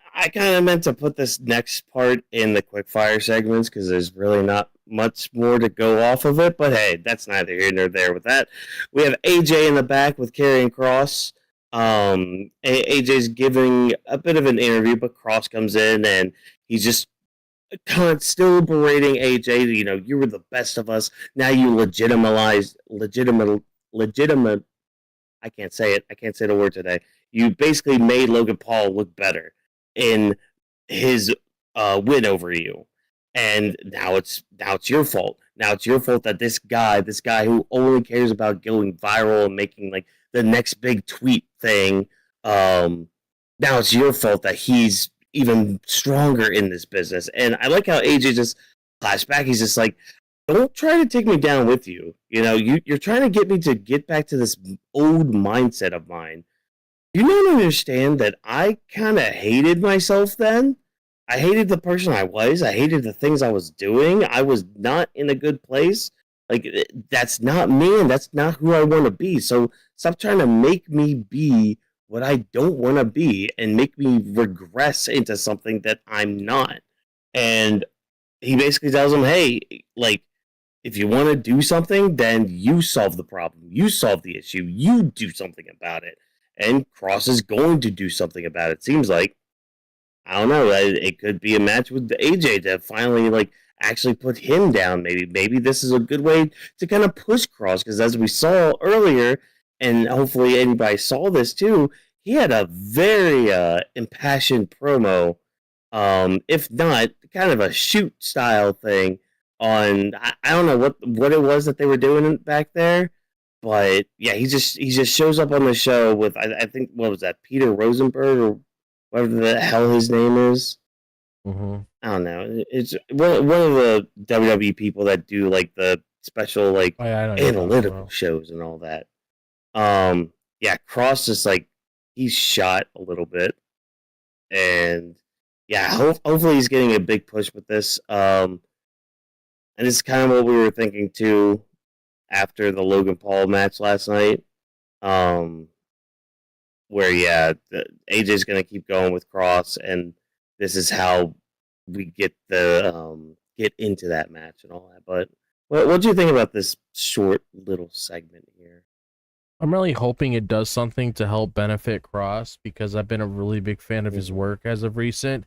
of meant to put this next part in the quickfire segments, because there's really not much more to go off of it. But hey, that's neither here nor there with that. We have AJ in the back with Karrion Kross. AJ's giving a bit of an interview, but Kross comes in and he's just still berating AJ. You were the best of us. Now you legitimate. I can't say it. I can't say the word today. You basically made Logan Paul look better in his win over you, and now it's your fault. Now it's your fault that this guy who only cares about going viral and making like the next big tweet thing. Now it's your fault that he's even stronger in this business. And I like how AJ just flashed back. He's just like, don't try to take me down with you. You're trying to get me to get back to this old mindset of mine. You don't understand that I kind of hated myself then. I hated the person I was. I hated the things I was doing. I was not in a good place. Like, that's not me, and that's not who I want to be. So stop trying to make me be what I don't want to be and make me regress into something that I'm not. And he basically tells him, hey, like, if you want to do something, then you solve the problem. You solve the issue. You do something about it. And Kross is going to do something about it. Seems like, I don't know, it could be a match with AJ to finally, like, actually put him down. Maybe this is a good way to kind of push Kross, because as we saw earlier, and hopefully anybody saw this too, he had a very impassioned promo, if not kind of a shoot style thing on, I don't know what it was that they were doing back there. But yeah, he just shows up on the show with, I think, what was that, Peter Rosenberg or whatever the hell his name is. Mm-hmm. I don't know. It's one of the WWE people that do like the special like analytical shows and all that. Yeah, Kross just like, he's shot a little bit, and yeah, hopefully he's getting a big push with this. And it's kind of what we were thinking too after the Logan Paul match last night, where AJ's gonna keep going with Kross, and this is how we get into that match and all that. But What do you think about this short little segment here? I'm really hoping it does something to help benefit Cross, because I've been a really big fan of his work as of recent,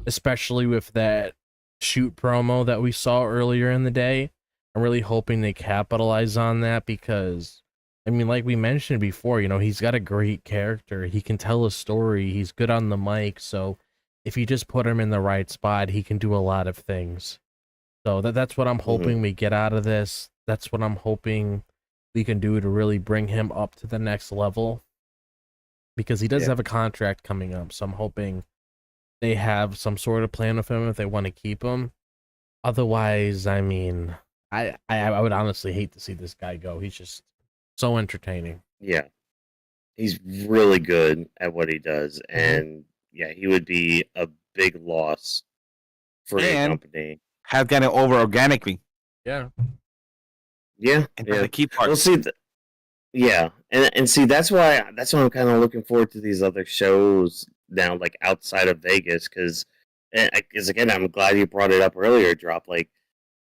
especially with that shoot promo that we saw earlier in the day. I'm really hoping they capitalize on that because, I mean, like we mentioned before, he's got a great character. He can tell a story. He's good on the mic. So if you just put him in the right spot, he can do a lot of things. So that's what I'm hoping we get out of this. That's what I'm hoping we can do to really bring him up to the next level, because he does have a contract coming up. So I'm hoping they have some sort of plan with him if they want to keep him. Otherwise, I mean, I would honestly hate to see this guy go. He's just so entertaining. Yeah. He's really good at what he does. And yeah, he would be a big loss for the company. Has gotten over organically. Yeah. Yeah. And the key part. We'll see. And see, that's why I'm kind of looking forward to these other shows now, like outside of Vegas, because again, I'm glad you brought it up earlier, Drop. Like,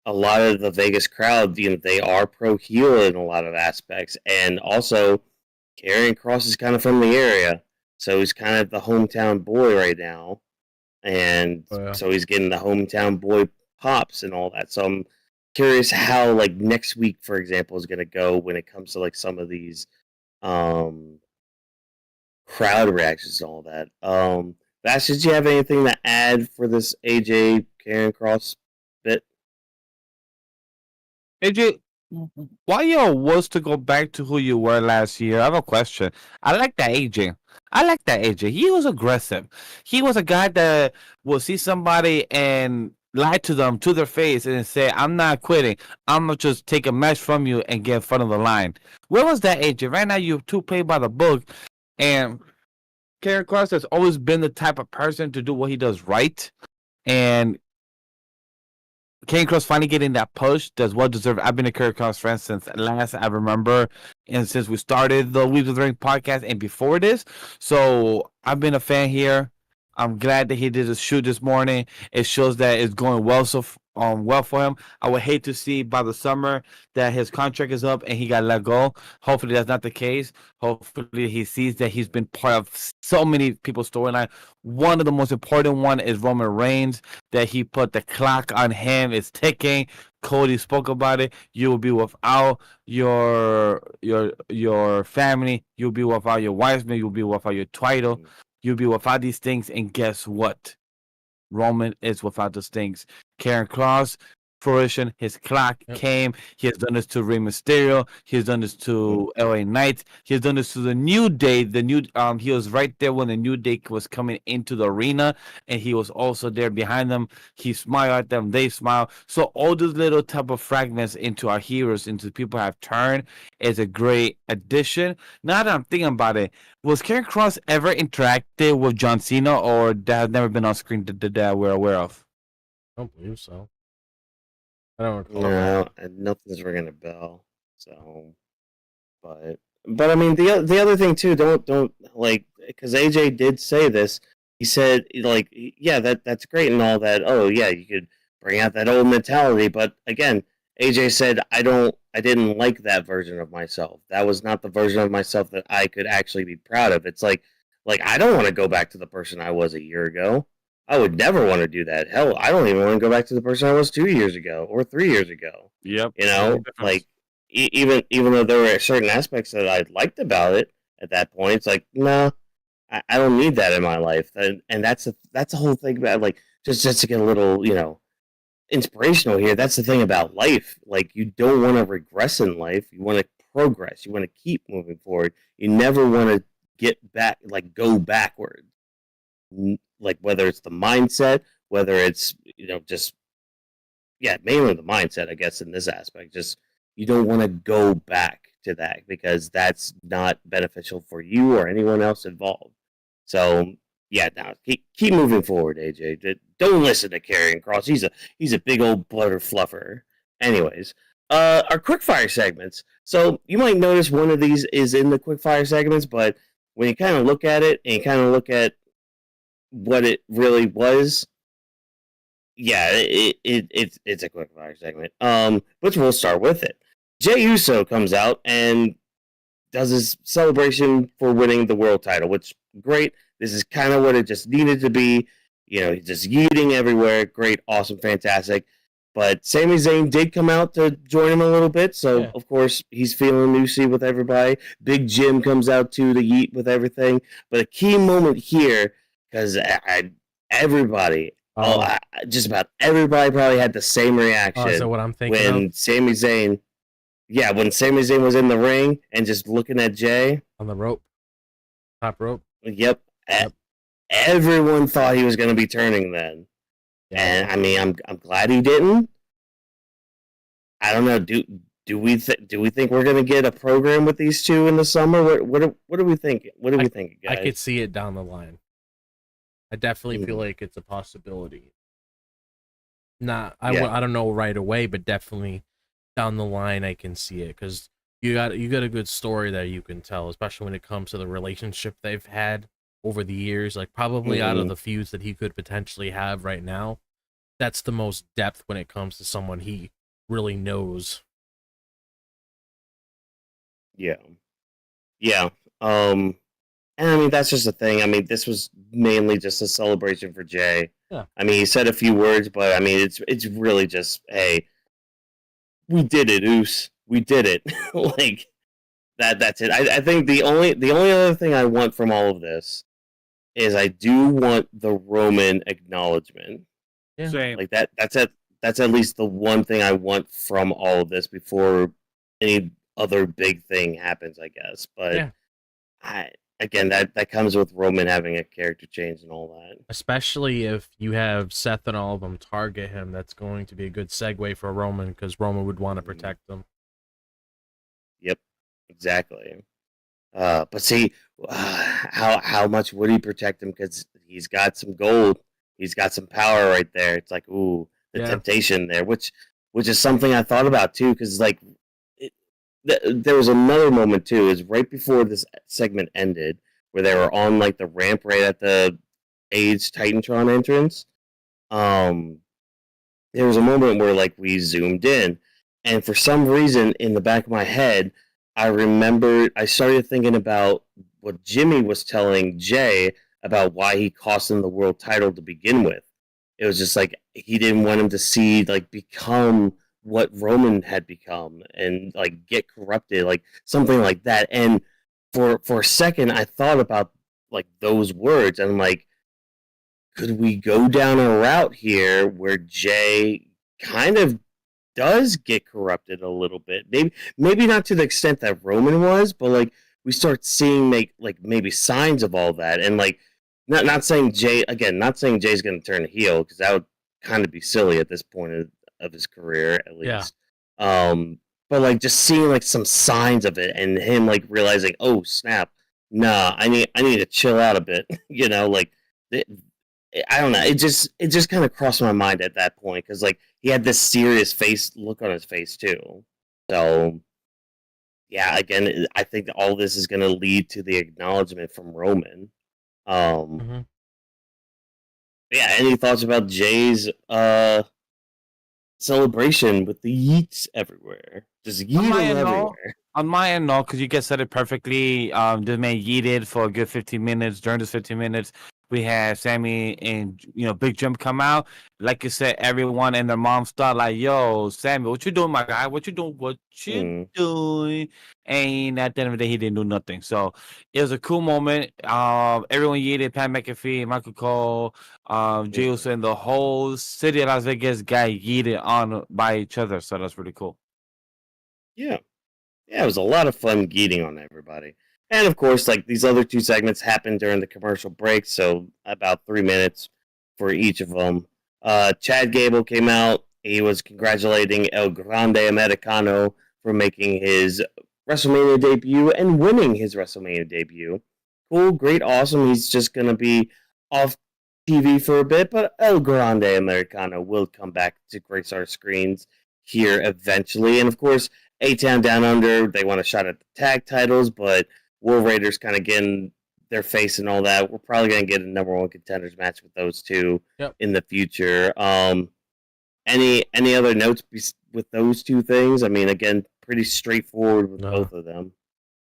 a lot of the Vegas crowd, they are pro heel in a lot of aspects, and also Karrion Kross is kind of from the area, so he's kind of the hometown boy right now, and so he's getting the hometown boy pops and all that. So I'm curious how, like, next week, for example, is going to go when it comes to like some of these crowd reactions and all that. Vash, did you have anything to add for this AJ Karrion Kross bit? AJ, why you was to go back to who you were last year? I have a question. I like that AJ. He was aggressive. He was a guy that will see somebody and lie to them to their face and say, "I'm not quitting. I'm gonna just take a match from you and get in front of the line." Where was that AJ? Right now, you two play by the book, and Karrion Kross has always been the type of person to do what he does right, and Karrion Kross finally getting that push does well deserved. I've been a Karrion Kross fan since last I remember, and since we started the Weebs Of the Ring podcast and before this. So I've been a fan here. I'm glad that he did his shoot this morning. It shows that it's going well well for him. I would hate to see by the summer that his contract is up and he got let go. Hopefully that's not the case. Hopefully he sees that he's been part of so many people's storyline. One of the most important one is Roman Reigns, that he put the clock on him. It's ticking. Cody spoke about it. You will be without your family. You'll be without your wife. You'll be without your title. You'll be without these things. And guess what? Roman is without those things. Karrion Kross, fruition, his clock came. He has done this to Rey Mysterio. He has done this to LA Knight. He has done this to the New Day. He was right there when the New Day was coming into the arena, and he was also there behind them. He smiled at them. They smiled. So all those little type of fragments into our heroes, into people have turned, is a great addition. Now that I'm thinking about it, was Karrion Kross ever interacted with John Cena, or that has never been on screen that we're aware of? I don't believe so. I don't recall. No, nothing's ringing a bell. So, but I mean, the other thing too, don't like, because AJ did say this. He said, like, yeah, that's great and all that. Oh yeah, you could bring out that old mentality, but again, AJ said, I didn't like that version of myself. That was not the version of myself that I could actually be proud of. It's like I don't want to go back to the person I was a year ago. I would never want to do that. Hell, I don't even want to go back to the person I was 2 years ago or 3 years ago. Yep. Like, even though there were certain aspects that I liked about it at that point, it's like, no, I don't need that in my life. And that's the whole thing about, like, just to get a little, inspirational here. That's the thing about life. Like, you don't want to regress in life. You want to progress. You want to keep moving forward. You never want to get back, like, go backward. Like, whether it's the mindset, whether it's, just, mainly the mindset, I guess, in this aspect. Just, you don't want to go back to that because that's not beneficial for you or anyone else involved. So, yeah, now keep moving forward, AJ. Don't listen to Karrion Kross. He's a big old butter fluffer. Anyways, our quickfire segments. So you might notice one of these is in the quickfire segments, but when you kind of look at it and you kind of look at what it really was, yeah, it's a quick fire segment. Which we'll start with it. Jey Uso comes out and does his celebration for winning the world title, which great. This is kind of what it just needed to be. You know, he's just yeeting everywhere. Great, awesome, fantastic. But Sami Zayn did come out to join him a little bit, so Yeah. of course he's feeling loosey with everybody. Big Jim comes out too to yeet with everything. But a key moment here, because everybody, just about everybody probably had the same reaction. Is that what I'm thinking when of? Sami Zayn, yeah, when Sami Zayn was in the ring and just looking at Jey On the rope, top rope. Yep. Everyone thought he was going to be turning then. Yeah. And I mean, I'm glad he didn't. I don't know. Do we think we're gonna get a program with these two in the summer? What do we think? What do we think, guys? I could see it down the line. I definitely feel like it's a possibility. I don't know right away, but definitely down the line I can see it, because you got a good story that you can tell, especially when it comes to the relationship they've had over the years. Like, probably out of the feuds that he could potentially have right now, that's the most depth when it comes to someone he really knows. Yeah. And I mean, that's just the thing. I mean, this was mainly just a celebration for Jey. Yeah. I mean, he said a few words, but I mean, it's really just, hey, we did it, Oos. We did it. Like that's it. I think the only other thing I want from all of this is I do want the Roman acknowledgement. Yeah. Same. Like that's at least the one thing I want from all of this before any other big thing happens, I guess. But yeah. Again, that comes with Roman having a character change and all that. Especially if you have Seth and all of them target him, that's going to be a good segue for Roman, because Roman would want to protect them. Yep, exactly. But see, how much would he protect him? Because he's got some gold, he's got some power right there. It's like, ooh, the temptation there, which is something I thought about too. Because like, there was another moment too. Is right before this segment ended, where they were on like the ramp right at the Age Titantron entrance. There was a moment where like we zoomed in, and for some reason in the back of my head, I started thinking about what Jimmy was telling Jey about why he cost him the world title to begin with. It was just like he didn't want him to see like become what Roman had become and like get corrupted, like something like that. And for a second, I thought about like those words, and I'm like, could we go down a route here where Jey kind of does get corrupted a little bit? Maybe not to the extent that Roman was, but like we start seeing maybe signs of all that. And like not saying Jey's going to turn heel, because that would kind of be silly at this point of his career, at least. Yeah. But like just seeing like some signs of it, and him like realizing, oh snap, nah, I need to chill out a bit. You know, like I don't know. It just kind of crossed my mind at that point, because like he had this serious look on his face too. So yeah, again, I think all this is going to lead to the acknowledgement from Roman. Yeah. Any thoughts about Jey's celebration with the yeets everywhere? Just yeet everywhere. On my end, no, because you guys said it perfectly. The man yeeted for a good 15 minutes. During this 15 minutes, we had Sammy and Big Jim come out. Like you said, everyone and their moms thought like, "Yo, Sammy, what you doing, my guy? What you doing? What you doing?" And at the end of the day, he didn't do nothing. So it was a cool moment. Everyone yeeted. Pat McAfee, Michael Cole, Jey Uso, and the whole city of Las Vegas got yeeted on by each other. So that's really cool. Yeah, it was a lot of fun geeting on everybody. And of course, like these other two segments happened during the commercial break, so about 3 minutes for each of them. Chad Gable came out. He was congratulating El Grande Americano for making his WrestleMania debut and winning his WrestleMania debut. Cool, great, awesome. He's just going to be off TV for a bit, but El Grande Americano will come back to grace our screens here eventually. And of course, A-Town Down Under, they want a shot at the tag titles, but War Raiders kind of getting their face and all that. We're probably gonna get a number one contenders match with those two in the future. Any other notes with those two things? I mean, again, pretty straightforward with both of them.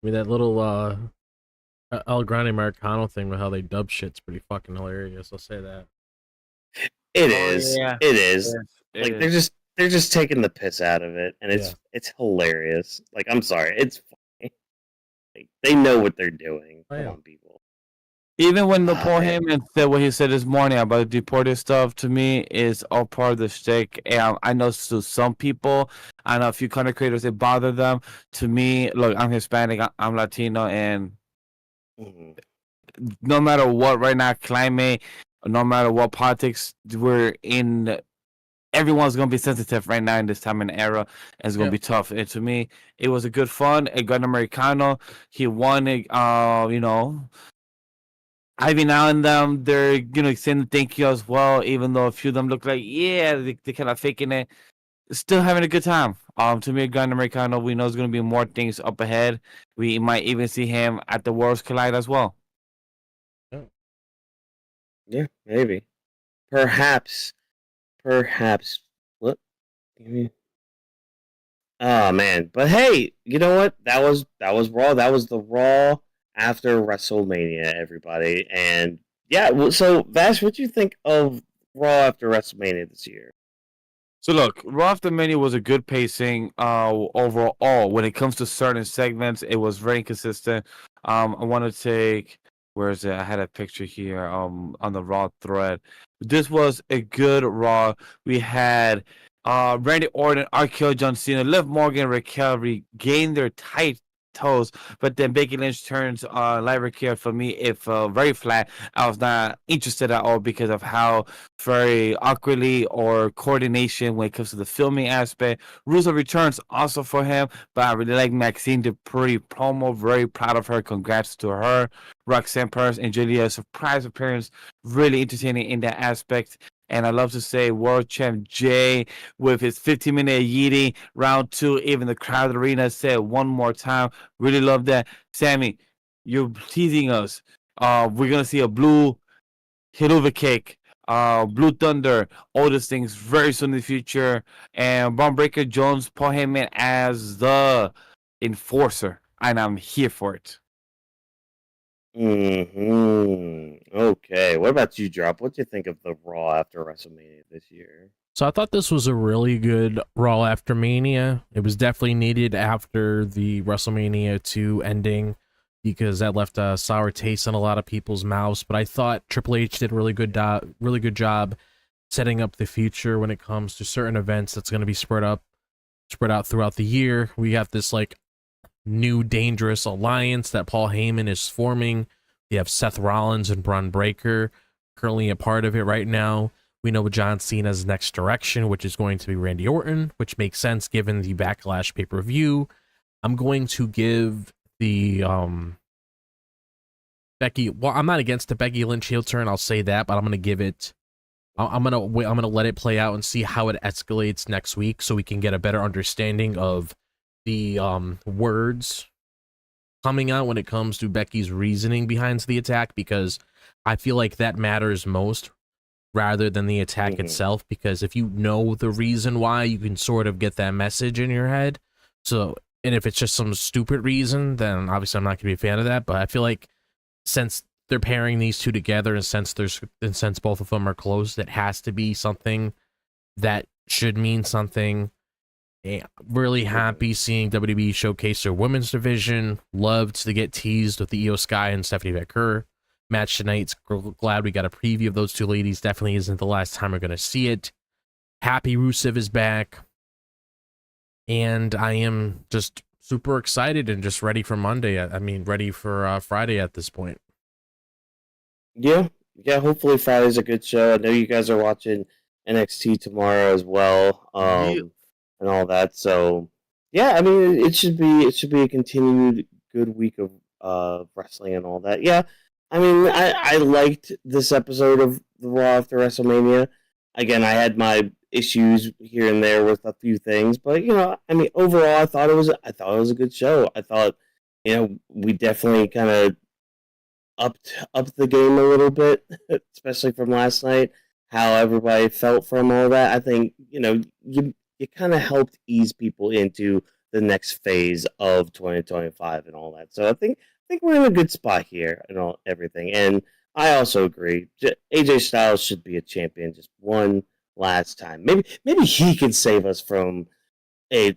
I mean, that little El Grande Americano thing with how they dub shit's pretty fucking hilarious. I'll say that. It is. Yeah. It is. It is. They're just taking the piss out of it, and it's hilarious. Like, I'm sorry, it's funny. Like, they know what they're doing. Come on, people. Even when the Paul Heyman said what he said this morning about the deported stuff, to me, is all part of the shtick. And I know to some people, I know a few content creators, it bothered them. To me, look, I'm Hispanic, I'm Latino, and no matter what right now, climate, no matter what politics we're in, everyone's going to be sensitive right now in this time and era, and it's going to be tough. And to me, it was a good fun. A good Americano. He won it, every now and then they're saying thank you as well, even though a few of them look like they're kind of faking it. Still having a good time. To me, Grand Americano, we know there's going to be more things up ahead. We might even see him at the Worlds Collide as well. Yeah, maybe, perhaps. What? Oh man, but hey, you know what? That was Raw. That was the Raw after WrestleMania, everybody. And yeah, so Vash, what do you think of Raw after WrestleMania this year? So look, Raw After Mania was a good pacing overall. When it comes to certain segments, it was very consistent. I want to take, where is it? I had a picture here on the Raw thread. This was a good Raw. We had Randy Orton, Raquel, John Cena, Liv Morgan, Raquel regain their titles, but then Becky Lynch turns Lyra Vaquer. For me, it fell very flat. I was not interested at all because of how very awkwardly or coordination when it comes to the filming aspect. Rusev Returns also for him, but I really like Maxine, the pretty promo. Very proud of her. Congrats to her. Roxanne Perez and Julia, surprise appearance. Really entertaining in that aspect. And I love to say World Champ Jey with his 15-minute yeeting, round 2. Even the crowd arena said one more time. Really love that. Sammy, you're teasing us. We're going to see a blue Hiruva kick, Blue Thunder, all these things very soon in the future. And Braun Breaker Jones, Paul Heyman as the enforcer. And I'm here for it. Okay. What about you, Drop? What do you think of the Raw after WrestleMania this year? So I thought this was a really good Raw after Mania. It was definitely needed after the WrestleMania 2 ending because that left a sour taste in a lot of people's mouths. But I thought Triple H did a really good job setting up the future when it comes to certain events that's going to be spread out throughout the year. We have this new dangerous alliance that Paul Heyman is forming. We have Seth Rollins and Braun Breaker currently a part of it right now. We know John Cena's next direction, which is going to be Randy Orton, which makes sense given the Backlash pay-per-view. I'm going to give the Becky. Well, I'm not against the Becky Lynch heel turn. I'll say that, but I'm going to give it. I'm gonna let it play out and see how it escalates next week, so we can get a better understanding of the words coming out when it comes to Becky's reasoning behind the attack, because I feel like that matters most rather than the attack itself, because if you know the reason why, you can sort of get that message in your head. So, and if it's just some stupid reason, then obviously I'm not gonna be a fan of that. But I feel like since they're pairing these two together, and since both of them are close, it has to be something that should mean something. Really happy seeing WWE showcase their women's division. Loved to get teased with the Io Sky and Stephanie Vaquer match tonight. Glad we got a preview of those two ladies. Definitely isn't the last time we're going to see it. Happy Rusev is back. And I am just super excited and just ready for Monday. I mean, ready for Friday at this point. Yeah, hopefully Friday's a good show. I know you guys are watching NXT tomorrow as well. And all that. So yeah, I mean it should be a continued good week of wrestling and all that. Yeah. I mean I liked this episode of the Raw after WrestleMania. Again, I had my issues here and there with a few things, but I mean overall I thought it was a good show. I thought, we definitely kind upped the game a little bit, especially from last night. How everybody felt from all that. I think you kind of helped ease people into the next phase of 2025 and all that. So I think we're in a good spot here and everything. And I also agree. AJ Styles should be a champion just one last time. Maybe he can save us from I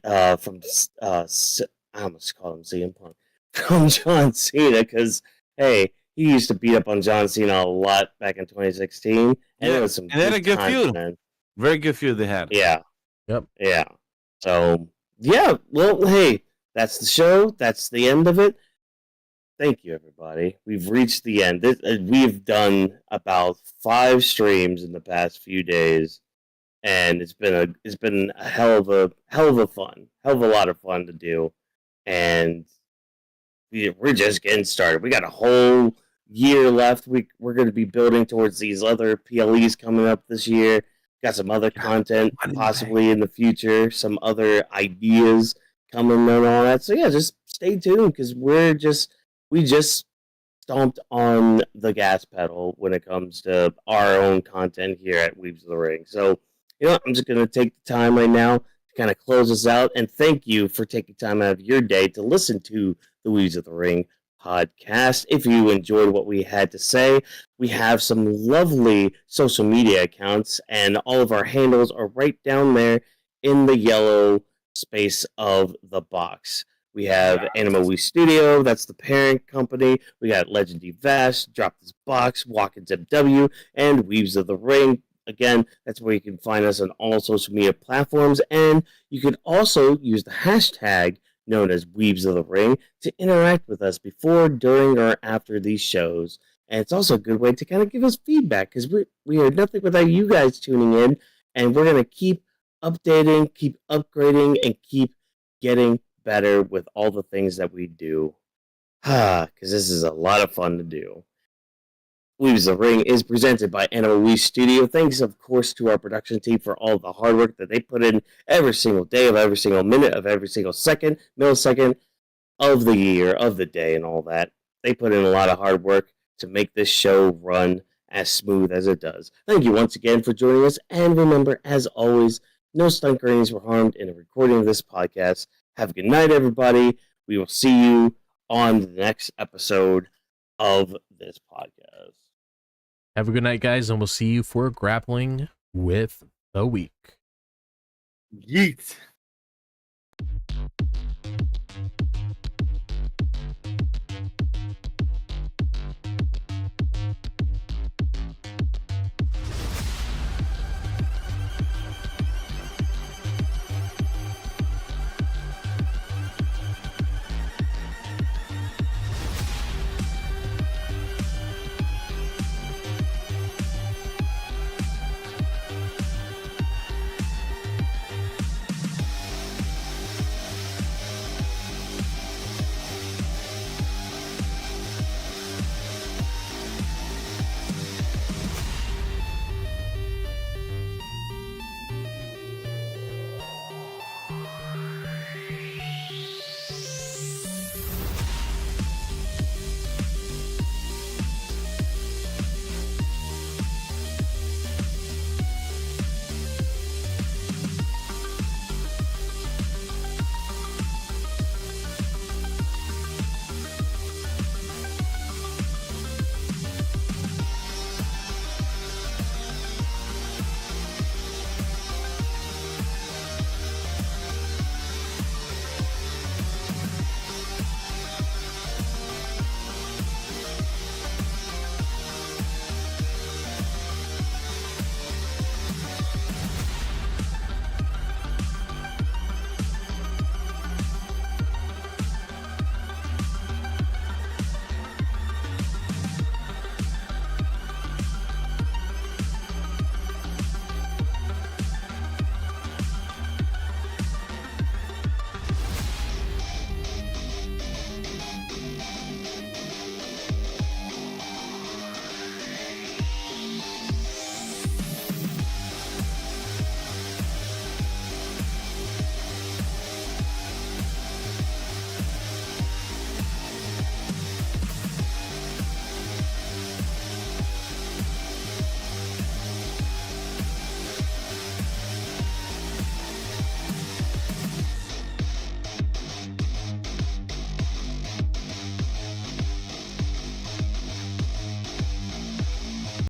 almost called him CM Punk, from John Cena, because hey, he used to beat up on John Cena a lot back in 2016, and it was some and they had a good feud. man. Very good feud they had. Yeah. Yep. Yeah. So yeah, well, hey, that's the show. That's the end of it. Thank you, everybody. We've reached the end. We've done about 5 streams in the past few days, and it's been a hell of a lot of fun to do, and we're just getting started. We got a whole year left. We're going to be building towards these other PLEs coming up this year. Got some other content possibly in the future, some other ideas coming and all that. So yeah, just stay tuned because we just stomped on the gas pedal when it comes to our own content here at Weebs of the Ring. So I'm just going to take the time right now to kind of close us out, and thank you for taking time out of your day to listen to the Weebs of the Ring podcast. If you enjoyed what we had to say, we have some lovely social media accounts, and all of our handles are right down there in the yellow space of the box. We have Animo We Studio, that's the parent company. We got Legendary Vash, Drop This Box, Walk-ins MW, and Weebs of the Ring. Again, that's where you can find us on all social media platforms, and you can also use the hashtag known as Weebs of the Ring to interact with us before, during, or after these shows. And it's also a good way to kind of give us feedback, because we are nothing without you guys tuning in, and we're going to keep updating, keep upgrading, and keep getting better with all the things that we do. Because this is a lot of fun to do. Weebs of the Ring is presented by NOE Studio. Thanks, of course, to our production team for all the hard work that they put in every single day of every single minute of every single millisecond of the year, of the day, and all that. They put in a lot of hard work to make this show run as smooth as it does. Thank you once again for joining us, and remember, as always, no stunt grannies were harmed in a recording of this podcast. Have a good night, everybody. We will see you on the next episode of this podcast. Have a good night, guys, and we'll see you for Grappling with the Week. Yeet.